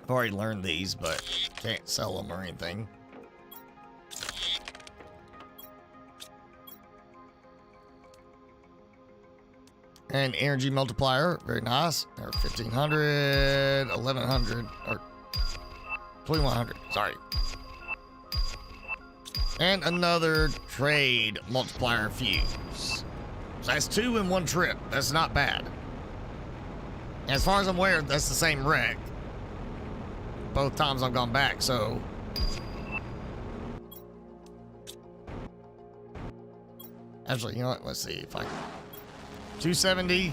I've already learned these, but can't sell them or anything. And energy multiplier, very nice. Or 1500, 1100, or 2100, sorry. And another trade multiplier fuse. So that's 2 in 1 trip. That's not bad. As far as I'm aware, that's the same wreck. Both times I've gone back, so. Actually, you know what? Let's see if I can. 270.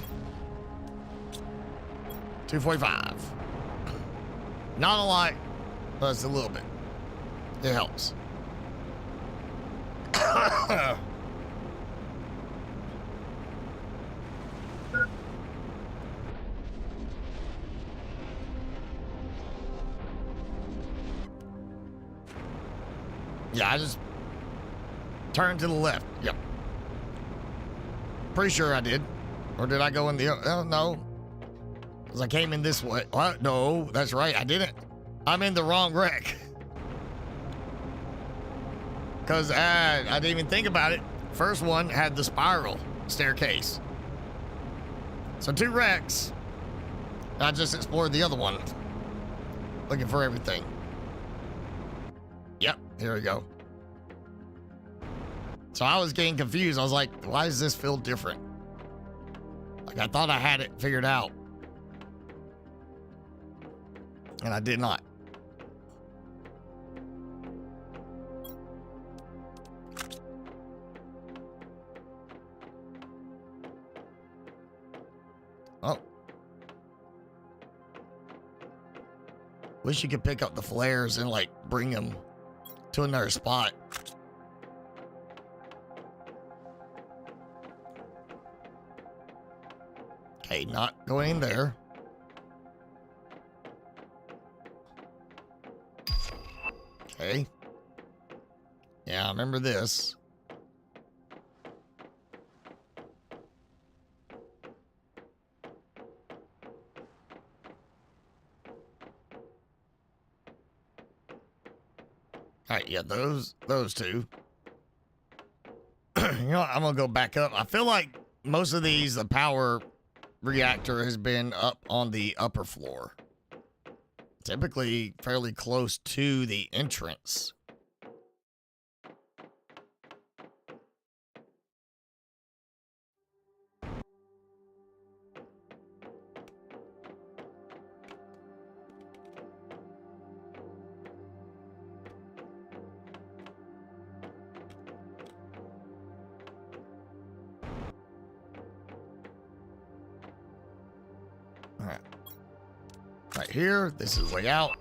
245. Not a lot, but it's a little bit. It helps. Yeah, I just turned to the left. Yep. Pretty sure I did. Or did I go in the... Oh, no. Because I came in this way. What? No, that's right. I didn't. I'm in the wrong wreck. Because I didn't even think about it. First one had the spiral staircase. So 2 wrecks. I just explored the other one. Looking for everything. Yep, here we go. So I was getting confused. I was like, why does this feel different? Like I thought I had it figured out. And I did not. Oh. Wish you could pick up the flares and like bring them to another spot. Okay, not going in there. Okay. Yeah, I remember this. All right, yeah, those 2. You know what, I'm gonna go back up. I feel like most of these, the power reactor has been up on the upper floor. Typically fairly close to the entrance. All right. Right here, this is way out.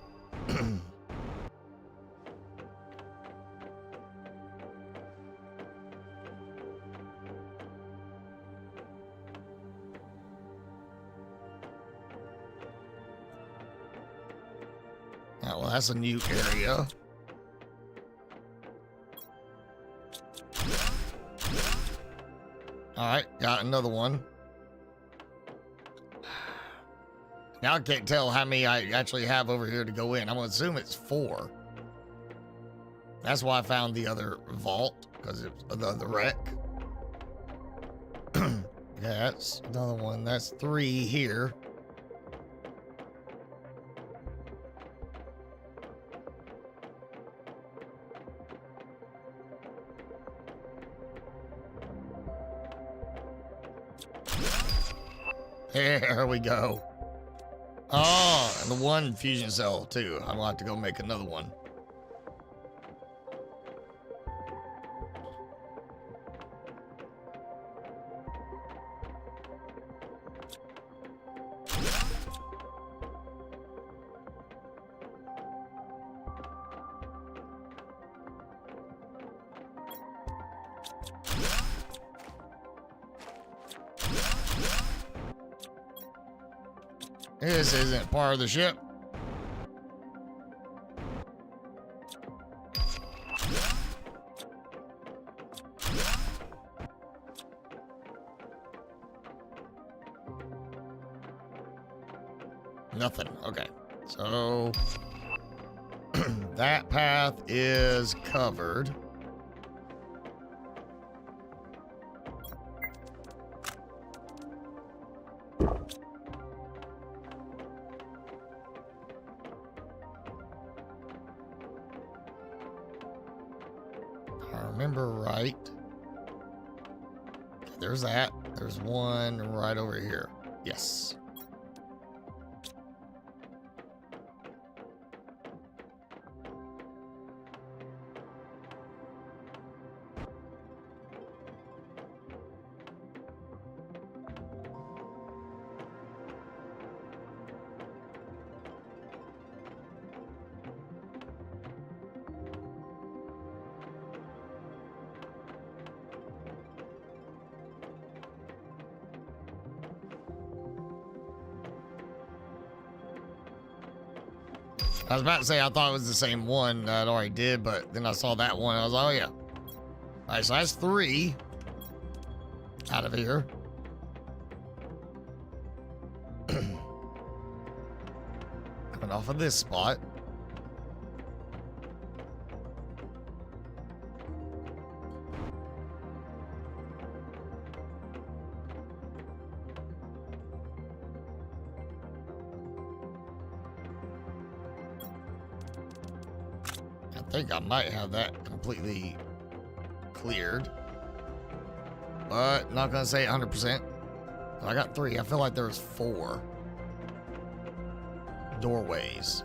Oh, well, that's a new area. All right, got another one. Now I can't tell how many I actually have over here to go in. I'm gonna assume it's 4. That's why I found the other vault, because it's the wreck. Yeah, that's another one. That's 3 here. There we go. Oh, and the 1 fusion cell too. I'm gonna have to go make another one. This isn't part of the ship. Nothing. Okay. So that path is covered. Remember right. There's that. There's one right over here. Yes. I was about to say I thought it was the same one that I already did, but then I saw that one. I was like, oh yeah. All right, so that's 3 out of here. sound off of this spot. I think I might have that completely cleared, but not gonna say 100%. I got 3. I feel like there's 4 doorways.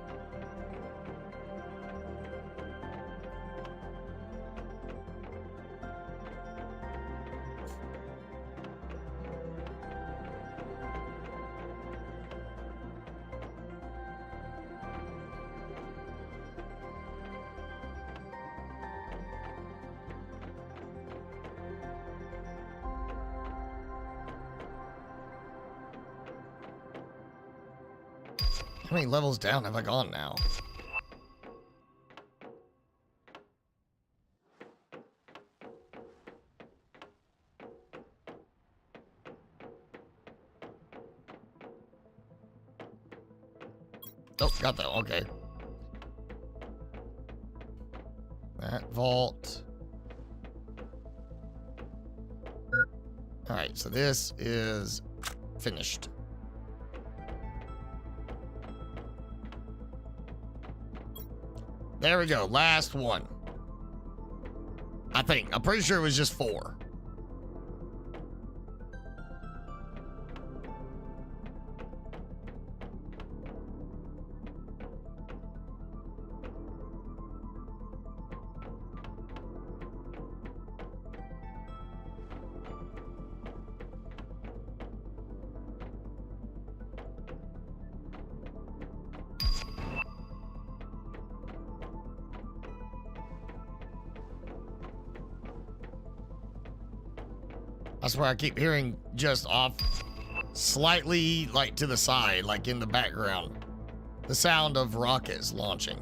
How many levels down have I gone now? Oh, got that. Okay. That vault. All right, so this is finished. There we go. Last one. I think. I'm pretty sure it was just 4. That's where I keep hearing just off slightly like to the side, like in the background, the sound of rockets launching.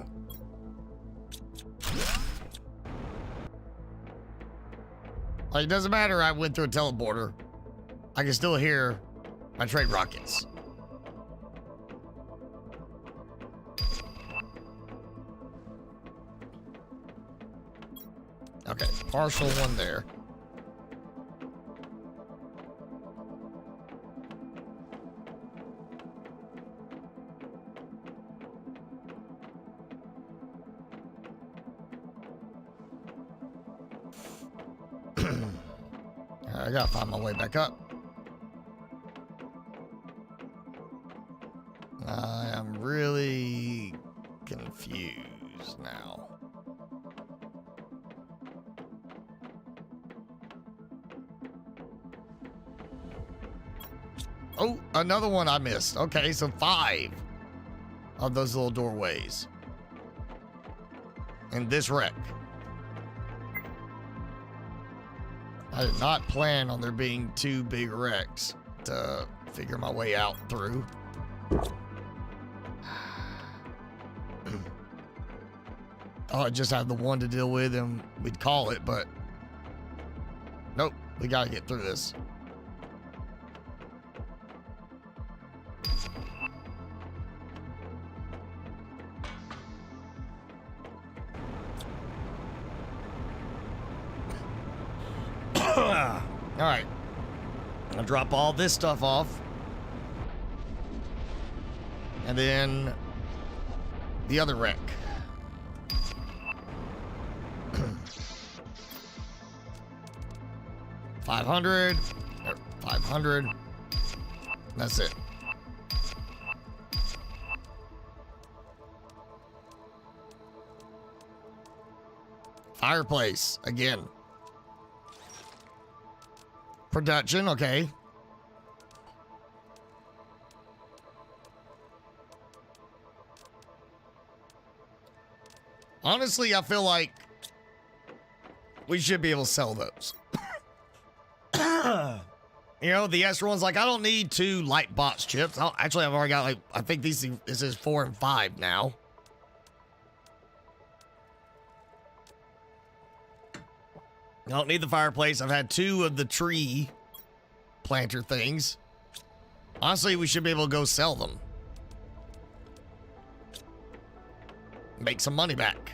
Like, it doesn't matter I went through a teleporter. I can still hear my trade rockets. Okay, partial one there. I gotta find my way back up. I am really confused now. Oh, another one I missed. Okay, so 5 of those little doorways in this wreck. I did not plan on there being 2 big wrecks to figure my way out through. I'd just have the one to deal with and we'd call it, but nope, we gotta get through this. All right, I'll drop all this stuff off, and then the other wreck. $500, 500. That's it. Fireplace again. Production, okay. Honestly, I feel like we should be able to sell those. You know, the extra ones, like, I don't need 2 light box chips. Actually, I've already got, like, I think this is 4 and 5 now. I don't need the fireplace. I've had 2 of the tree planter things. Honestly, we should be able to go sell them. make some money back.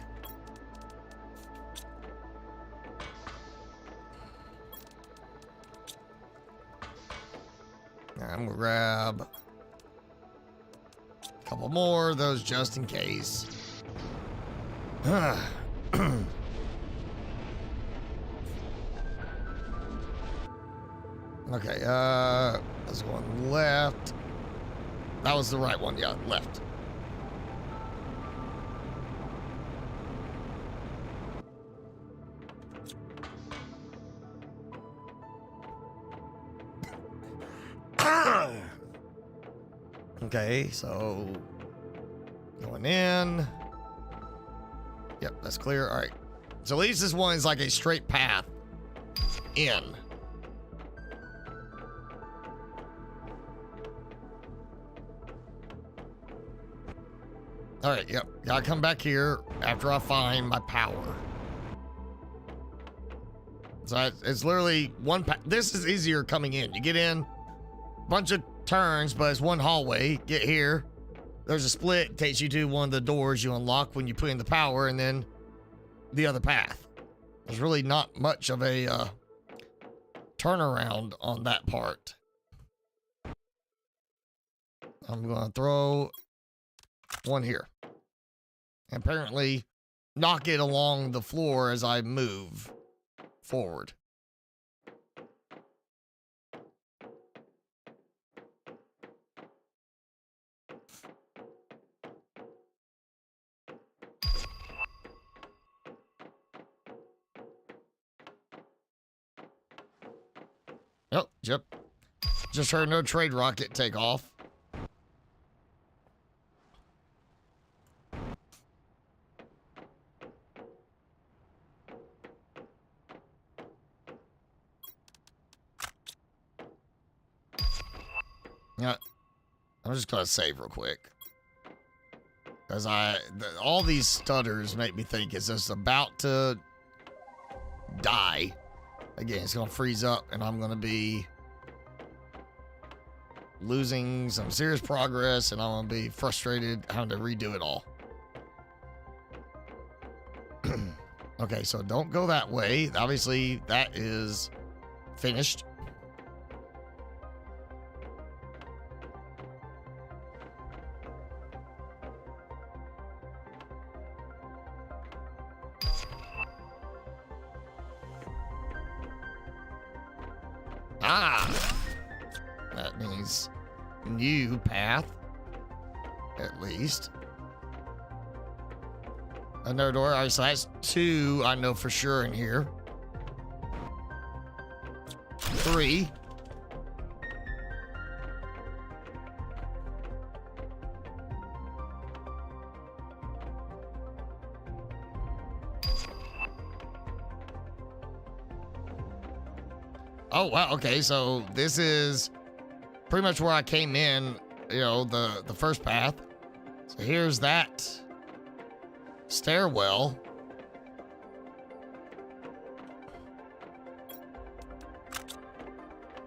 I'm gonna grab a couple more of those just in case. Okay, there's one left. That was the right one, yeah, left. Okay, so going in. Yep, that's clear. All right. So at least this one is like a straight path in. All right, yep. Gotta come back here after I find my power. So it's literally one path. This is easier coming in. You get in, bunch of turns, but it's one hallway. Get here. There's a split. Takes you to one of the doors you unlock when you put in the power, and then the other path. There's really not much of a turnaround on that part. I'm going to throw one here. And apparently knock it along the floor as I move forward. Oh, yep. Just heard no trade rocket take off. Yeah, I'm just gonna save real quick. Because all these stutters make me think it's just about to die. Again, it's gonna freeze up and I'm gonna be losing some serious progress and I'm gonna be frustrated having to redo it all. Okay, so don't go that way. Obviously, that is finished. That means new path, at least. Another door. All right, so that's 2 I know for sure in here. 3. Oh, wow. Okay, so this is pretty much where I came in, you know, the first path. So here's that stairwell.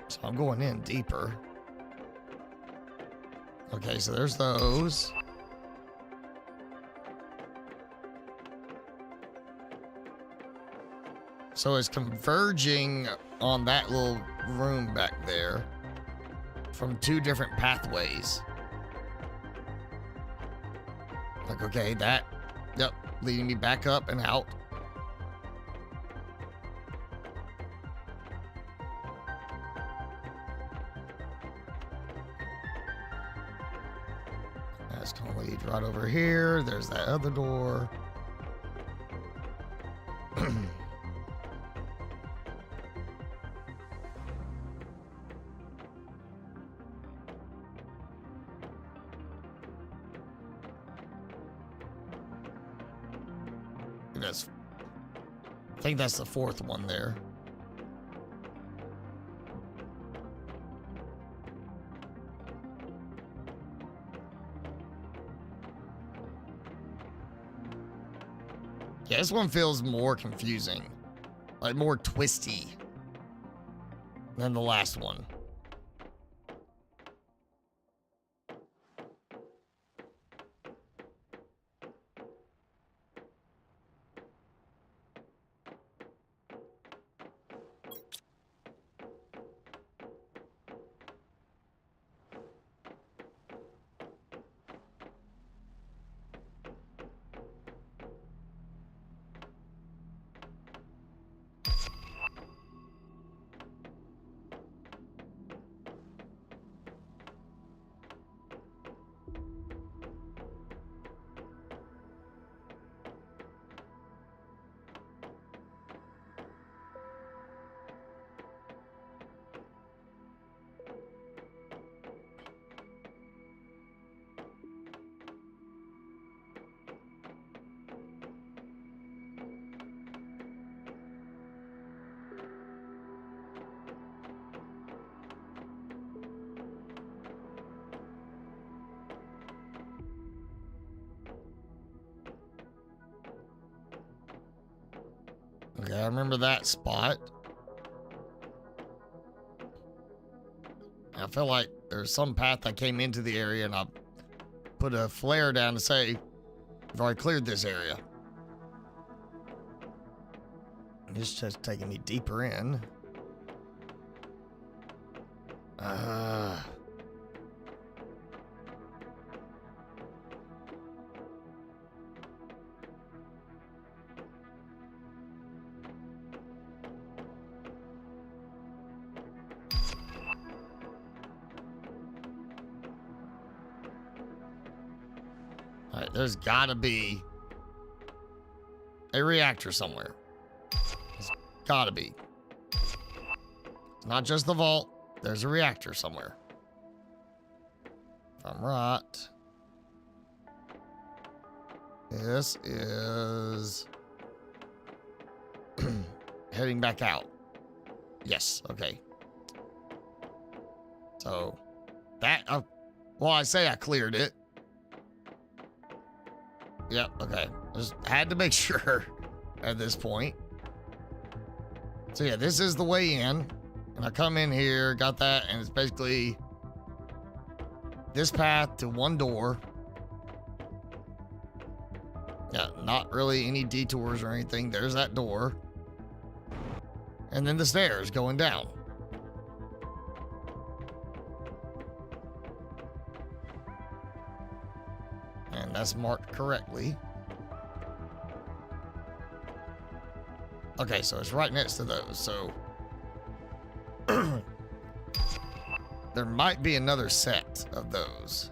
So I'm going in deeper. Okay, so there's those. So it's converging on that little room back there from 2 different pathways. Like, okay, that, yep, leading me back up and out. That's gonna lead right over here. There's that other door. I think that's the 4th one there. Yeah, this one feels more confusing, like more twisty than the last one. Okay, I remember that spot. I feel like there's some path that came into the area and I put a flare down to say, I've already cleared this area. It's just taking me deeper in. All right, there's gotta be a reactor somewhere. There's gotta be. It's not just the vault. There's a reactor somewhere. If I'm right. This is heading back out. Yes, okay. So that, well, I say I cleared it. Yep, okay. Just had to make sure at this point. So yeah, this is the way in. And I come in here, got that, and it's basically this path to one door. Yeah, not really any detours or anything. There's that door. And then the stairs going down. And that's marked correctly. Okay, so it's right next to those, so there might be another set of those.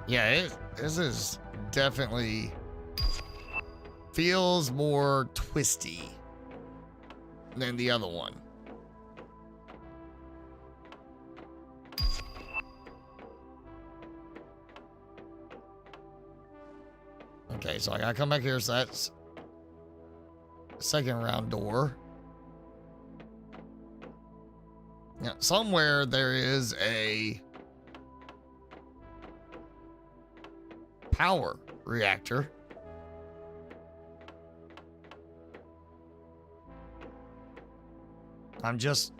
Yeah, this is definitely feels more twisty than the other one. Okay, so I gotta come back here, so that's second round door. Yeah, somewhere there is a power reactor. I'm just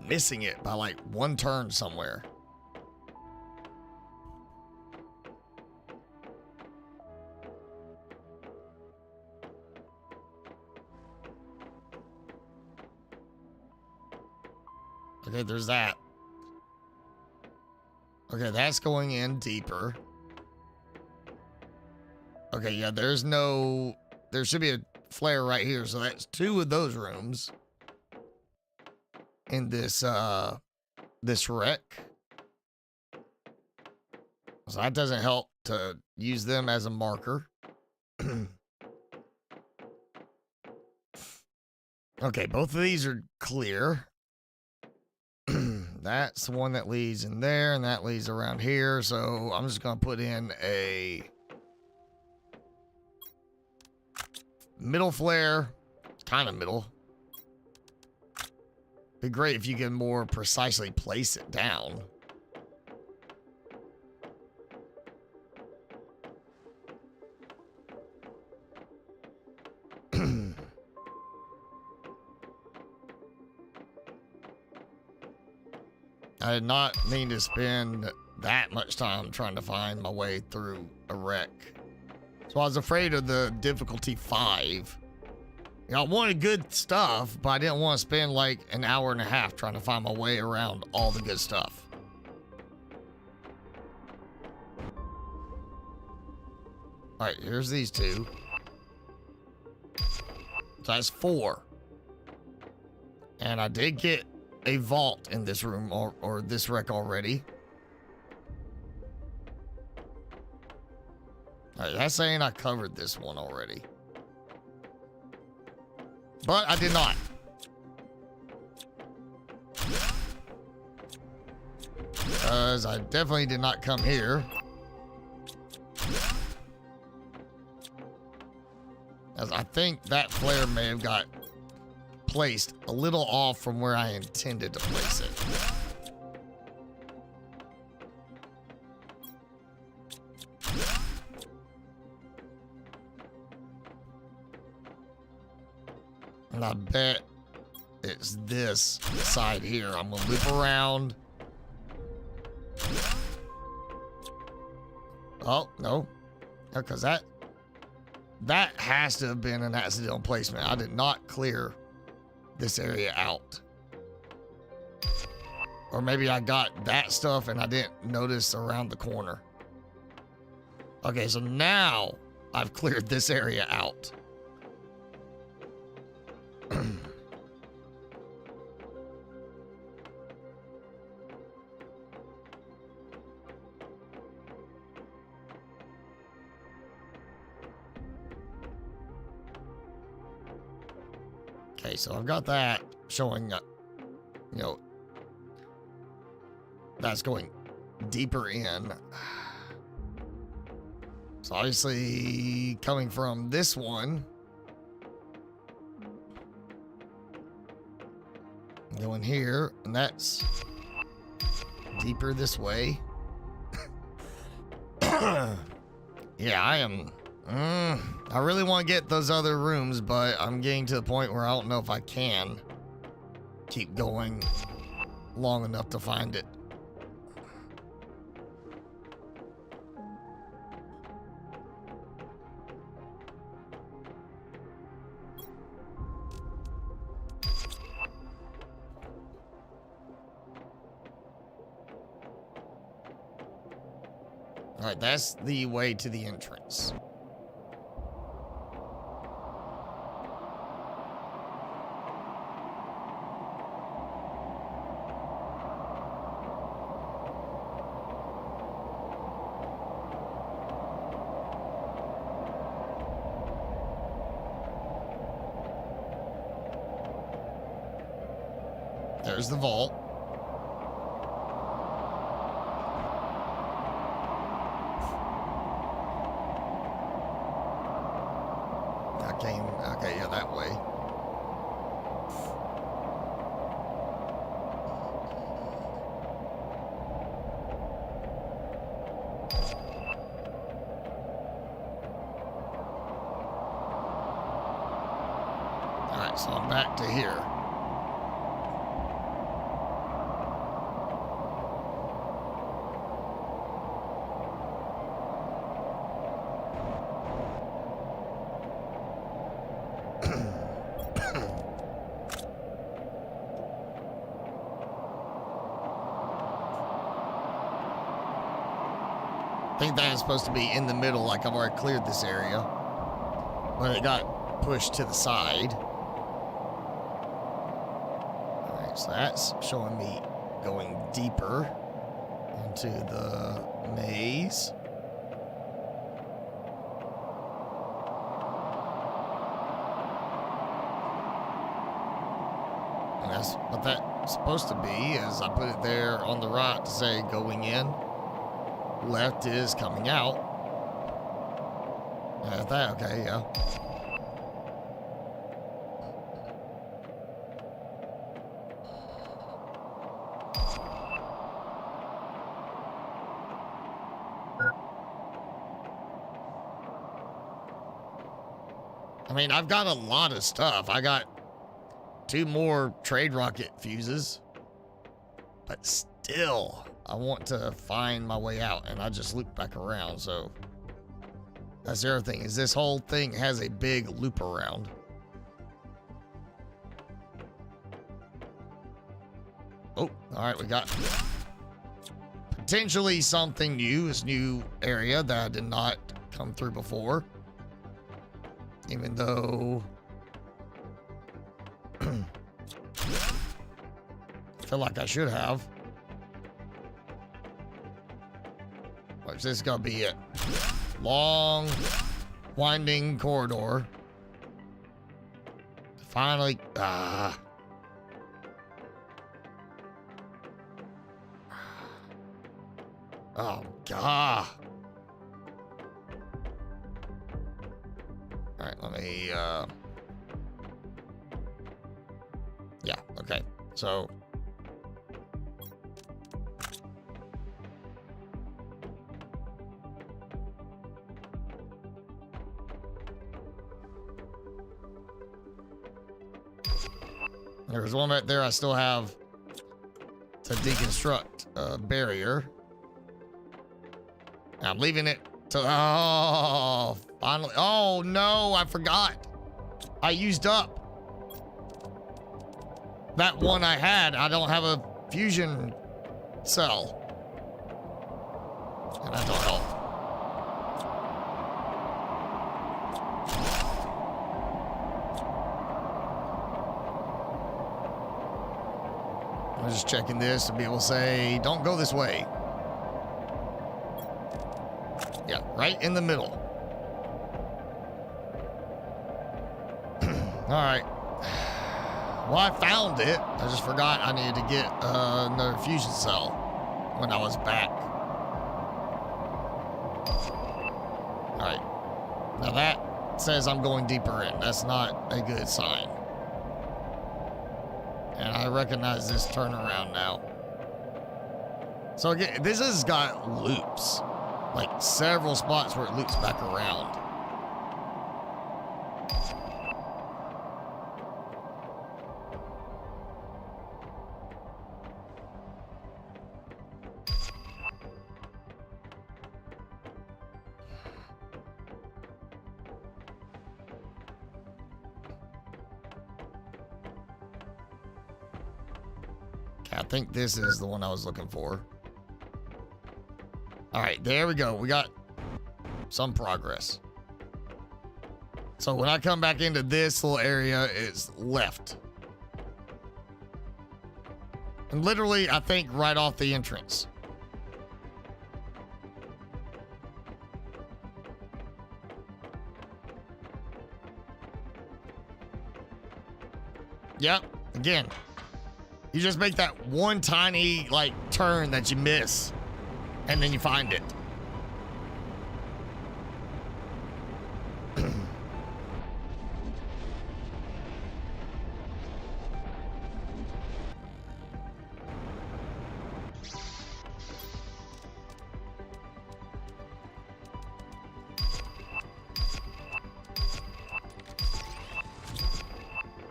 missing it by like one turn somewhere. Okay, there's that. Okay, that's going in deeper. Okay, yeah, there should be a flare right here, so that's two of those rooms in this this wreck. So that doesn't help to use them as a marker. Okay, both of these are clear. That's the one that leads in there, and that leads around here. So I'm just gonna put in a middle flare, kind of middle. Be great if you can more precisely place it down. I did not mean to spend that much time trying to find my way through a wreck. So I was afraid of the difficulty 5. You know, I wanted good stuff, but I didn't want to spend like an hour and a half trying to find my way around all the good stuff. All right, here's these two. So that's 4. And I did get a vault in this room or this wreck already. All right, that's saying I covered this one already. But I did not. Because I definitely did not come here. As I think that flare may have got placed a little off from where I intended to place it. And I bet it's this side here. I'm gonna loop around. Oh, no. Because that has to have been an accidental placement. I did not clear this area out. Or maybe I got that stuff and I didn't notice around the corner. Okay, so now I've cleared this area out. Okay, so I've got that showing, you know, that's going deeper in. So obviously coming from this one, going here, and that's deeper this way. Yeah, I am. I really want to get those other rooms, but I'm getting to the point where I don't know if I can keep going long enough to find it. All right, that's the way to the entrance. There's the vault. I came, okay, yeah, that way. All right, so I'm back to here. I think that is supposed to be in the middle, like I've already cleared this area. But it got pushed to the side. Alright, so that's showing me going deeper into the maze. And that's what that's supposed to be, is I put it there on the right to say going in. Left is coming out. That, okay, yeah. I mean, I've got a lot of stuff. I got 2 more trade rocket fuses, but still, I want to find my way out, and I just loop back around. So that's the other thing, is this whole thing has a big loop around. Oh, all right, we got potentially something new. This new area that I did not come through before, even though I feel like I should have. Watch, this is gonna be it. Long, winding corridor. Finally, oh God. All All right, let me, yeah, okay. So, there's one right there I still have to deconstruct a barrier. I'm leaving it to, oh, finally. Oh no, I forgot. I used up that one I had. I don't have a fusion cell. And that don't help. I'm just checking this to be able to say, don't go this way. Yeah, right in the middle. All right. Well, I found it. I just forgot I needed to get another fusion cell when I was back. All right. Now that says I'm going deeper in. That's not a good sign. And I recognize this turnaround now. So again, this has got loops. Like several spots where it loops back around. I think this is the one I was looking for. All right, there we go. We got some progress. So when I come back into this little area, it's left. And literally, I think right off the entrance. Yep, again. You just make that one tiny, like, turn that you miss, and then you find it.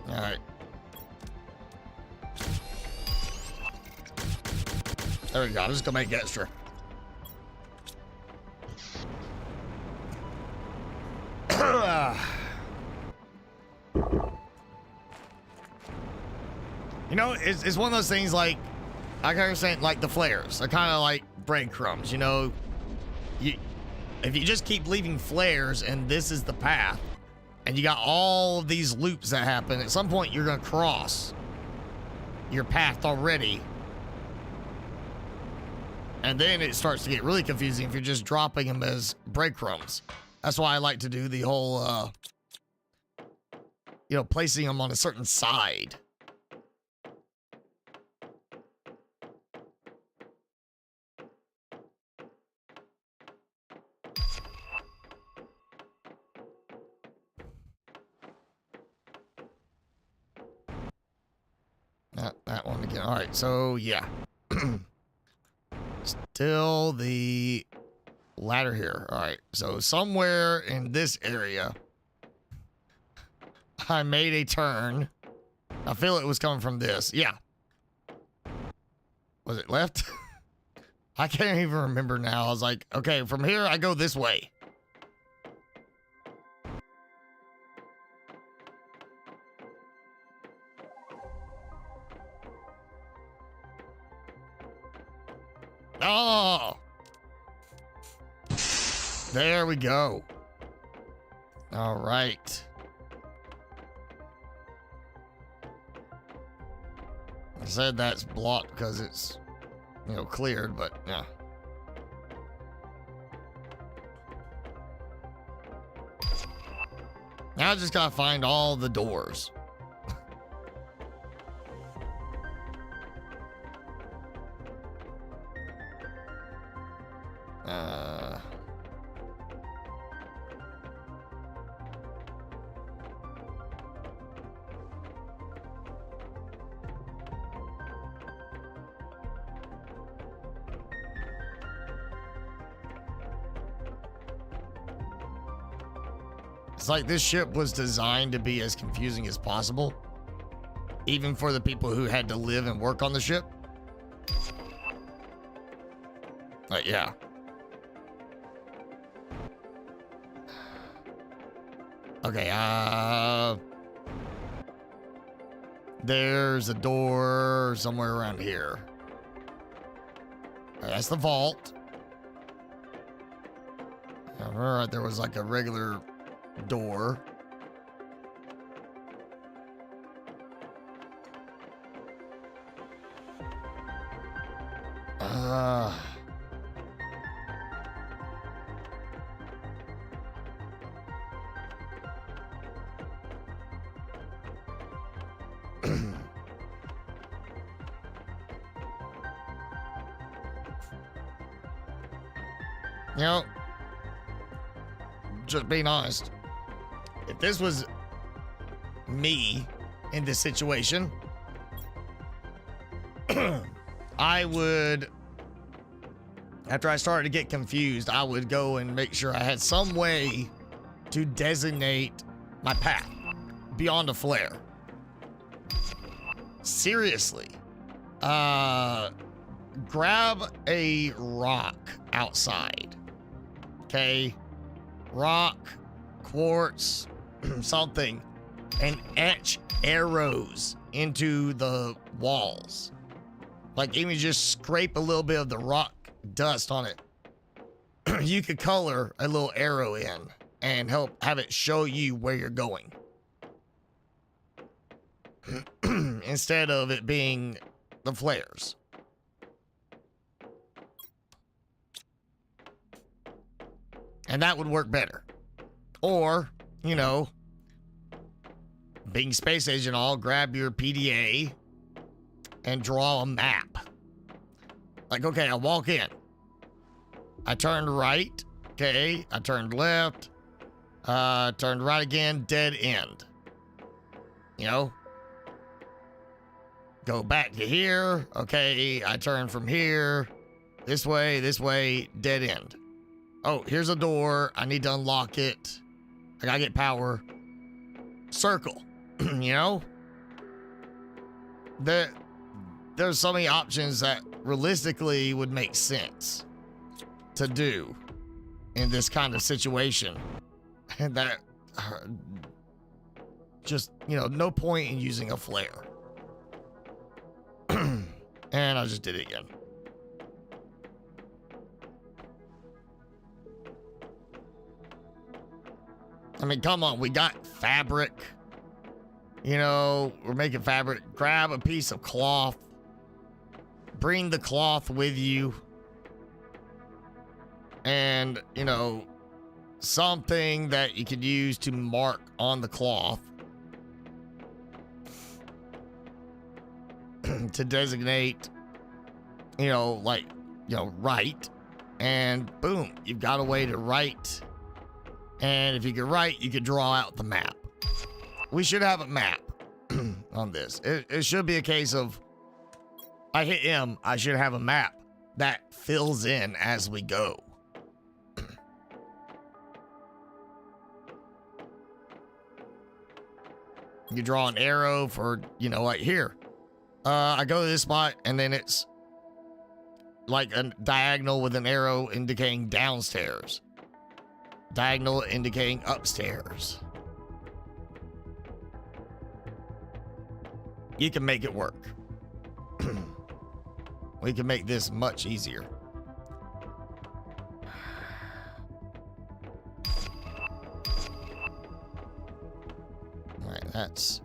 All right. There we go. I'm just gonna make extra. You know, it's one of those things like, I can understand, like the flares. They're kind of like breadcrumbs, you know. If you just keep leaving flares and this is the path, and you got all of these loops that happen, at some point you're gonna cross your path already. And then it starts to get really confusing if you're just dropping them as breadcrumbs. That's why I like to do the whole, you know, placing them on a certain side. That one again. All right, so yeah. Still the ladder here. All right, so somewhere in this area, I made a turn. I feel it was coming from this. Yeah. Was it left? I can't even remember now. I was like, okay, from here I go this way. Oh, there we go. All right. I said that's blocked because it's, you know, cleared, but yeah. Now I just gotta find all the doors. It's like this ship was designed to be as confusing as possible, even for the people who had to live and work on the ship. But yeah. Okay, there's a door somewhere around here. That's the vault. All right, there was like a regular door. You know, just being honest, if this was me in this situation, I would, after I started to get confused, I would go and make sure I had some way to designate my path beyond a flare. Seriously. Grab a rock outside. Okay? Rock, quartz, something, and etch arrows into the walls. Like even just scrape a little bit of the rock dust on it. You could color a little arrow in and help have it show you where you're going. Instead of it being the flares. And that would work better. Or, you know, being space agent, I'll grab your PDA and draw a map. Like, okay, I walk in. I turned right. Okay, I turned left. Turned right again, dead end. You know? Go back to here. Okay, I turn from here. This way, dead end. Oh, here's a door. I need to unlock it. I gotta get power. Circle. You know? There's so many options that realistically would make sense to do in this kind of situation. And that just, you know, no point in using a flare. And I just did it again. I mean, come on, we got fabric. You know, we're making fabric. Grab a piece of cloth. Bring the cloth with you. And, you know, something that you could use to mark on the cloth to designate, you know, like, you know, right. And boom, you've got a way to write. And if you could write, you could draw out the map. We should have a map on this. It should be a case of, I hit M, I should have a map that fills in as we go. You draw an arrow for, you know, like here. I go to this spot and then it's like a diagonal with an arrow indicating downstairs. Diagonal indicating upstairs. You can make it work. We can make this much easier. Alright, that's...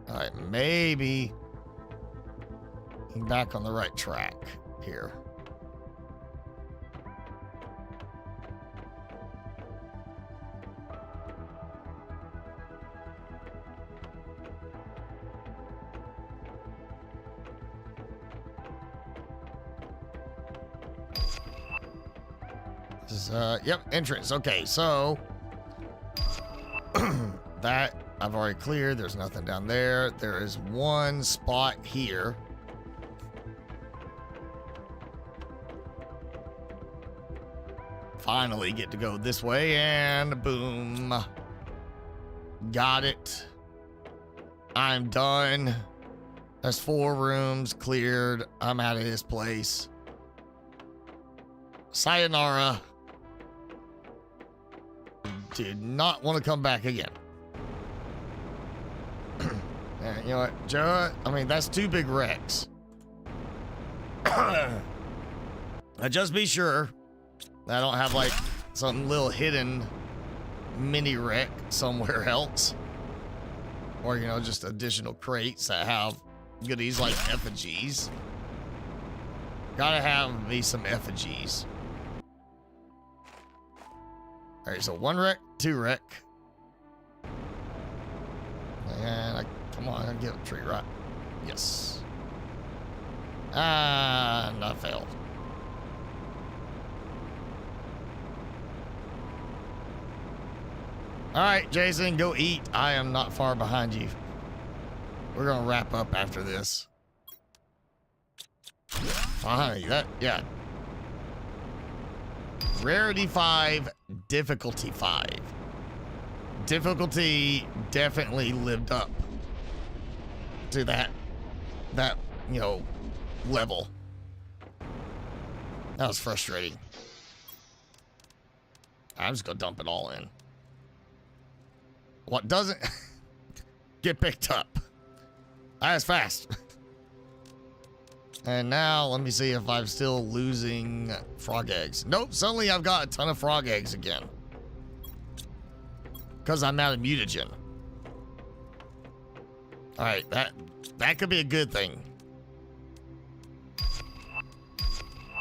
Alright, maybe... back on the right track here. This is, yep, entrance. Okay, so that I've already cleared. There's nothing down there. There is one spot here. Finally get to go this way, and boom. Got it. I'm done. That's 4 rooms cleared. I'm out of this place. Sayonara. Did not want to come back again. And you know what, Joe? I mean, that's 2 big wrecks. Just be sure that I don't have like some little hidden mini wreck somewhere else. Or, you know, just additional crates that have goodies like effigies. Gotta have me some effigies. Alright, so 1 wreck, 2 wreck. And come on, I get a tree right. Yes. And I failed. Alright, Jason, go eat. I am not far behind you. We're gonna wrap up after this. Fine, yeah. Rarity 5, difficulty 5. Difficulty definitely lived up to that, you know, level. That was frustrating. I'm just gonna dump it all in. What doesn't get picked up? That's fast. And now let me see if I'm still losing frog eggs. Nope, suddenly I've got a ton of frog eggs again. Because I'm out of mutagen. Alright, that could be a good thing.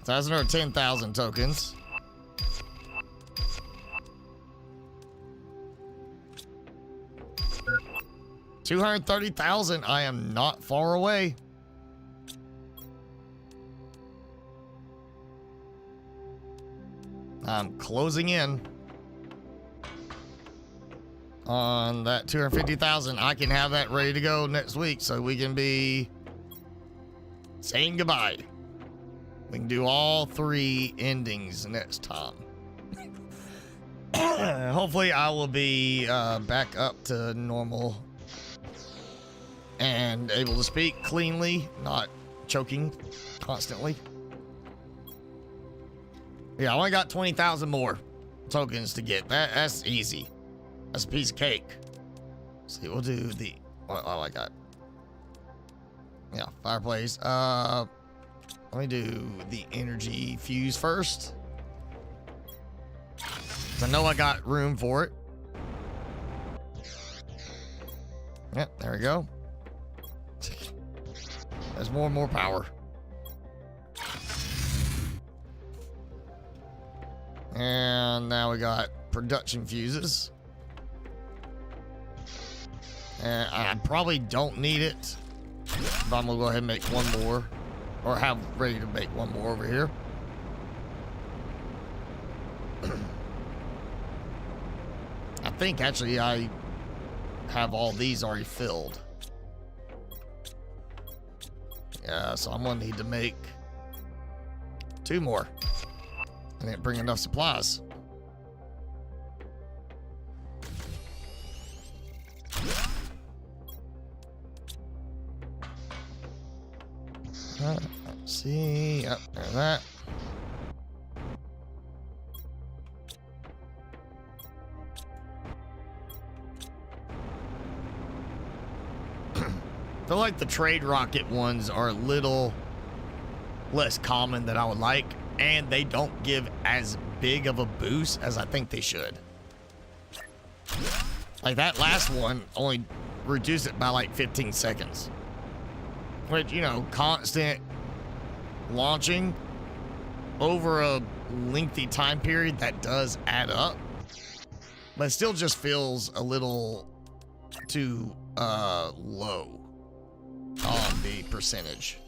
So that's another 10,000 tokens. $230,000. I am not far away. I'm closing in on that 250,000. I can have that ready to go next week, so we can be saying goodbye. We can do all 3 endings next time. Hopefully, I will be back up to normal and able to speak cleanly, not choking constantly. Yeah, I only got 20,000 more tokens to get. That's easy. That's a piece of cake. See, we'll do the... Oh, I got... Yeah, fireplace. Let me do the energy fuse first. 'Cause I know I got room for it. Yep, there we go. There's more and more power. And now we got production fuses. And I probably don't need it. But I'm gonna go ahead and make 1 more. Or have ready to make 1 more over here. I think actually I have all these already filled. Yeah, so I'm gonna need to make 2 more. I didn't bring enough supplies. Let's see. Yep, there's that. I feel like the trade rocket ones are a little less common than I would like, and they don't give as big of a boost as I think they should. Like that last one only reduced it by like 15 seconds. Which, you know, constant launching over a lengthy time period, that does add up. But it still just feels a little too low on the percentage.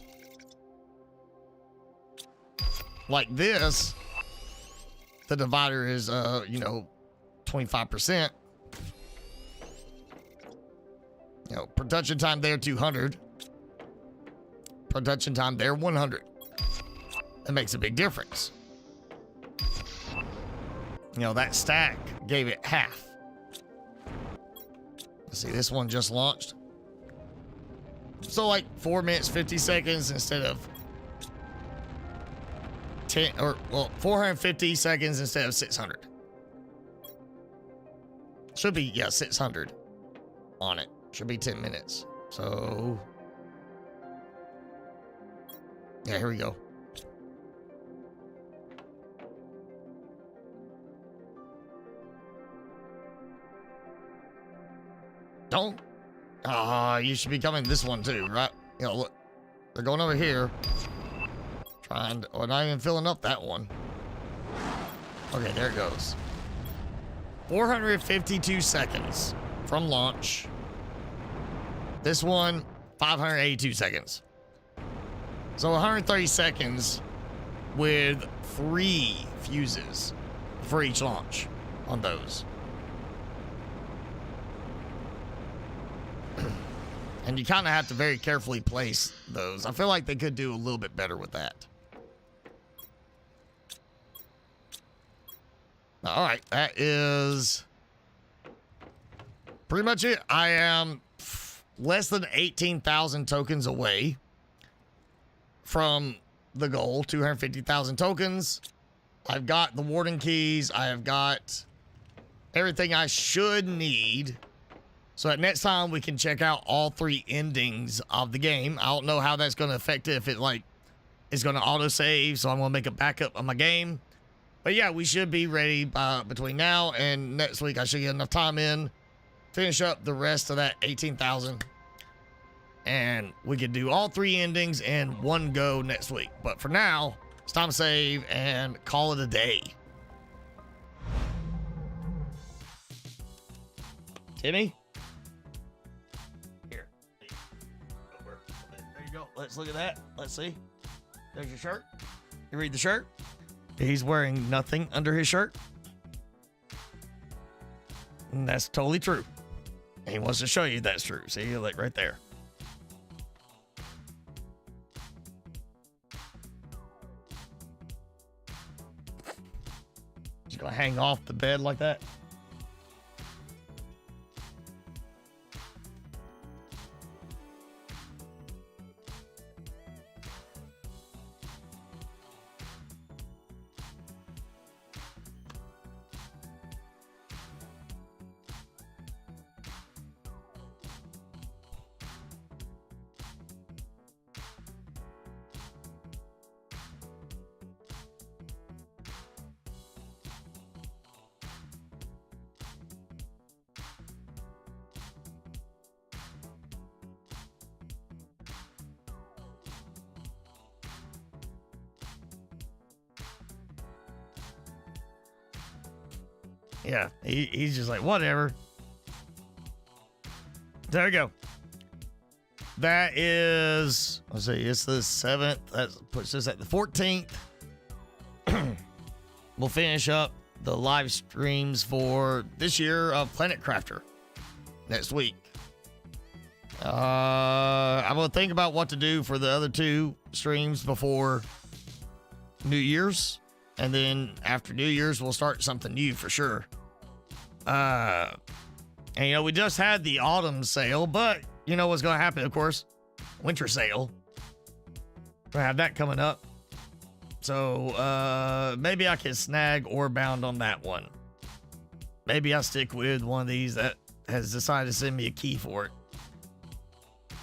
Like this, the divider is, you know, 25%. You know, production time there, 200. Production time there, 100. That makes a big difference. You know, that stack gave it half. Let's see, this one just launched. So like 4 minutes, 50 seconds instead of 450 seconds instead of 600. Should be, yeah, 600 on it. Should be 10 minutes. So, yeah, here we go. Don't. You should be coming this one too, right? You know, look. They're going over here. Trying to, oh, not even filling up that one. Okay, there it goes. 452 seconds from launch. This one, 582 seconds. So 130 seconds with 3 fuses for each launch on those. And you kind of have to very carefully place those. I feel like they could do a little bit better with that. All right, that is pretty much it. I am less than 18,000 tokens away from the goal, 250,000 tokens. I've got the warden keys. I have got everything I should need. So that next time we can check out all 3 endings of the game. I don't know how that's going to affect it, if it like is going to autosave. So I'm going to make a backup of my game. But yeah, we should be ready between now and next week. I should get enough time in, finish up the rest of that 18,000. And we could do all 3 endings in one go next week. But for now, it's time to save and call it a day. Timmy? Here. There you go. Let's look at that. Let's see. There's your shirt. You read the shirt? He's wearing nothing under his shirt. And that's totally true. And he wants to show you that's true. See, look right there. He's gonna hang off the bed like that. Yeah, he's just like, whatever. There we go. That is, let's see, it's the 7th. That puts us at the 14th. We'll finish up the live streams for this year of Planet Crafter next week. I'm going to think about what to do for the other 2 streams before New Year's. And then after New Year's, we'll start something new for sure. And you know, we just had the autumn sale, but you know what's going to happen, of course. Winter sale. We'll have that coming up. So, maybe I can snag Orbound on that one. Maybe I'll stick with one of these that has decided to send me a key for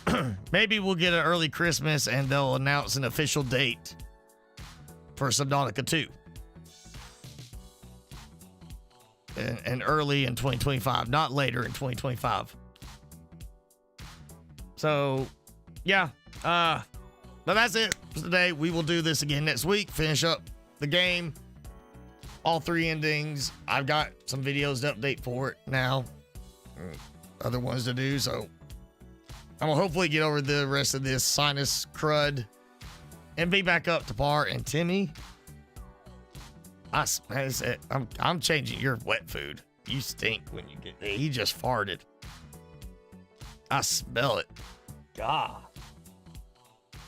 it. Maybe we'll get an early Christmas and they'll announce an official date for Subnautica 2. And early in 2025, not later in 2025. So, yeah. But that's it for today. We will do this again next week. Finish up the game. All 3 endings. I've got some videos to update for it now. Other ones to do. So, I'm going to hopefully get over the rest of this sinus crud and be back up to par. And Timmy, I'm changing your wet food. You stink when you get there. He just farted. I smell it. God.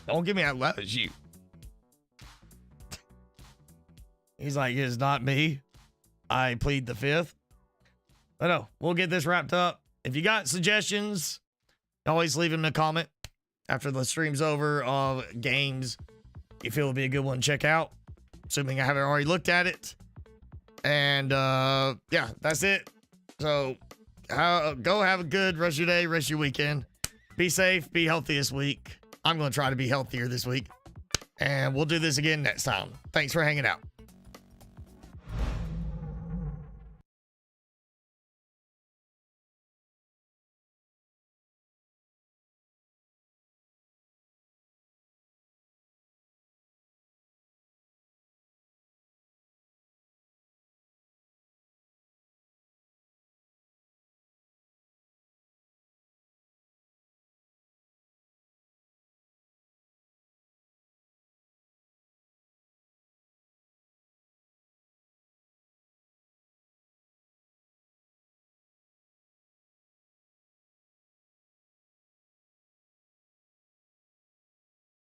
Don't give me that loud as you. He's like, it's not me. I plead the 5th. But no, we'll get this wrapped up. if you got suggestions, always leave them in a comment after the stream's over of games you feel would be a good one to check out, assuming I haven't already looked at it. And yeah, that's it. So go have a good rest of your day, rest of your weekend. Be safe, be healthy this week. I'm going to try to be healthier this week. And we'll do this again next time. Thanks for hanging out.